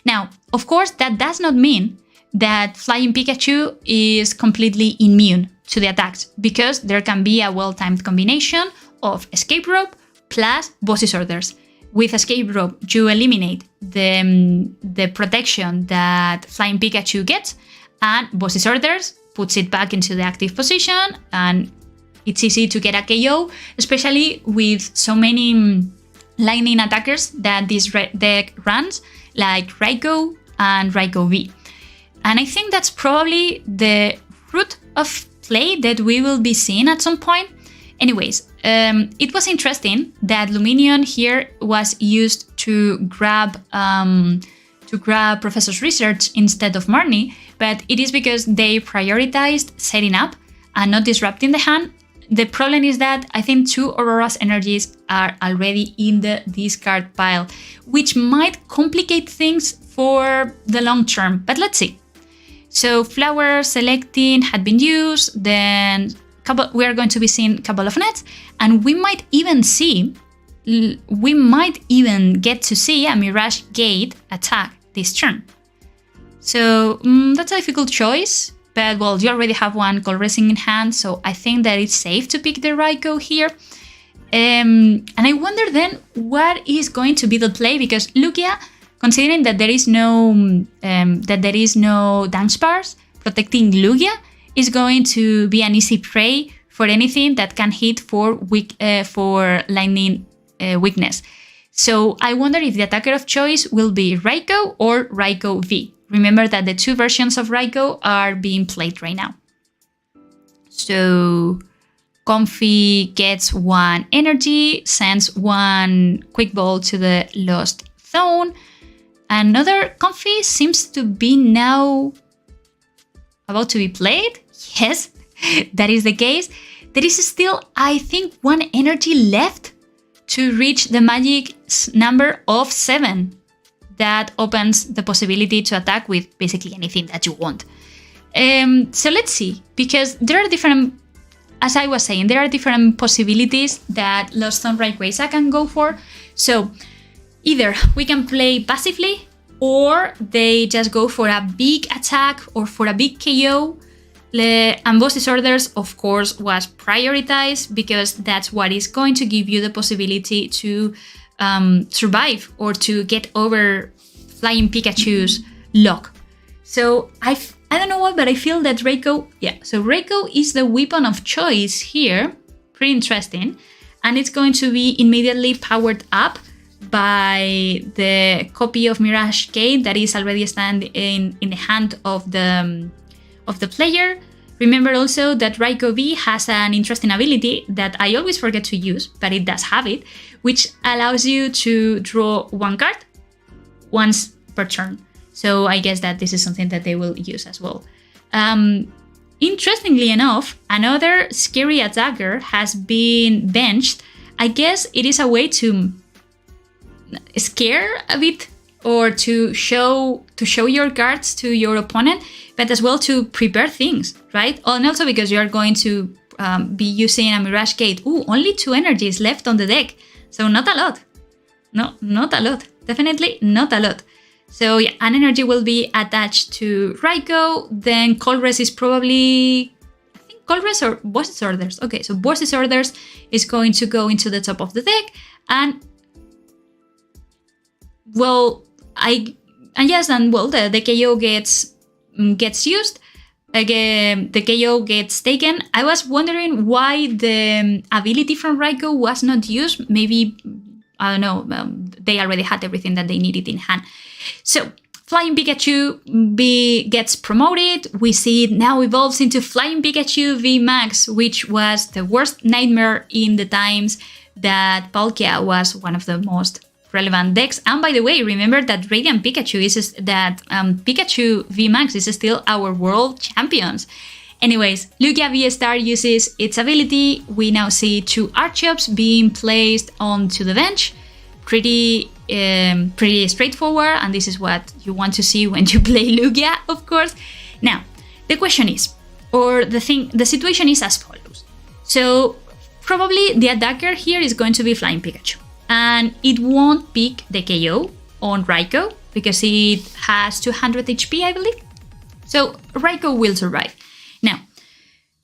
Now, of course, that does not mean that Flying Pikachu is completely immune to the attacks, because there can be a well-timed combination of Escape Rope plus Boss's Orders. With Escape Rope, you eliminate the protection that Flying Pikachu gets, and Boss's Orders puts it back into the active position, and it's easy to get a KO, especially with so many lightning attackers that this deck runs, like Raikou and Raikou V. And I think that's probably the route of play that we will be seeing at some point. Anyways, it was interesting that Luminion here was used to grab Professor's Research instead of Marnie, but it is because they prioritized setting up and not disrupting the hand. The problem is that I think 2 Aurora's energies are already in the discard pile, which might complicate things for the long term, but let's see. So flower selecting had been used, then we are going to be seeing a couple of nets, and we might even get to see a Mirage Gate attack this turn. So that's a difficult choice, but well, you already have one Colressing in hand, so I think that it's safe to pick the Raikou here. And I wonder then what is going to be the play, because Lugia, considering that there is no Dunsparce, protecting Lugia is going to be an easy prey for anything that can hit for lightning weakness. So I wonder if the attacker of choice will be Raikou or Raikou V. Remember that the 2 versions of Raikou are being played right now. So Comfy gets 1 energy, sends 1 Quick Ball to the Lost Zone. Another Comfy seems to be now about to be played. Yes, that is the case. There is still, I think, 1 energy left to reach the magic number of 7. That opens the possibility to attack with basically anything that you want. So let's see, because there are different, as I was saying, there are different possibilities that Lost Zone Rayquaza can go for. So either we can play passively, or they just go for a big attack or for a big KO. And Boss's Orders, of course, was prioritized because that's what is going to give you the possibility to survive or to get over Flying Pikachu's lock. So I don't know why, but I feel that Raikou is the weapon of choice here. Pretty interesting. And it's going to be immediately powered up by the copy of Mirage Gate that is already standing in the hand of the player. Remember also that Raikou V has an interesting ability that I always forget to use, but it does have it, which allows you to draw 1 card once per turn. So I guess that this is something that they will use as well. Interestingly enough, another scary attacker has been benched. I guess it is a way to scare a bit, or to show your cards to your opponent, but as well to prepare things, right? And also because you are going to be using a Mirage Gate. Ooh, only 2 energies left on the deck, so not a lot. No, not a lot. Definitely not a lot. So yeah, an energy will be attached to Raikou. Then Colress is probably, I think Colress or Boss's Orders. Okay, so Boss's Orders is going to go into the top of the deck, and well, the KO gets used. Again, the KO gets taken. I was wondering why the ability from Raikou was not used. Maybe, I don't know, they already had everything that they needed in hand. So, Flying Pikachu gets promoted. We see it now evolves into Flying Pikachu V Max, which was the worst nightmare in the times that Palkia was one of the most relevant decks. And by the way, remember that Radiant Pikachu Pikachu VMAX is still our world champions. Anyways, Lugia V-Star uses its ability. We now see 2 Archeops being placed onto the bench. Pretty straightforward, and this is what you want to see when you play Lugia, of course. Now, the question is, or the situation is as follows. So, probably the attacker here is going to be Flying Pikachu. And it won't pick the KO on Raikou because it has 200 HP, I believe. So Raikou will survive. Now,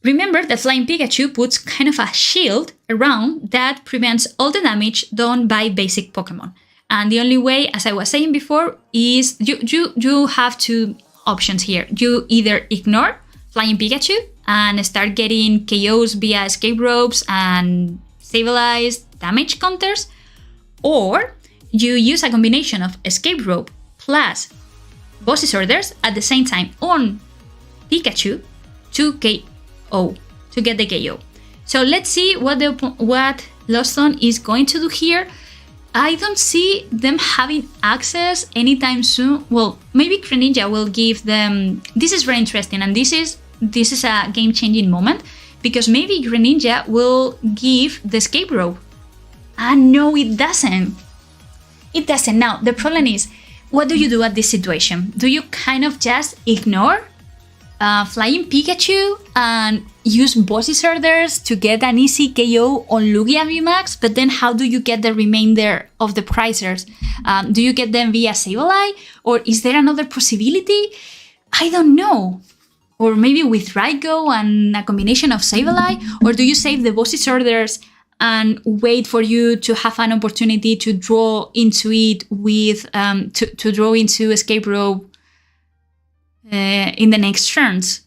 remember that Flying Pikachu puts kind of a shield around that prevents all the damage done by basic Pokémon. And the only way, as I was saying before, is you have 2 options here. You either ignore Flying Pikachu and start getting KOs via escape ropes and stabilized damage counters, or you use a combination of escape rope plus Boss's Orders at the same time on Pikachu to KO, to get the KO. So let's see what Loston is going to do here. I don't see them having access anytime soon. Well, maybe Greninja will give them. This is very interesting, and this is a game-changing moment, because maybe Greninja will give the escape rope. And no, it doesn't. It doesn't. Now, the problem is, what do you do at this situation? Do you kind of just ignore Flying Pikachu and use Boss's Orders to get an easy KO on Lugia VMAX? But then how do you get the remainder of the prizers? Do you get them via Sableye? Or is there another possibility? I don't know. Or maybe with Raikou and a combination of Sableye? Or do you save the Boss's Orders and wait for you to have an opportunity to draw into it with to draw into escape rope in the next turns?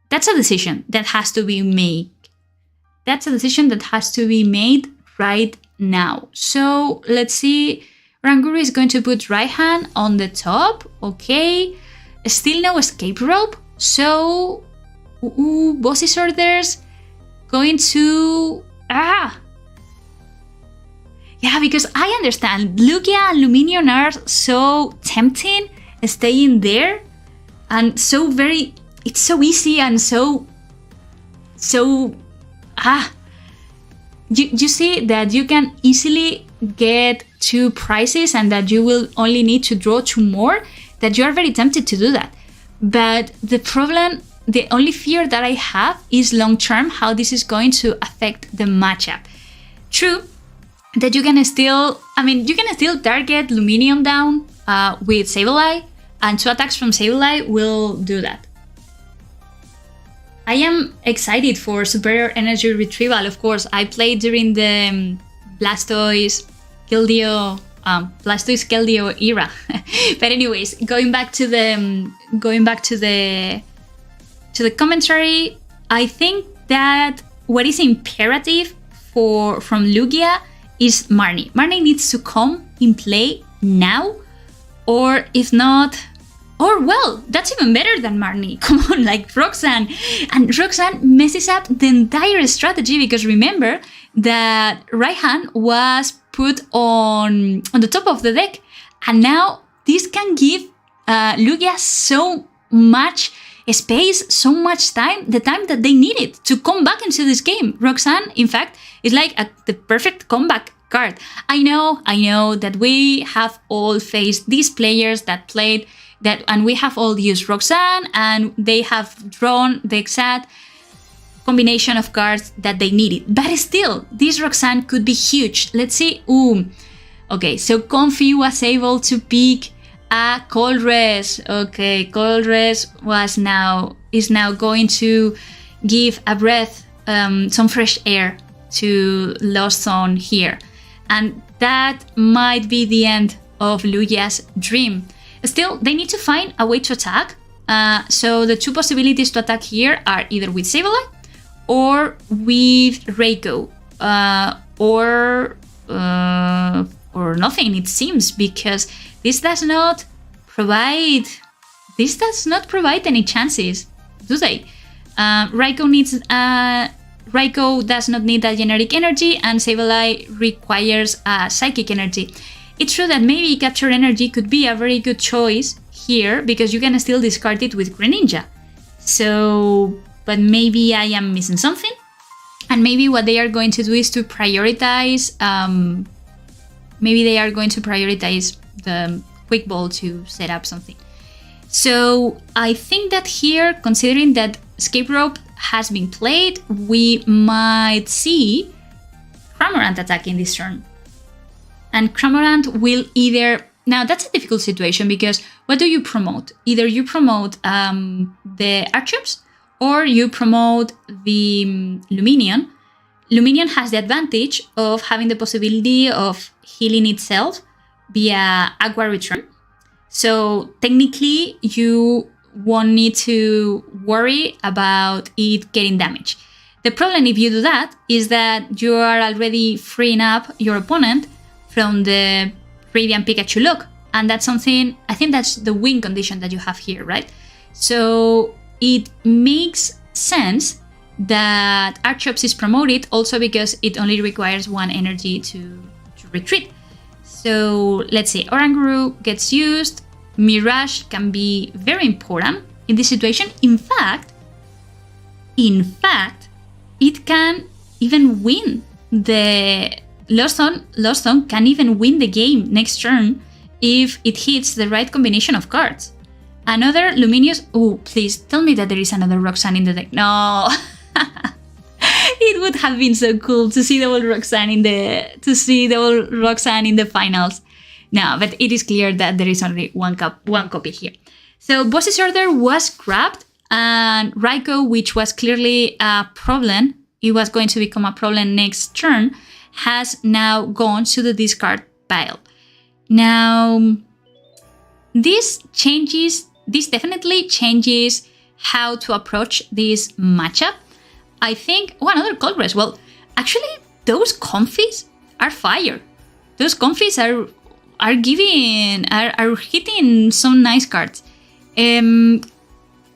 That's a decision that has to be made. That's a decision that has to be made right now. So let's see. Ranguru is going to put Raihan on the top. Okay. Still no escape rope. So Boss's Orders going to yeah, because I understand Lugia and Luminion are so tempting staying there, and so very, it's so easy and so you see that you can easily get 2 prizes and that you will only need to draw 2 more, that you are very tempted to do that. But the problem, the only fear that I have is long-term, how this is going to affect the matchup. True, that you can still target Luminion down with Sableye, and 2 attacks from Sableye will do that. I am excited for Superior Energy Retrieval, of course. I played during the Blastoise Keldeo era. But anyways, going back to the commentary, I think that what is imperative from Lugia is Marnie. Marnie needs to come in play now, or if not, or well, that's even better than Marnie. Come on, like Roxanne. And Roxanne messes up the entire strategy, because remember that Raihan was put on the top of the deck, and now this can give Lugia so much space so much time, the time that they needed to come back into this game. Roxanne, in fact, is like the perfect comeback card. I know that we have all faced these players that played that, and we have all used Roxanne, and they have drawn the exact combination of cards that they needed. But still, this Roxanne could be huge. Let's see. Okay, so Comfy was able to pick a Colress. Okay, Colress is now going to give a breath, some fresh air to Lost Zone here. And that might be the end of Lugia's dream. Still, they need to find a way to attack. So the two possibilities to attack here are either with Sableye or with Reiko, or nothing, it seems, because this does not provide any chances, do they? Reiko does not need a generic energy, and Sableye requires a psychic energy. It's true that maybe Capture Energy could be a very good choice here, because you can still discard it with Greninja. So, but maybe I am missing something, and maybe what they are going to do is to prioritize. Maybe they are going to prioritize the Quick Ball to set up something. So I think that here, considering that Escape Rope has been played, we might see Cramorant attacking this turn. And Cramorant will either... Now that's a difficult situation, because what do you promote? Either you promote the Archeops, or you promote the Luminion. Luminion has the advantage of having the possibility of healing itself via Aqua Return. So technically, you won't need to worry about it getting damaged. The problem if you do that is that you are already freeing up your opponent from the Radiant Pikachu lock. And that's something, I think that's the win condition that you have here, right? So it makes sense that Archeops is promoted, also because it only requires one energy to retreat. So let's say Oranguru gets used. Mirage can be very important in this situation. In fact, it can even win the Lost Zone can even win the game next turn if it hits the right combination of cards. Another Luminous... Oh, please tell me that there is another Roxanne in the deck. No. It would have been so cool to see double Roxanne in the finals. No, but it is clear that there is only one copy here. So Boss's Order was grabbed, and Raikou, which was clearly a problem, it was going to become a problem next turn, has now gone to the discard pile. Now, this definitely changes how to approach this matchup. I think, another Colress. Well, actually, those Comfies are fire. Those Comfies are hitting some nice cards. I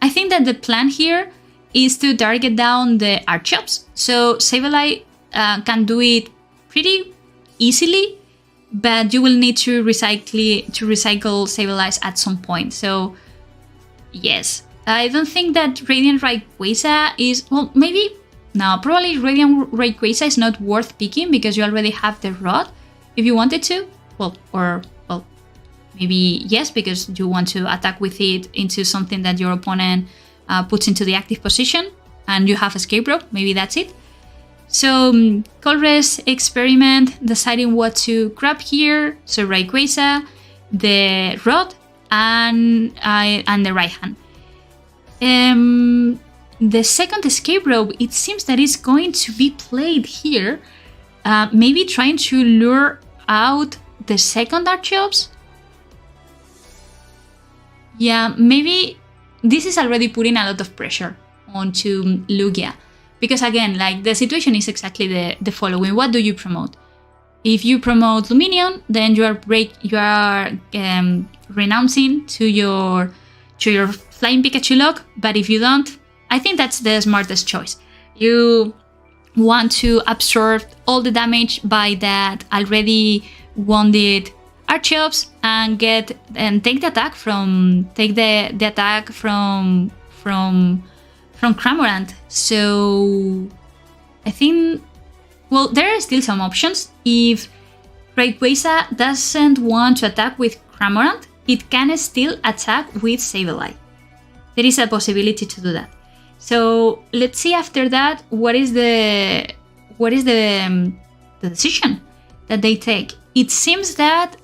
think that the plan here is to target down the Archeops. So Sableye can do it pretty easily, but you will need to recycle Sableye at some point. So yes, I don't think that Radiant Rayquaza is... Well, maybe... No, probably Radiant Rayquaza is not worth picking because you already have the Rod if you wanted to. Maybe yes, because you want to attack with it into something that your opponent puts into the active position and you have Escape Rope. Maybe that's it. So Colress experiment, deciding what to grab here. So Rayquaza, the Rod, and the right hand. The second Escape Rope, it seems that it's going to be played here. Maybe trying to lure out the second Archeops. Yeah, maybe this is already putting a lot of pressure onto Lugia. Because again, like the situation is exactly the following. What do you promote? If you promote Luminion, then you are renouncing to your Flying Pikachu lock. But if you don't, I think that's the smartest choice. You want to absorb all the damage by that already wounded Archeops and take the attack from from Cramorant. So I think, well, there are still some options. If Rayquaza doesn't want to attack with Cramorant, it can still attack with Sableye. There is a possibility to do that. So let's see after that what is the decision that they take. It seems that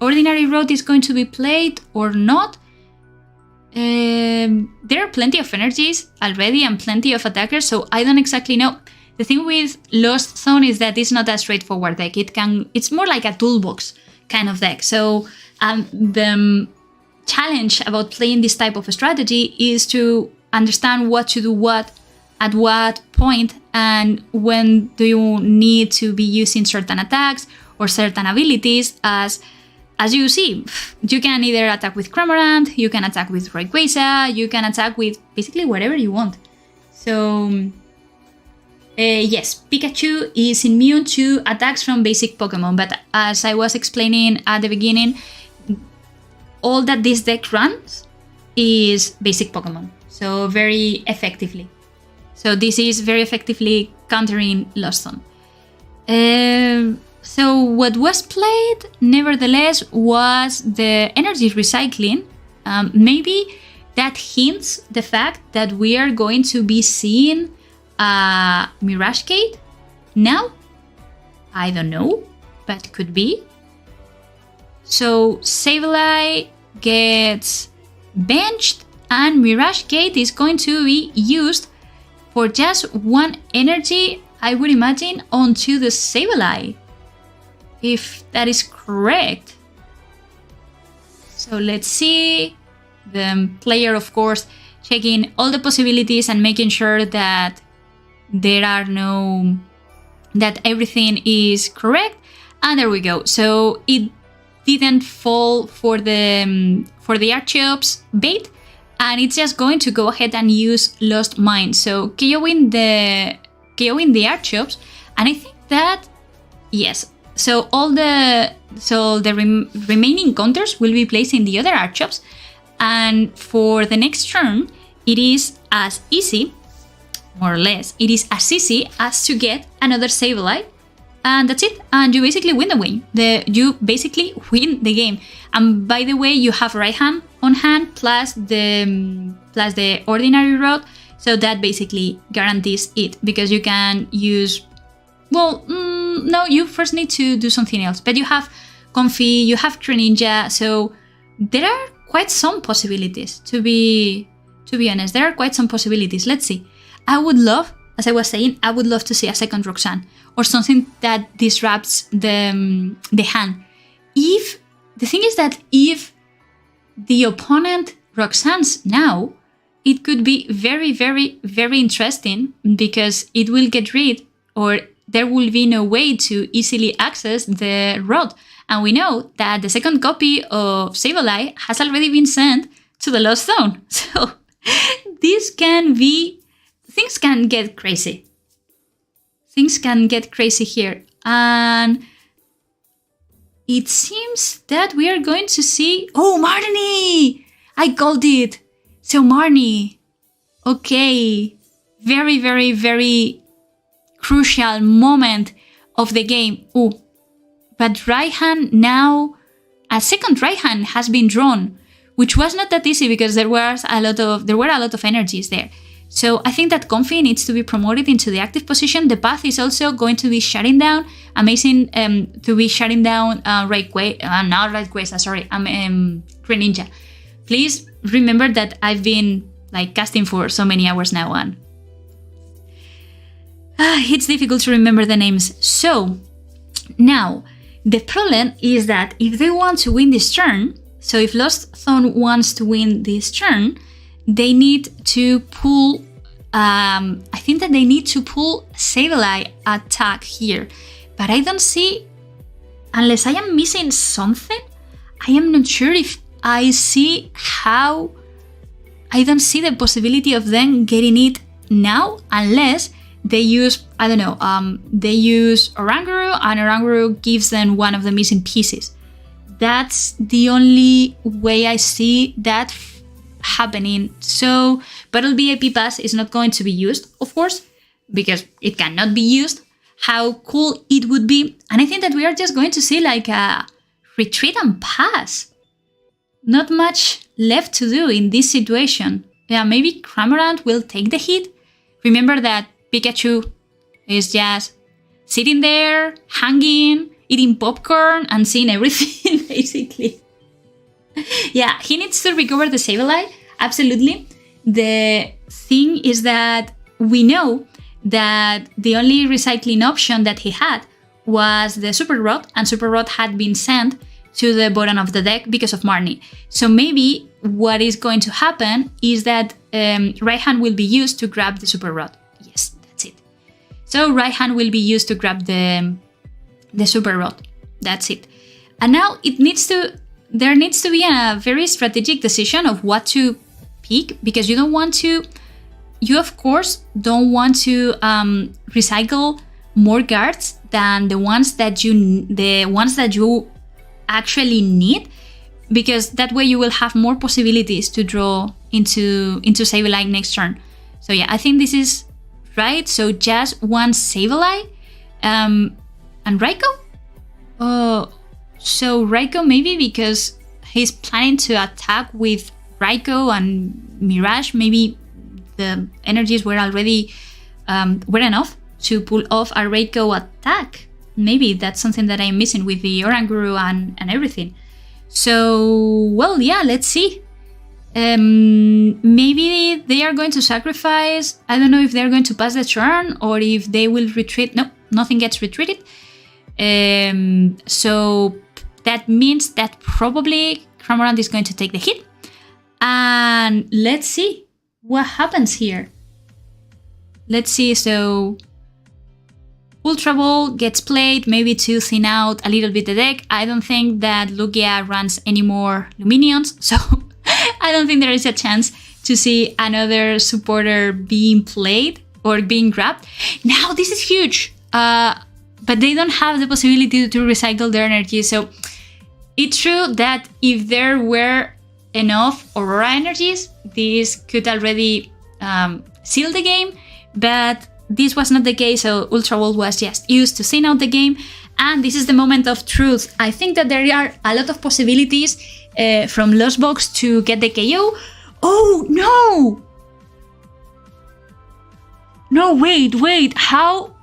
Ordinary Road is going to be played or not. There are plenty of energies already and plenty of attackers, so I don't exactly know. The thing with Lost Zone is that it's not a straightforward deck. It's more like a toolbox kind of deck. So the challenge about playing this type of a strategy is to understand what to do at what point, and when do you need to be using certain attacks or certain abilities. As you see, you can either attack with Cramorant, you can attack with Rayquaza, you can attack with basically whatever you want. So yes, Pikachu is immune to attacks from basic Pokemon, but as I was explaining at the beginning, all that this deck runs is basic Pokemon, so very effectively. So this is very effectively countering Lost Zone. So what was played, nevertheless, was the energy recycling. Maybe that hints the fact that we are going to be seeing Mirage Gate now. I don't know, but could be. So Sableye gets benched and Mirage Gate is going to be used for just one energy, I would imagine, onto the Sableye, if that is correct. So let's see. The player, of course, checking all the possibilities and making sure that that everything is correct. And there we go. So it didn't fall for the Archeops bait, and it's just going to go ahead and use Lost Mine. So KOing the Archeops, and I think that yes. So the remaining counters will be placed in the other Archeops, and for the next turn, it is as easy, more or less, it is as easy as to get another Sableye, and that's it. And you basically win the game. You basically win the game. And by the way, you have Raihan on hand plus the Ordinary Rod, so that basically guarantees it, because you can use. Well, no, you first need to do something else. But you have Comfy, you have Greninja, so there are quite some possibilities. To be honest, there are quite some possibilities. Let's see. I would love, as I was saying, I would love to see a second Roxanne or something that disrupts the hand. The thing is that if the opponent Roxanne's now, it could be very, very, very interesting, because it will get rid, or there will be no way to easily access the rod. And we know that the second copy of Sableye has already been sent to the Lost Zone. So things can get crazy. Things can get crazy here. And it seems that we are going to see... Oh, Marnie! I called it! So Marnie. Okay. Very, very, very crucial moment of the game. Oh, but Raihan now, a second Raihan has been drawn, which was not that easy because there were a lot of energies there. So I think that Comfy needs to be promoted into the active position. The path is also going to be shutting down. Amazing to be shutting down Greninja. Please remember that I've been casting for so many hours now, and it's difficult to remember the names. So now the problem is that if they want to win this turn, so if Lost Zone wants to win this turn, they need to pull. I think that they need to pull Sableye attack here, but I don't see, unless I am missing something. I am not sure if I see how. I don't see the possibility of them getting it now, unless they use, I don't know, they use Oranguru, and Oranguru gives them one of the missing pieces. That's the only way I see that happening. So Battle VIP Pass is not going to be used, of course, because it cannot be used. How cool it would be. And I think that we are just going to see like a retreat and pass. Not much left to do in this situation. Yeah, maybe Cramorant will take the hit. Remember that Pikachu is just sitting there, hanging, eating popcorn, and seeing everything, basically. Yeah, he needs to recover the Sableye, absolutely. The thing is that we know that the only recycling option that he had was the Super Rod, and Super Rod had been sent to the bottom of the deck because of Marnie. So maybe what is going to happen is that right hand will be used to grab the Super Rod. Yes, that's it. So right hand will be used to grab the Super Rod. That's it. And now there needs to be a very strategic decision of what to pick, because you of course don't want to recycle more cards than the ones that you actually need, because that way you will have more possibilities to draw into Sableye next turn. So yeah, I think this is right. So just one Sableye and Raikou. So Raikou maybe because he's planning to attack with Raikou and Mirage. Maybe the energies were already were enough to pull off a Raikou attack. Maybe that's something that I'm missing with the Oranguru and everything. So, well, yeah, let's see. Maybe they are going to sacrifice. I don't know if they're going to pass the turn or if they will retreat. No, nothing gets retreated. So that means that probably Cramorant is going to take the hit. And let's see what happens here. Let's see, so Ultra Ball gets played, maybe to thin out a little bit the deck. I don't think that Lugia runs any more Luminions, so I don't think there is a chance to see another supporter being played or being grabbed. Now this is huge, but they don't have the possibility to recycle their energy. So it's true that if there were enough Aurora energies, this could already seal the game, but this was not the case, so Ultra Ball was just used to thin out the game, and this is the moment of truth. I think that there are a lot of possibilities from Lost Box to get the KO. Oh, no! No, wait, how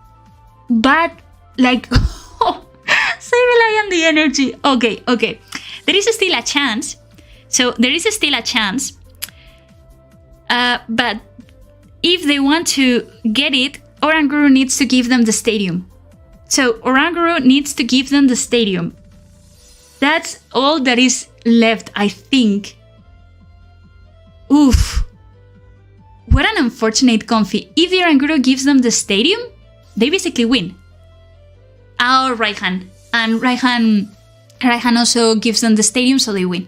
bad, like, Sableye and the energy. Okay, there is still a chance. So there is still a chance, but if they want to get it, Oranguru needs to give them the stadium. So Oranguru needs to give them the stadium. That's all that is left, I think. Oof. What an unfortunate Comfy. If the Oranguru gives them the stadium, they basically win. Our Raihan. And Raihan also gives them the stadium, so they win.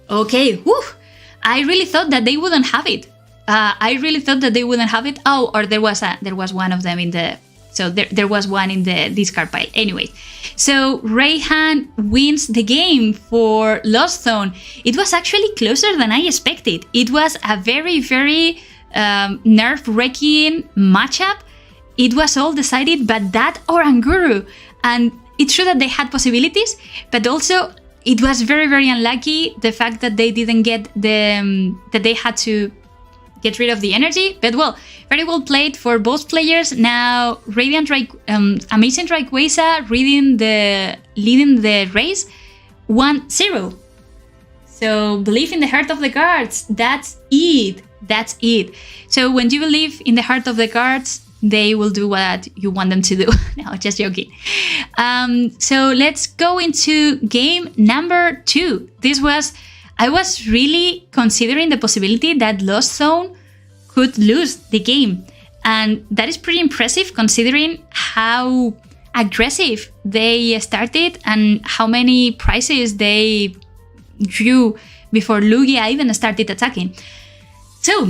Okay, whew. I really thought that they wouldn't have it. Oh, or there was one of them in the... So there was one in the discard pile. Anyway, so Raihan wins the game for Lost Zone. It was actually closer than I expected. It was a very, very nerve-wracking matchup. It was all decided, but that Oranguru. And it's true that they had possibilities, but also it was very, very unlucky the fact that they didn't get that they had to get rid of the energy. But well, very well played for both players. Now Amazing Rayquaza leading the race 1-0. So believe in the heart of the cards. That's it. So when you believe in the heart of the cards, they will do what you want them to do. No, just joking. So let's go into game number 2. I was really considering the possibility that Lost Zone could lose the game. And that is pretty impressive considering how aggressive they started and how many prizes they drew before Lugia even started attacking. So,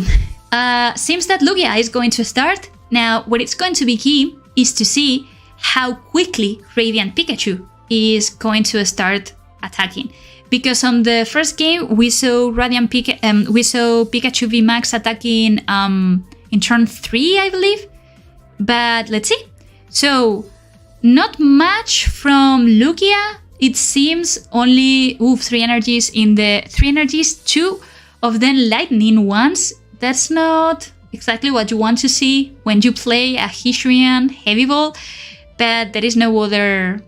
seems that Lugia is going to start. Now, what it's going to be key is to see how quickly Radiant Pikachu is going to start attacking. because on the first game we saw Pikachu VMAX attacking in turn 3, I believe. But let's see. So not much from Lugia. It seems only 3 energies in the 3 energies, 2 of them lightning ones. That's not exactly what you want to see when you play a Hisuian Heavy Ball, but there is no other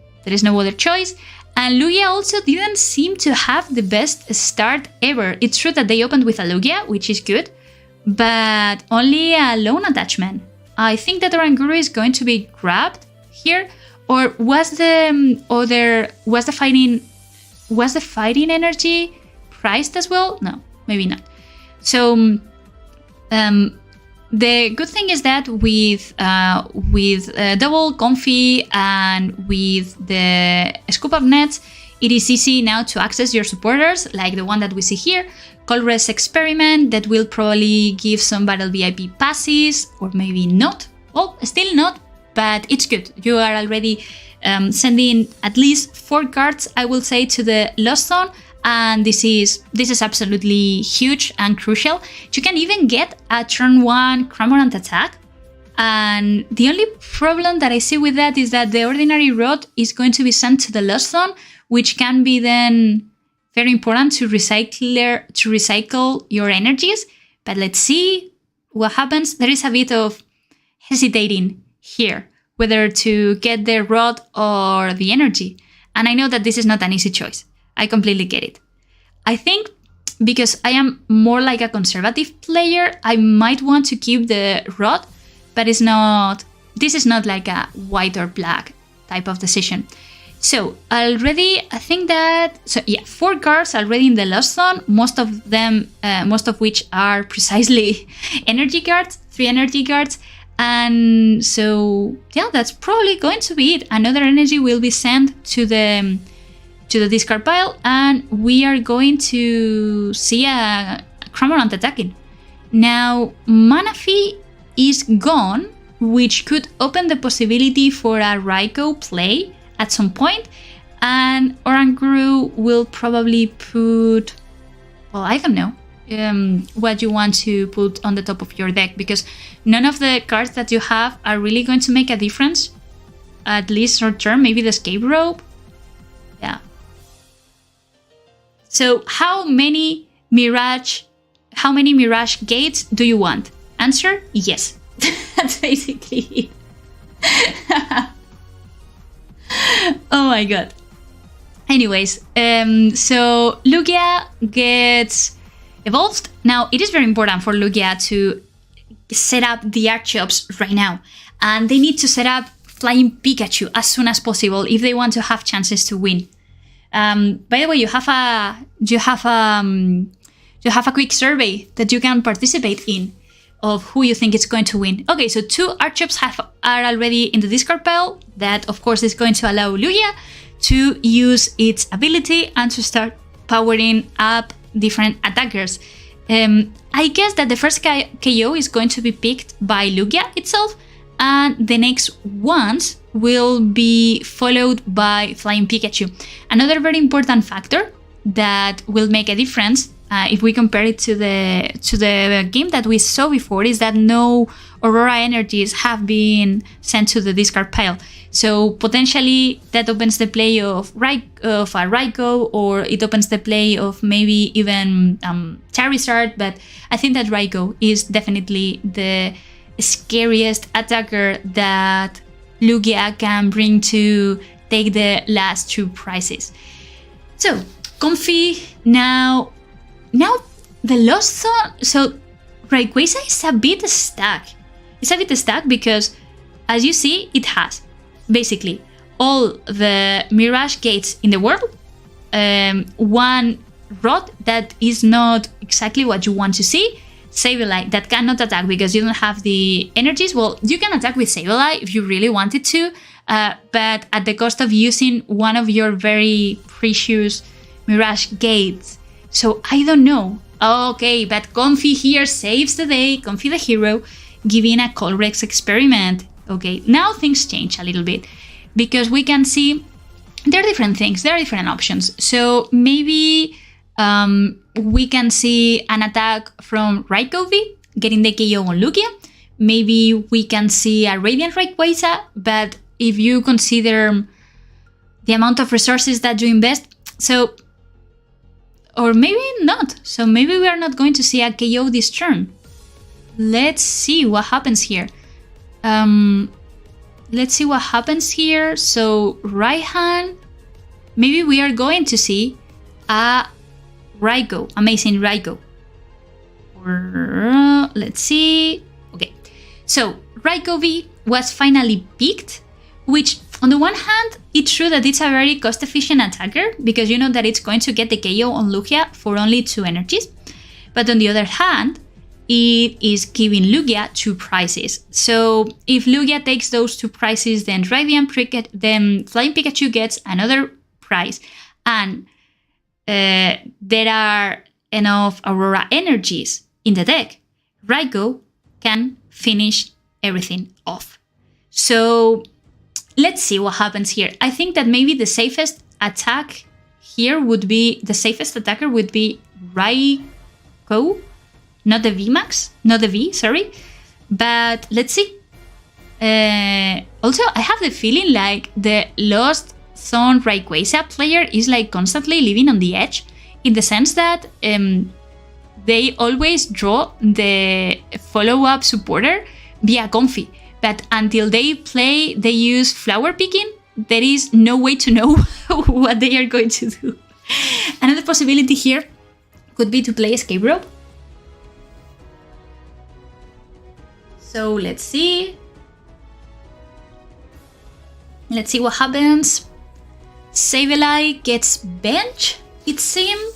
choice. And Lugia also didn't seem to have the best start ever. It's true that they opened with a Lugia, which is good, but only a lone attachment. I think that Oranguru is going to be grabbed here, or was the fighting energy priced as well? No, maybe not. So the good thing is that with double Comfy and with the scoop of nets, it is easy now to access your supporters, like the one that we see here, Colress Experiment, that will probably give some Battle VIP passes, or maybe not. Well, still not, but it's good. You are already sending at least 4 cards, I will say, to the Lost Zone, and this is absolutely huge and crucial. You can even get a turn 1 Cramorant attack, and the only problem that I see with that is that the Ordinary Rod is going to be sent to the Lost Zone, which can be then very important to recycle your energies. But let's see what happens. There is a bit of hesitating here, whether to get the rod or the energy. And I know that this is not an easy choice. I completely get it. I think because I am more like a conservative player, I might want to keep the rod, but this is not like a white or black type of decision. So already, I think that, 4 cards already in the Lost Zone, most of which are precisely energy cards, 3 energy cards. And so, yeah, that's probably going to be it. Another energy will be sent to the discard pile, and we are going to see a Cramorant attacking. Now, Manaphy is gone, which could open the possibility for a Raikou play at some point, and Oranguru will probably put, well, I don't know what you want to put on the top of your deck, because none of the cards that you have are really going to make a difference, at least short term. Maybe the Escape Rope. Yeah. So how many Mirage gates do you want? Answer, yes. That's basically it. Oh my god. Anyways, so Lugia gets evolved. Now, it is very important for Lugia to set up the Archeops right now. And they need to set up Flying Pikachu as soon as possible if they want to have chances to win. By the way, you have a quick survey that you can participate in of who you think is going to win. Okay, so 2 Archeops are already in the discard pile. That, of course, is going to allow Lugia to use its ability and to start powering up different attackers. I guess that the first KO is going to be picked by Lugia itself, and the next ones will be followed by Flying Pikachu. Another very important factor that will make a difference if we compare it to the game that we saw before is that no Aurora energies have been sent to the discard pile. So potentially that opens the play of a Raikou, or it opens the play of maybe even Charizard, but I think that Raikou is definitely the scariest attacker that Lugia can bring to take the last 2 prizes. So, Comfy, now the Lost Zone, so Rayquaza is a bit stuck. It's a bit stuck because, as you see, it has basically all the Mirage gates in the world, 1 rod that is not exactly what you want to see, Sableye that cannot attack because you don't have the energies. Well, you can attack with Sableye if you really wanted to, but at the cost of using one of your very precious Mirage gates. So I don't know. Okay, but Comfy here saves the day, Comfy the hero, giving a Colress Experiment. Okay, now things change a little bit because we can see there are different things. There are different options. So maybe we can see an attack from Raikou V getting the KO on Lugia. Maybe we can see a Radiant Rayquaza, but if you consider the amount of resources that you invest, so, or maybe not. So maybe we are not going to see a KO this turn. Let's see what happens here. Let's see what happens here. So right hand, maybe we are going to see a Raikou, amazing Raikou. Or let's see. Okay, so Raikou V was finally picked, which on the one hand, it's true that it's a very cost-efficient attacker because you know that it's going to get the KO on Lugia for only 2 energies. But on the other hand, it is giving Lugia 2 prizes. So if Lugia takes those 2 prizes, then Flying Pikachu gets another prize. And there are enough Aurora energies in the deck. Raikou can finish everything off. So let's see what happens here. I think that maybe the safest attack here would be, the safest attacker would be Raikou. Not the VMAX, not the V, sorry. But let's see. Also, I have the feeling like the Lost Zone Rayquaza player is like constantly living on the edge, in the sense that they always draw the follow-up supporter via Comfy. But until they play, they use flower picking, there is no way to know what they are going to do. Another possibility here could be to play Escape Rope. So let's see. Let's see what happens. Sableye gets bench, it seemed.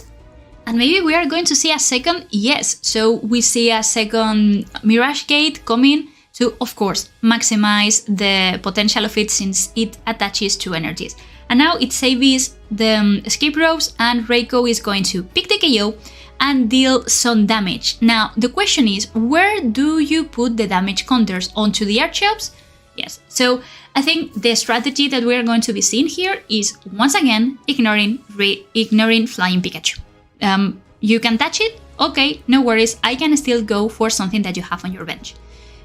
And maybe we are going to see a second, yes. So we see a second Mirage Gate coming to, of course, maximize the potential of it since it attaches 2 energies. And now it saves the Escape Ropes and Raikou is going to pick the KO and deal some damage. Now, the question is, where do you put the damage counters? Onto the Archeops? Yes. So I think the strategy that we are going to be seeing here is, once again, ignoring Flying Pikachu. You can touch it? Okay, no worries. I can still go for something that you have on your bench.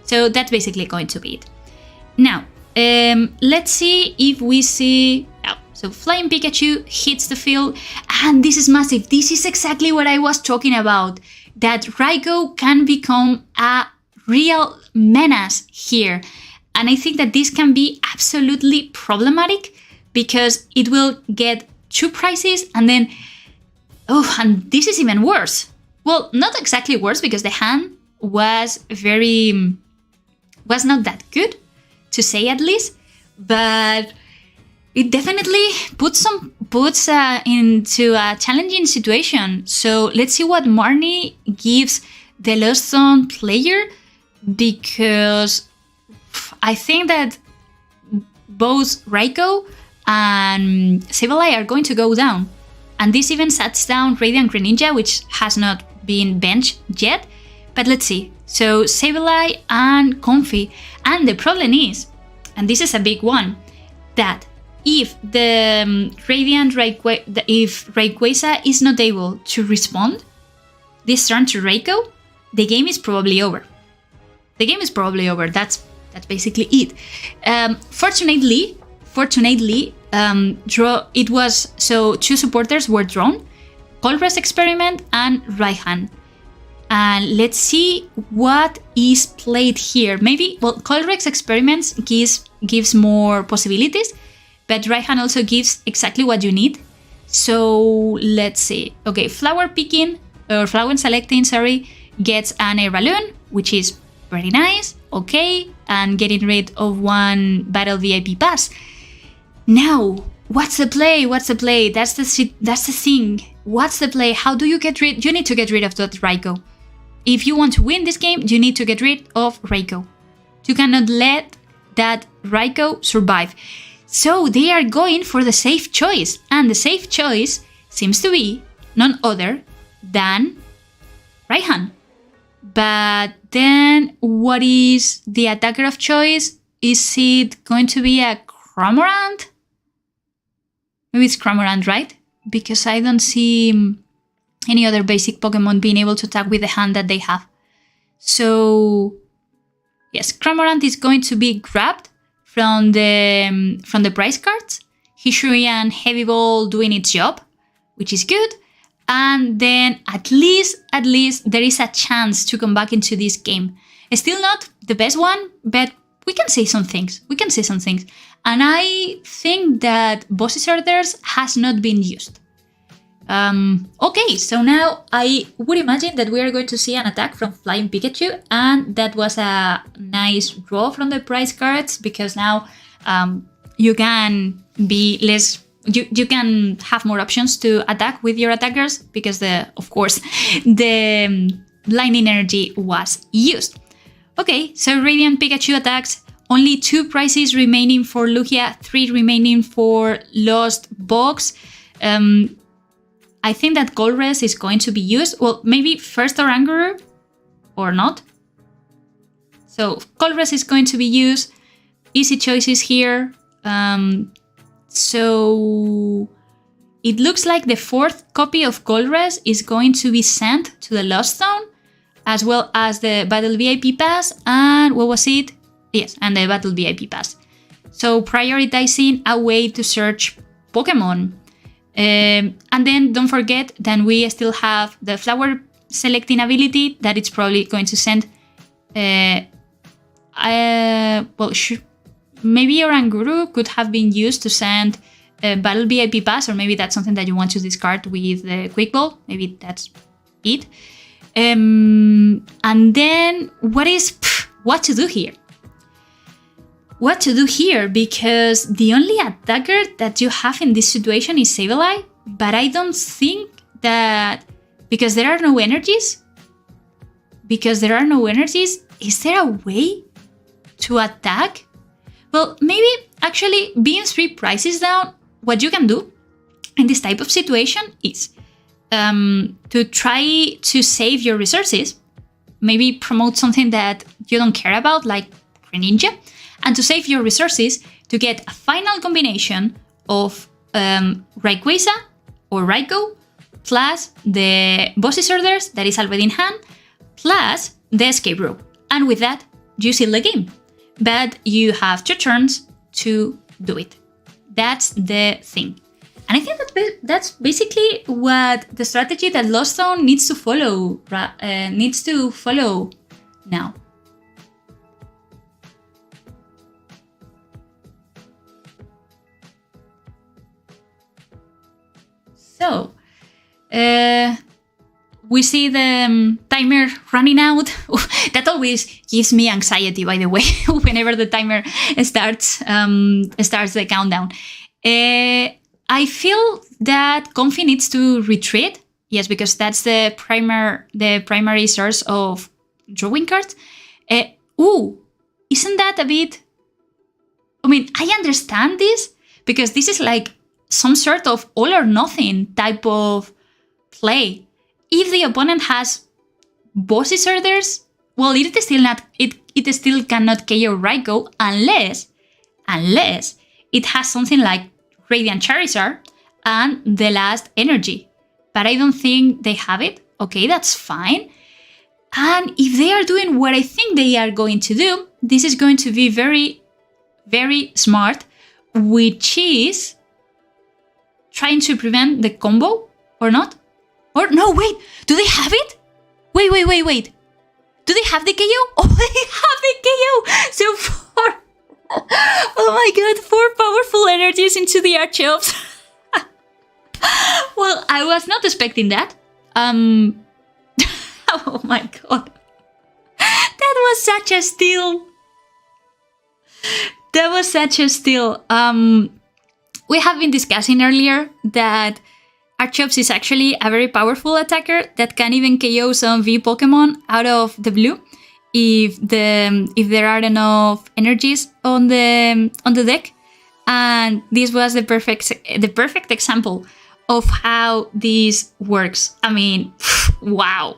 So that's basically going to be it. Now, let's see if we see... Oh, so Flying Pikachu hits the field, and this is massive. This is exactly what I was talking about, that Raikou can become a real menace here. And I think that this can be absolutely problematic because it will get 2 prizes and then... Oh, and this is even worse. Well, not exactly worse because the hand was not that good, to say at least, but it definitely puts into a challenging situation. So let's see what Marnie gives the Lost Zone player, because I think that both Raikou and Sableye are going to go down. And this even sets down Radiant Greninja, which has not been benched yet. But let's see. So Sableye and Comfy. And the problem is, and this is a big one, that if the if Rayquaza is not able to respond this turn to Raikou, the game is probably over. The game is probably over. That's basically it. Fortunately, it was so 2 supporters were drawn, Colress Experiment and Raihan. And let's see what is played here. Maybe, well, Colress Experiments gives more possibilities, but Raihan also gives exactly what you need. So let's see. Okay, Flower Selecting, gets an Airballoon, which is very nice. Okay, and getting rid of 1 Battle VIP pass. Now, what's the play? That's the thing. What's the play? How do you get rid? You need to get rid of that Raikou. If you want to win this game, you need to get rid of Raikou. You cannot let that Raikou survive. So they are going for the safe choice. And the safe choice seems to be none other than Raihan. But then, what is the attacker of choice? Is it going to be a Cramorant? Maybe it's Cramorant, right? Because I don't see any other basic Pokemon being able to attack with the hand that they have. So yes, Cramorant is going to be grabbed from the prize cards. Hishuri and Heavy Ball doing its job, which is good. And then at least there is a chance to come back into this game. Still not the best one, but we can say some things. And I think that Boss's Orders has not been used. Okay, so now I would imagine that we are going to see an attack from Flying Pikachu, and that was a nice draw from the prize cards, because now you can be less... You can have more options to attack with your attackers, because of course the Lightning Energy was used. Okay, so Radiant Pikachu attacks. Only 2 prizes remaining for Lugia, 3 remaining for Lost Box. I think that Golres is going to be used. Well, maybe first Oranguru or not. So Golres is going to be used. Easy choices here. So it looks like the 4th copy of Golres is going to be sent to the Lost Zone, as well as the Battle VIP Pass, and what was it? Yes, and the Battle VIP Pass. So prioritizing a way to search Pokemon. And then don't forget that we still have the flower selecting ability that it's probably going to send. Maybe Oranguru could have been used to send a Battle VIP Pass, or maybe that's something that you want to discard with the Quick Ball. Maybe that's it. And then what to do here? What to do here? Because the only attacker that you have in this situation is Sableye, but I don't think that, because there are no energies, is there a way to attack? Well, maybe actually being 3 prizes down, what you can do in this type of situation is to try to save your resources, maybe promote something that you don't care about, like Greninja, and to save your resources to get a final combination of Rayquaza or Raikou, plus the Boss's Orders that is already in hand, plus the Escape Rope. And with that, you seal the game. But you have 2 turns to do it. That's the thing. And I think that that's basically what the strategy that Lost Zone needs to follow now. So, we see the timer running out. That always gives me anxiety, by the way, whenever the timer starts the countdown. I feel that Comfy needs to retreat. Yes, because that's the primary source of drawing cards. Isn't that a bit... I mean, I understand this, because this is like some sort of all or nothing type of play. If the opponent has Boss's Orders, well, it still cannot KO Raikou unless it has something like Radiant Charizard and the last energy. But I don't think they have it. Okay, that's fine. And if they are doing what I think they are going to do, this is going to be very, very smart, which is trying to prevent the combo, or not? Or no, wait, do they have it? Wait. Do they have the KO? Oh, they have the KO! So 4... Oh my god, 4 powerful energies into the Archeops. Well, I was not expecting that. Oh my god. That was such a steal. We have been discussing earlier that Archeops is actually a very powerful attacker that can even KO some V Pokemon out of the blue if there are enough energies on the deck. And this was the perfect example of how this works. I mean, wow.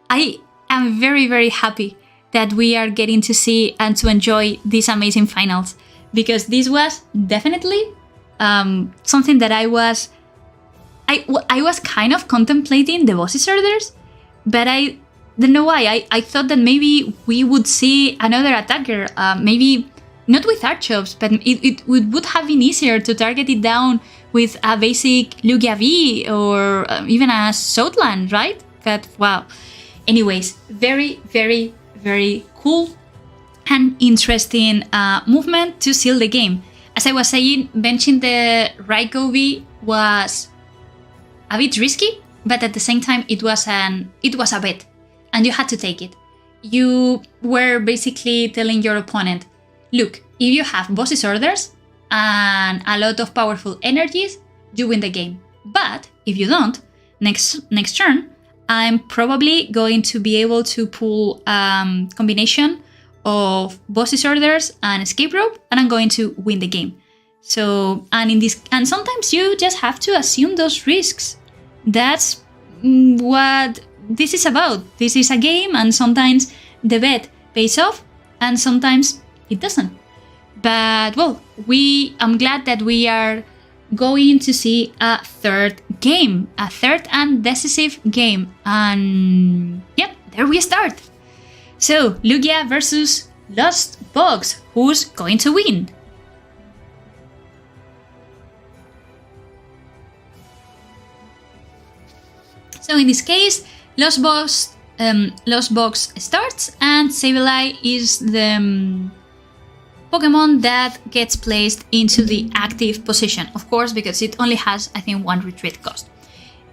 I am very, very happy that we are getting to see and to enjoy these amazing finals, because this was definitely something that I was kind of contemplating the bosses orders, but I don't know why. I thought that maybe we would see another attacker, maybe not with Archops, but it would have been easier to target it down with a basic Lugia V or even a Southland, right? But wow. Anyways, very, very, very cool and interesting movement to seal the game. As I was saying, benching the Raikou V was a bit risky, but at the same time it was a bet, and you had to take it. You were basically telling your opponent, look, if you have bosses orders and a lot of powerful energies, you win the game. But if you don't, next turn, I'm probably going to be able to pull combination of bosses orders and escape rope, and I'm going to win the game. So, and sometimes you just have to assume those risks. That's what this is about. This is a game, and sometimes the bet pays off, and sometimes it doesn't. But well, I'm glad that we are going to see a third game, a third and decisive game. And yep, there we start. So, Lugia versus Lost Box. Who's going to win? So in this case, Lost Box starts, and Sableye is the Pokémon that gets placed into the active position, of course, because it only has, I think, 1 retreat cost.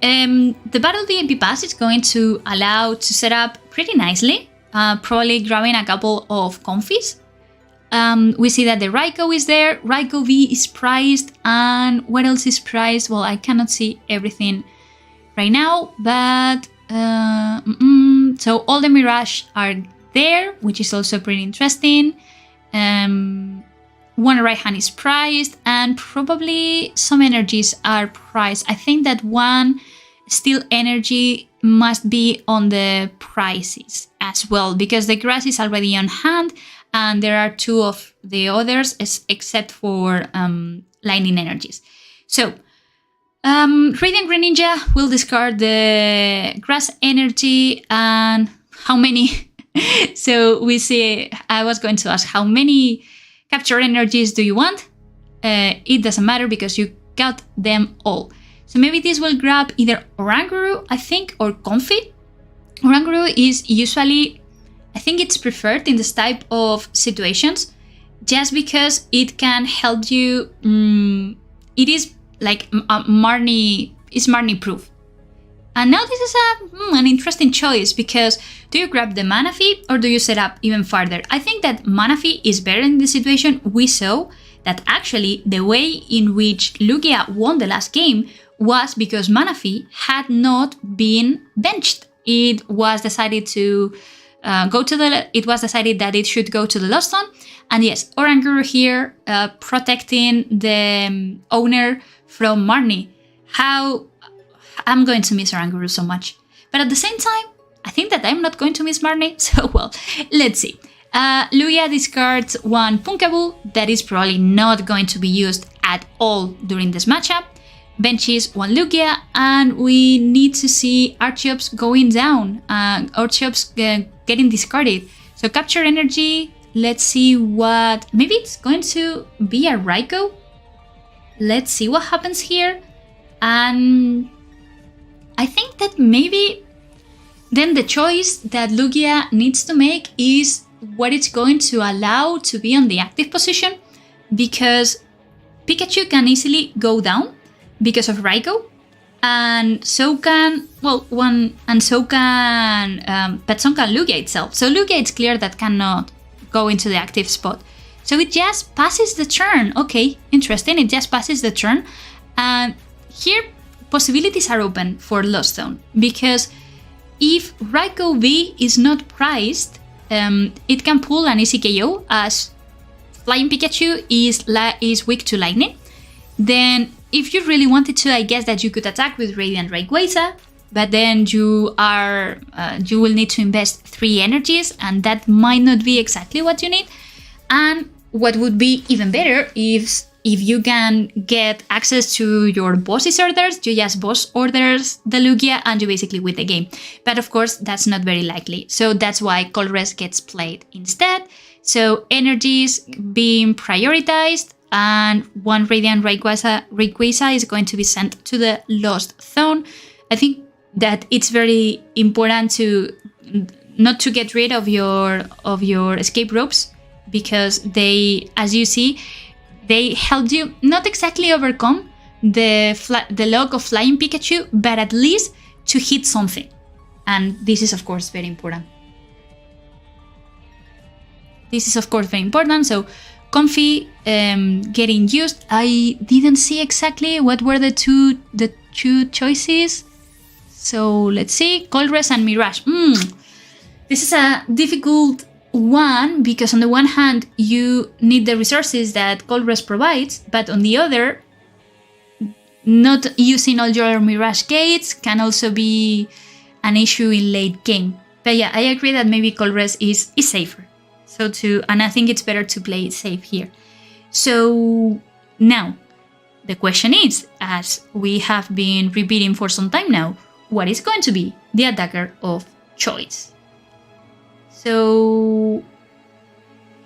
The Battle VIP Pass is going to allow to set up pretty nicely, probably grabbing a couple of Confies. We see that the Raikou is there, Raikou V is prized, and what else is prized? Well, I cannot see everything right now, but so all the Mirage are there, which is also pretty interesting. One right hand is prized, and probably some energies are prized. I think that one Steel Energy must be on the prizes as well, because the grass is already on hand, and there are 2 of the others except for lightning energies. So Radiant Greninja will discard the grass energy, and how many? So we see, I was going to ask, how many capture energies do you want? It doesn't matter because you got them all. So maybe this will grab either Oranguru, I think, or Comfy. Oranguru is usually, I think it's preferred in this type of situations, just because it can help you. It is like Marnie proof. And now this is an interesting choice, because do you grab the Manaphy or do you set up even farther? I think that Manaphy is better in this situation. We saw that actually the way in which Lugia won the last game was because Manaphy had not been benched. It was decided to it was decided that it should go to the Lost Zone. And yes, Oranguru here protecting the owner from Marnie. How I'm going to miss Oranguru so much. But at the same time, I think that I'm not going to miss Marnie. So, well, let's see. Lugia discards 1 Punkaboo. That is probably not going to be used at all during this matchup. Benches 1 Lugia. And we need to see Archeops going down. Archeops getting discarded. So, capture energy. Let's see what... Maybe it's going to be a Raikou. Let's see what happens here. And I think that maybe then the choice that Lugia needs to make is what it's going to allow to be on the active position, because Pikachu can easily go down because of Raikou, and so can, well, but so can Lugia itself. So Lugia, it's clear that cannot go into the active spot. So it just passes the turn. Okay, interesting. It just passes the turn. And here, possibilities are open for Lost Zone, because if Raikou V is not prized, it can pull an easy KO, as Flying Pikachu is weak to lightning. Then, if you really wanted to, I guess that you could attack with Radiant Rayquaza, but then you will need to invest 3 energies, and that might not be exactly what you need. And what would be even better if you can get access to your boss's orders, you just boss orders the Lugia and you basically win the game. But of course, that's not very likely. So that's why Colress gets played instead. So energies being prioritized, and one Radiant Rayquaza is going to be sent to the Lost Zone. I think that it's very important to not to get rid of your escape ropes, because they, as you see, they helped you not exactly overcome the log of Flying Pikachu, but at least to hit something. And this is, of course, very important. So, Comfy getting used. I didn't see exactly what were the two choices. So let's see. Colress and Mirage. This is a difficult one, because on the one hand you need the resources that Colress provides, but on the other, not using all your Mirage gates can also be an issue in late game. But yeah, I agree that maybe Colress is safer. And I think it's better to play it safe here. So now the question is, as we have been repeating for some time now, what is going to be the attacker of choice? So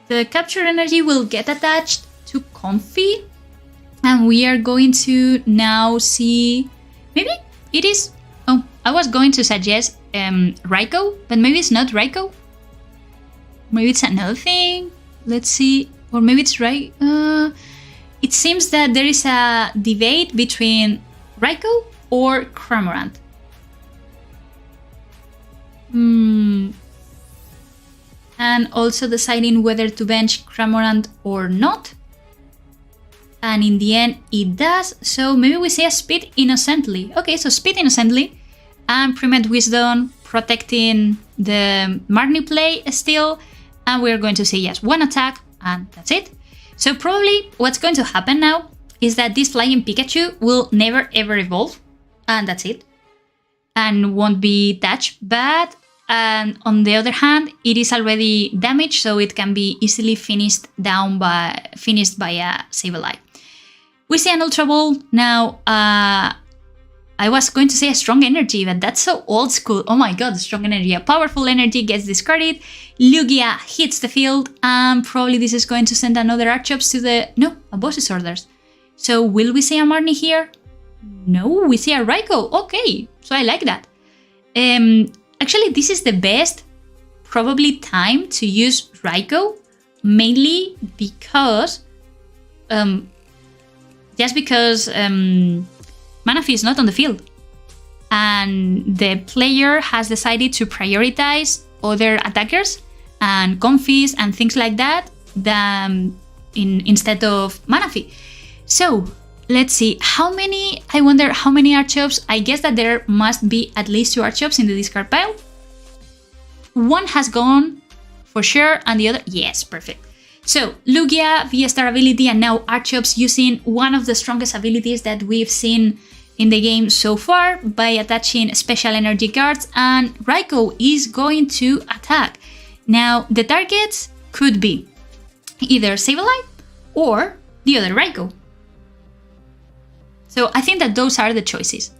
the capture energy will get attached to Comfy, and we are going to now see, maybe it is, I was going to suggest Raikou, but maybe it's not Raikou. Maybe it's another thing. Let's see. Or maybe it's right. It seems that there is a debate between Raikou or Cramorant. And also deciding whether to bench Cramorant or not. And in the end, it does. So maybe we say a Speed Innocently. Okay, so Speed Innocently and Premade Wisdom protecting the Marnie play still. And we're going to say yes, one attack, and that's it. So probably what's going to happen now is that this Flying Pikachu will never ever evolve, and that's it. And won't be touched, but on the other hand, it is already damaged, so it can be easily finished by a Sableye. We see an Ultra Ball. Now, I was going to say a Strong Energy, but that's so old school. Oh my god, Strong Energy. A powerful energy gets discarded. Lugia hits the field, and probably this is going to send another Archops to a boss's orders. So will we see a Marnie here? No, we see a Raikou. Okay, so I like that. Actually, this is the best probably time to use Raikou, mainly because Manaphy is not on the field, and the player has decided to prioritize other attackers and Comfys and things like that instead of Manaphy. So let's see, I wonder how many Archops. I guess that there must be at least 2 Archops in the discard pile. One has gone for sure, and the other, yes, perfect. So Lugia, V-Star ability, and now Archops using one of the strongest abilities that we've seen in the game so far by attaching special energy cards, and Raikou is going to attack. Now the targets could be either Sableye or the other Raikou. So I think that those are the choices.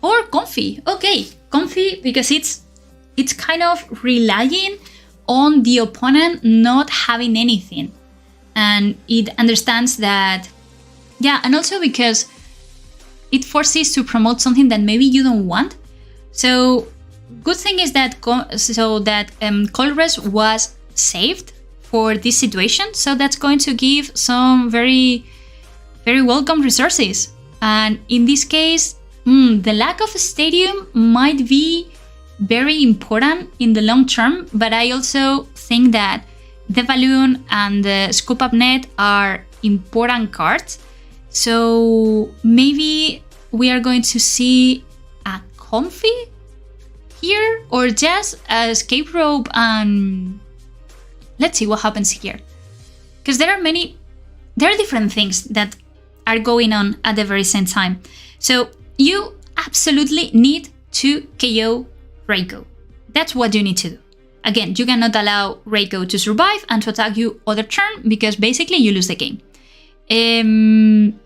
Or Comfy. Okay, Comfy, because it's kind of relying on the opponent not having anything. And it understands that, yeah, and also because it forces to promote something that maybe you don't want. So good thing is that Colress was saved for this situation. So that's going to give some very, very welcome resources. And in this case, the lack of a stadium might be very important in the long term, but I also think that the Balloon and the Scoop Up Net are important cards. So maybe we are going to see a Comfy here, or just a Escape Rope, and let's see what happens here. Because there are different things that are going on at the very same time. So you absolutely need to KO Raikou. That's what you need to do. again, you cannot allow Reiko to survive and to attack you other turn because basically you lose the game. Then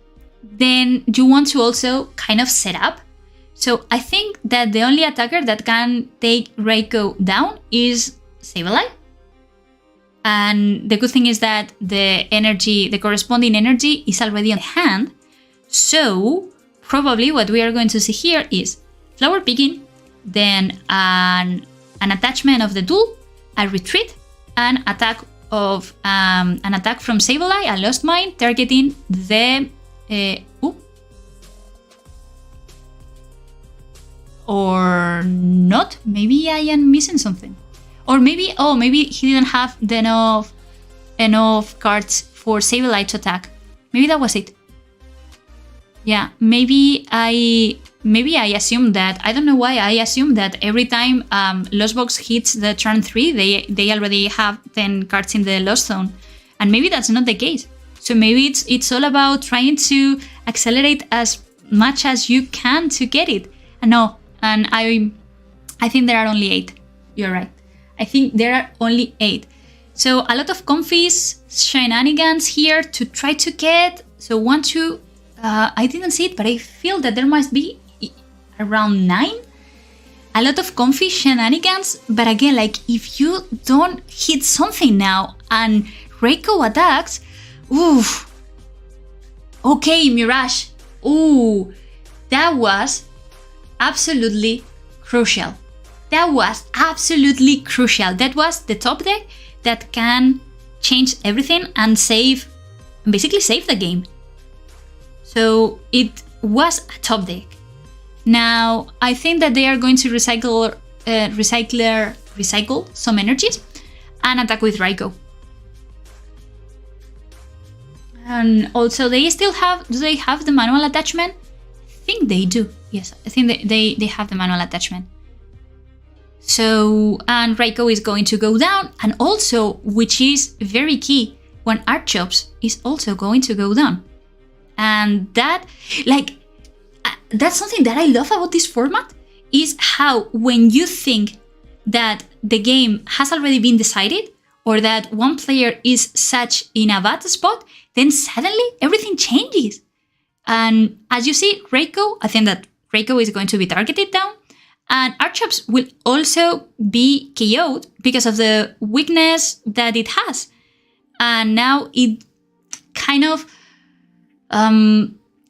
you want to also kind of set up. So I think that the only attacker that can take Reiko down is Sableye. And the good thing is that the corresponding energy is already on hand. So probably what we are going to see here is flower picking, then an attachment of the tool, a retreat, an attack from Sableye, a Lost Mine, targeting the or not. Maybe I am missing something. Or maybe he didn't have enough cards for Sableye to attack. Maybe that was it. Yeah, maybe I assumed that. I don't know why I assumed that every time Lost Box hits the turn 3, they already have 10 cards in the Lost Zone. And maybe that's not the case. So maybe it's all about trying to accelerate as much as you can to get it. No, and I think there are only 8. You're right. I think there are only 8. So a lot of confis shenanigans here to try to get. So 1, 2, I didn't see it, but I feel that there must be around 9. A lot of confis shenanigans, but again, like if you don't hit something now and Reiko attacks, oof. Okay, Mirage. Ooh, that was absolutely crucial. That was absolutely crucial. That was the top deck that can change everything and basically save the game. So it was a top deck. Now I think that they are going to recycle some energies and attack with Reiko. And also they still have. Do they have the manual attachment? I think they do. Yes, I think they have the manual attachment. So, and Reiko is going to go down, and also, which is very key, when Archops is also going to go down. And that, that's something that I love about this format, is how when you think that the game has already been decided, or that one player is such in a bad spot, then suddenly everything changes. And as you see, Reiko, I think that Reiko is going to be targeted down, and Archops will also be KO'd because of the weakness that it has. And now it kind of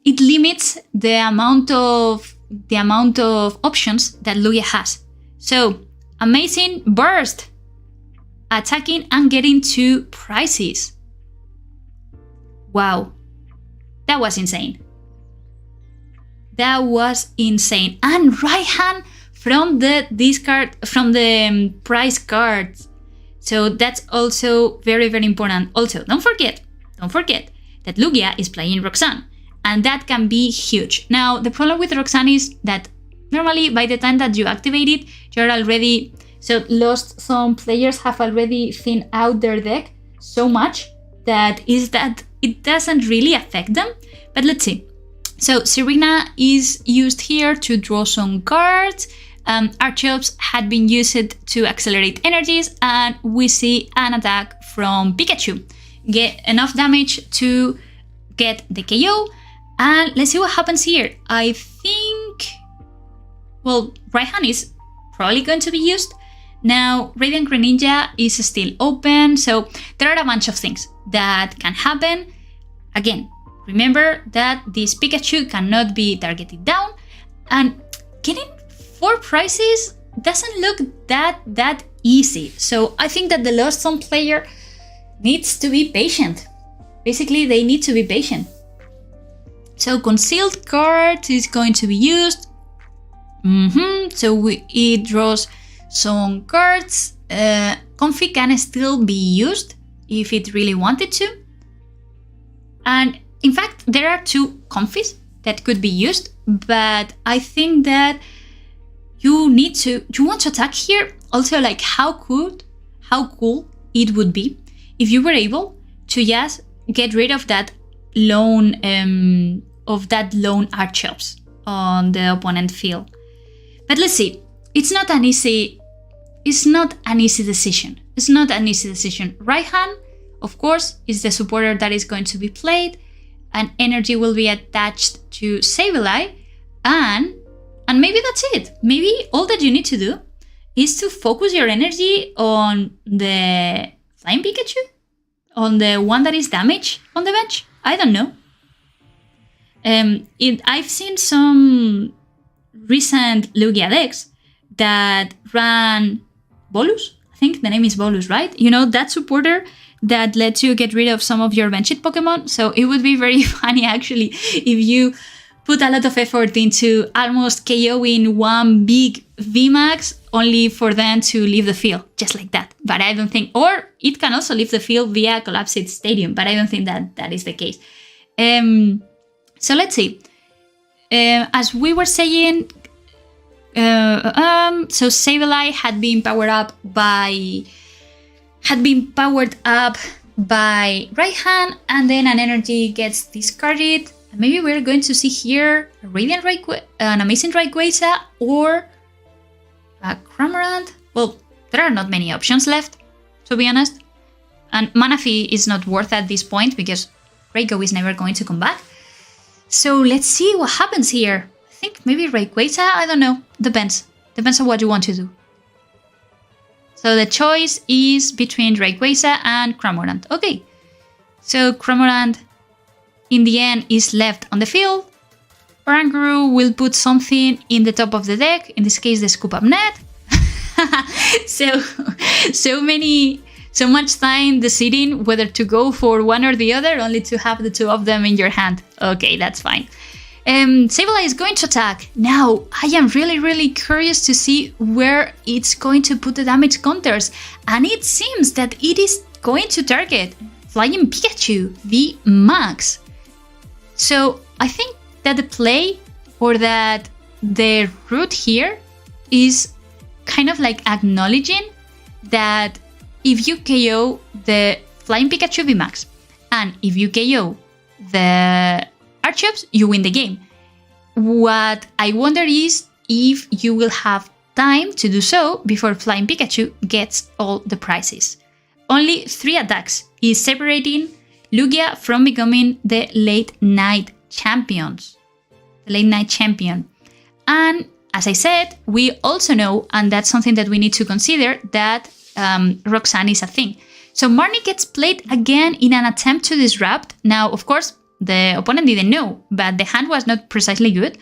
it limits the amount of options that Lugia has. So amazing burst, attacking and getting 2 prizes. Wow, that was insane. That was insane. And right hand from the discard, from the prize cards. So that's also very, very important. Also, don't forget that Lugia is playing Roxanne, and that can be huge. Now, the problem with Roxanne is that normally by the time that you activate it, you're already, some players have already thinned out their deck so much that it doesn't really affect them. But let's see. So Serena is used here to draw some cards. Archops had been used to accelerate energies, and we see an attack from Pikachu. Get enough damage to get the KO, and let's see what happens here. I think, right hand is probably going to be used. Now, Radiant Greninja is still open, so there are a bunch of things that can happen. Again, remember that this Pikachu cannot be targeted down, and getting 4 prizes doesn't look that easy. So I think that the Lost Zone player needs to be patient. Basically, they need to be patient. So concealed card is going to be used. So it draws some cards. Comfy can still be used if it really wanted to. And in fact, there are 2 Comfys that could be used, but I think that you want to attack here. Also, like how cool it would be if you were able to just get rid of that lone Archops on the opponent field. But let's see. It's not an easy it's not an easy decision. It's not an easy decision. Right hand, of course, is the supporter that is going to be played, and energy will be attached to Sableye, and maybe that's it. Maybe all that you need to do is to focus your energy on the Flying Pikachu, on the one that is damaged on the bench. I don't know. I've seen some recent Lugia decks that ran Bolus. I think the name is Bolus, right? You know, that supporter that lets you get rid of some of your benched Pokemon. So it would be very funny, actually, if you put a lot of effort into almost KOing one big VMAX only for them to leave the field, just like that. But I don't think, or it can also leave the field via collapsed stadium, but I don't think that that is the case. So let's see. As we were saying, so Sableye had been powered up by right hand, and then an energy gets discarded. Maybe we're going to see here a Radiant an Amazing Rayquaza or a Cramorant. Well, there are not many options left, to be honest. And Manaphy is not worth at this point because Rayco is never going to come back. So let's see what happens here. I think maybe Rayquaza, I don't know. Depends. Depends on what you want to do. So the choice is between Rayquaza and Cramorant. Okay, so Cramorant in the end is left on the field. Oranguru will put something in the top of the deck, in this case the Scoop Up Net. So much time deciding whether to go for one or the other, only to have the two of them in your hand. Okay, that's fine. Sableye is going to attack. Now, I am really curious to see where it's going to put the damage counters. And it seems that it is going to target Flying Pikachu, the max. So I think that the play, or that the route here, is kind of like acknowledging that if you KO the Flying Pikachu VMAX, and if you KO the Archeops, you win the game. What I wonder is if you will have time to do so before Flying Pikachu gets all the prizes. Only 3 attacks is separating Lugia from becoming the late night champions. The late night champion. And as I said, we also know, and that's something that we need to consider, that Roxanne is a thing. So Marnie gets played again in an attempt to disrupt. Now, of course, the opponent didn't know, but the hand was not precisely good.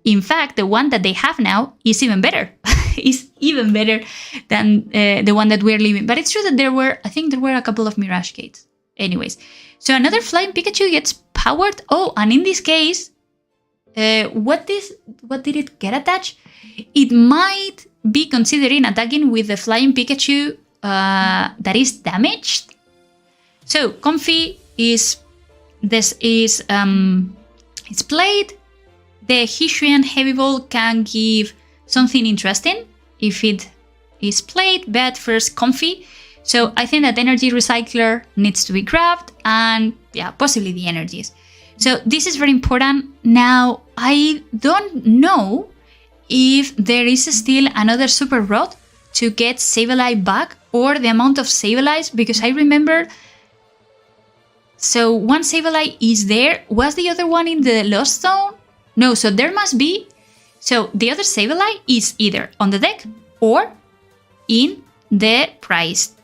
In fact, the one that they have now is even better. Is even better than the one that we're leaving. But it's true that I think there were a couple of Mirage Gates. Anyways, so another Flying Pikachu gets powered. Oh, and in this case, what did it get attached? It might be considering attacking with the Flying Pikachu that is damaged. So Comfy is it's played. The Hisuian Heavy Ball can give something interesting if it is played, but first Comfy. So I think that Energy Recycler needs to be grabbed, and yeah, possibly the energies. So this is very important. Now, I don't know if there is still another Super Rod to get Sableye back, or the amount of Sableyes, because I remember. So one Sableye is there. Was the other one in the Lost Zone? No, so there must be. So the other Sableye is either on the deck or in the prizes,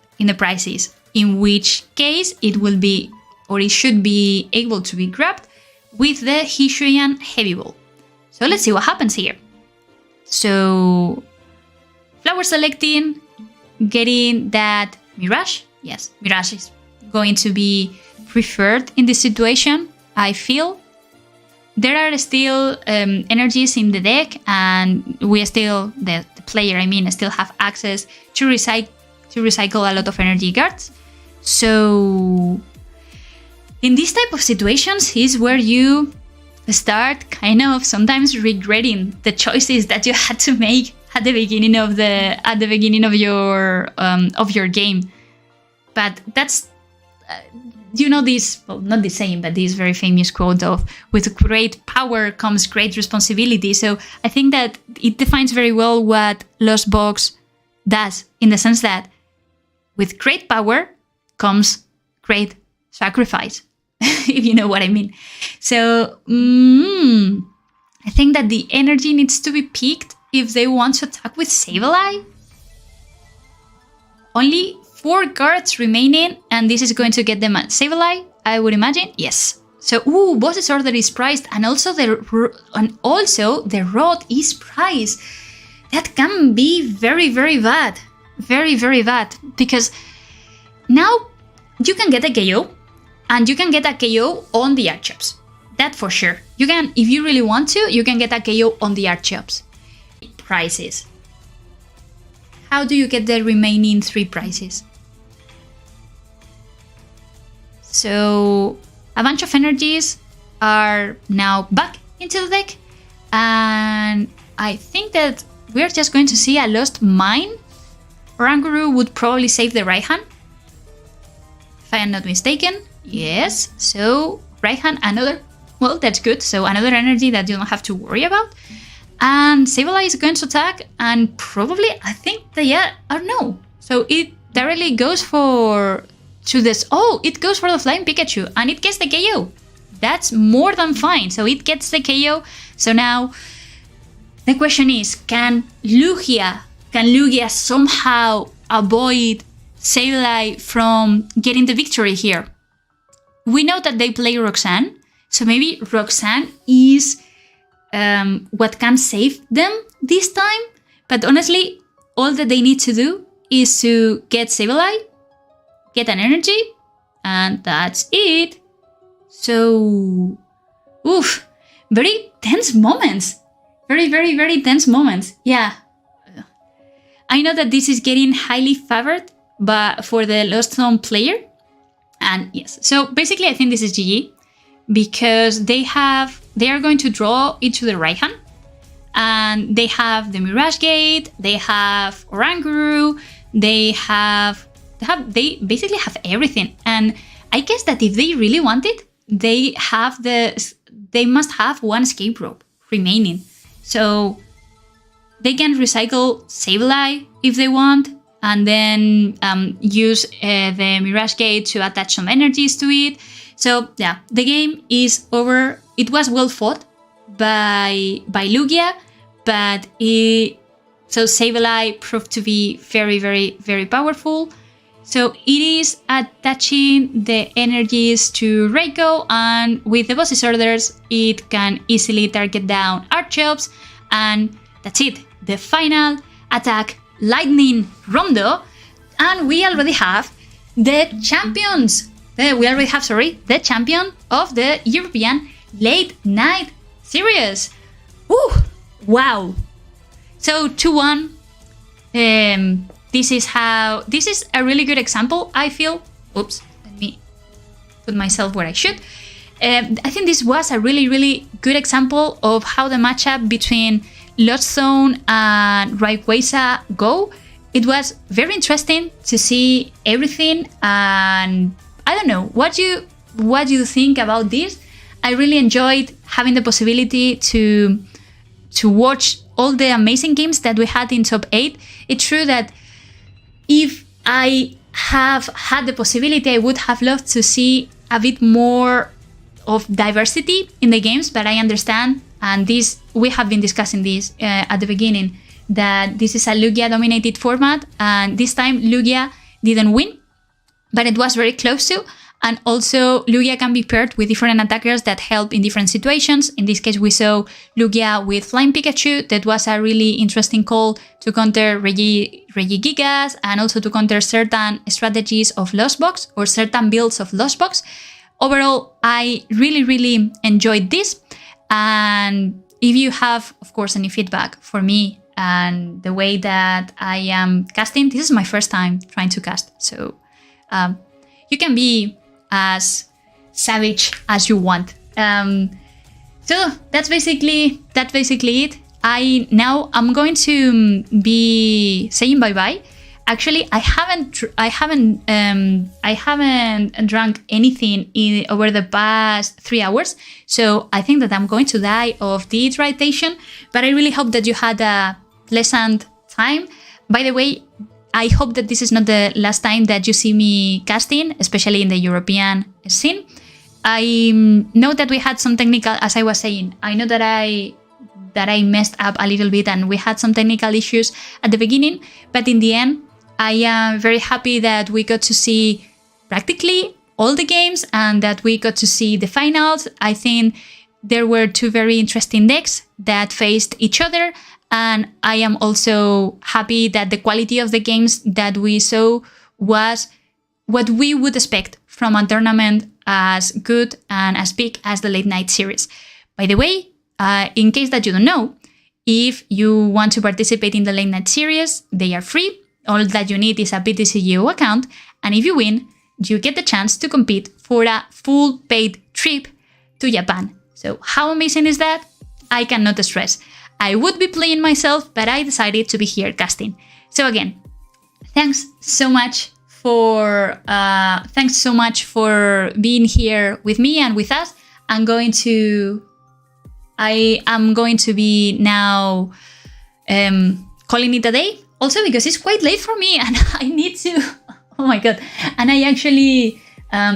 in which case it will be, or it should be able to be grabbed with the Hisuian Heavy Ball. So let's see what happens here. So flower selecting, getting that Mirage. Yes, Mirage is going to be preferred in this situation, I feel. There are still energies in the deck, and we still, the player, still have access to recycle a lot of energy cards. So in this type of situations is where you start kind of sometimes regretting the choices that you had to make at the beginning of your game. But that's this, well, not the same, but this very famous quote of, with great power comes great responsibility. So I think that it defines very well what Lost Box does, in the sense that with great power comes great sacrifice, if you know what I mean. So I think that the energy needs to be picked if they want to attack with Sableye. Only 4 cards remaining, and this is going to get them a Sableye, I would imagine. Yes. So, Boss's Order is priced, and also the Rod is priced. That can be very, very bad. Very, very bad. Because now you can get a KO, and you can get a KO on the Archeops. That for sure. You can, if you really want to, you can get a KO on the Archeops. Prices. How do you get the remaining 3 prices? So a bunch of energies are now back into the deck, and I think that we're just going to see a lost mine. Oranguru would probably save the right hand, if I am not mistaken. Yes, so right hand, another, well, that's good. So another energy that you don't have to worry about. And Sableye is going to attack, and probably, I think that, yeah, I don't know. So it directly goes for it goes for the Flying Pikachu, and it gets the KO. That's more than fine. So it gets the KO. So now the question is, can Lugia somehow avoid Sableye from getting the victory here? We know that they play Roxanne, so maybe Roxanne is what can save them this time. But honestly, all that they need to do is to get Sableye, get an energy, and that's it. So, very tense moments. Very, very, very tense moments. Yeah. I know that this is getting highly favored but for the Lost Zone player. And yes, so basically I think this is GG, because they are going to draw into the right hand, and they have the Mirage Gate, they have Oranguru, they basically have everything. And I guess that if they really want it, they must have 1 escape rope remaining. So they can recycle Sableye if they want, and then use the Mirage Gate to attach some energies to it. So yeah, the game is over. It was well fought by Lugia, but Sableye proved to be very, very, very powerful. So it is attaching the energies to Reiko, and with the Boss's Orders, it can easily target down Archeops, and that's it. The final attack, Lightning Rondo, and we already have the champions. The champion of the European Late Night Series. Woo! Wow. So 2-1. This is a really good example, I feel. Oops, let me put myself where I should. I think this was a really, really good example of how the matchup between Lost Zone and Rayquaza go. It was very interesting to see everything, and I don't know, what do you think about this? I really enjoyed having the possibility to watch all the amazing games that we had in top 8. It's true that if I have had the possibility, I would have loved to see a bit more of diversity in the games, but I understand, and we have been discussing this at the beginning, that this is a Lugia-dominated format, and this time Lugia didn't win, but it was very close to. And also, Lugia can be paired with different attackers that help in different situations. In this case, we saw Lugia with Flying Pikachu. That was a really interesting call to counter Regigigas, and also to counter certain strategies of Lost Box or certain builds of Lost Box. Overall, I really, really enjoyed this. And if you have, of course, any feedback for me and the way that I am casting, this is my first time trying to cast. So you can be as savage as you want. So that's basically it. I'm going to be saying bye-bye. Actually, I haven't drunk anything over the past 3 hours, so I think that I'm going to die of dehydration. But I really hope that you had a pleasant time. By the way, I hope that this is not the last time that you see me casting, especially in the European scene. I know that we had some technical, as I was saying, I know that I messed up a little bit and we had some technical issues at the beginning, but in the end, I am very happy that we got to see practically all the games and that we got to see the finals. I think there were two very interesting decks that faced each other, and I am also happy that the quality of the games that we saw was what we would expect from a tournament as good and as big as the Late Night Series. By the way, in case that you don't know, if you want to participate in the Late Night Series, they are free. All that you need is a BTCGO account, and if you win, you get the chance to compete for a full paid trip to Japan. So how amazing is that? I cannot stress. I would be playing myself, but I decided to be here casting. So again, thanks so much for being here with me and with us. I am going to be now calling it a day. Also because it's quite late for me and I need to. Oh my god! And I actually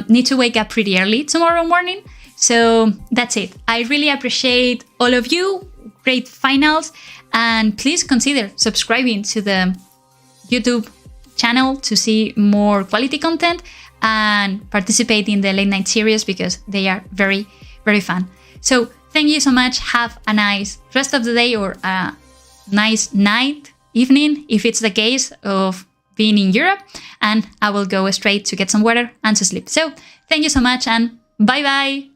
need to wake up pretty early tomorrow morning. So that's it. I really appreciate all of you. Great finals, and please consider subscribing to the YouTube channel to see more quality content and participate in the Late Night Series because they are very, very fun. So thank you so much. Have a nice rest of the day or a nice night, evening, if it's the case of being in Europe, and I will go straight to get some water and to sleep. So thank you so much and bye bye.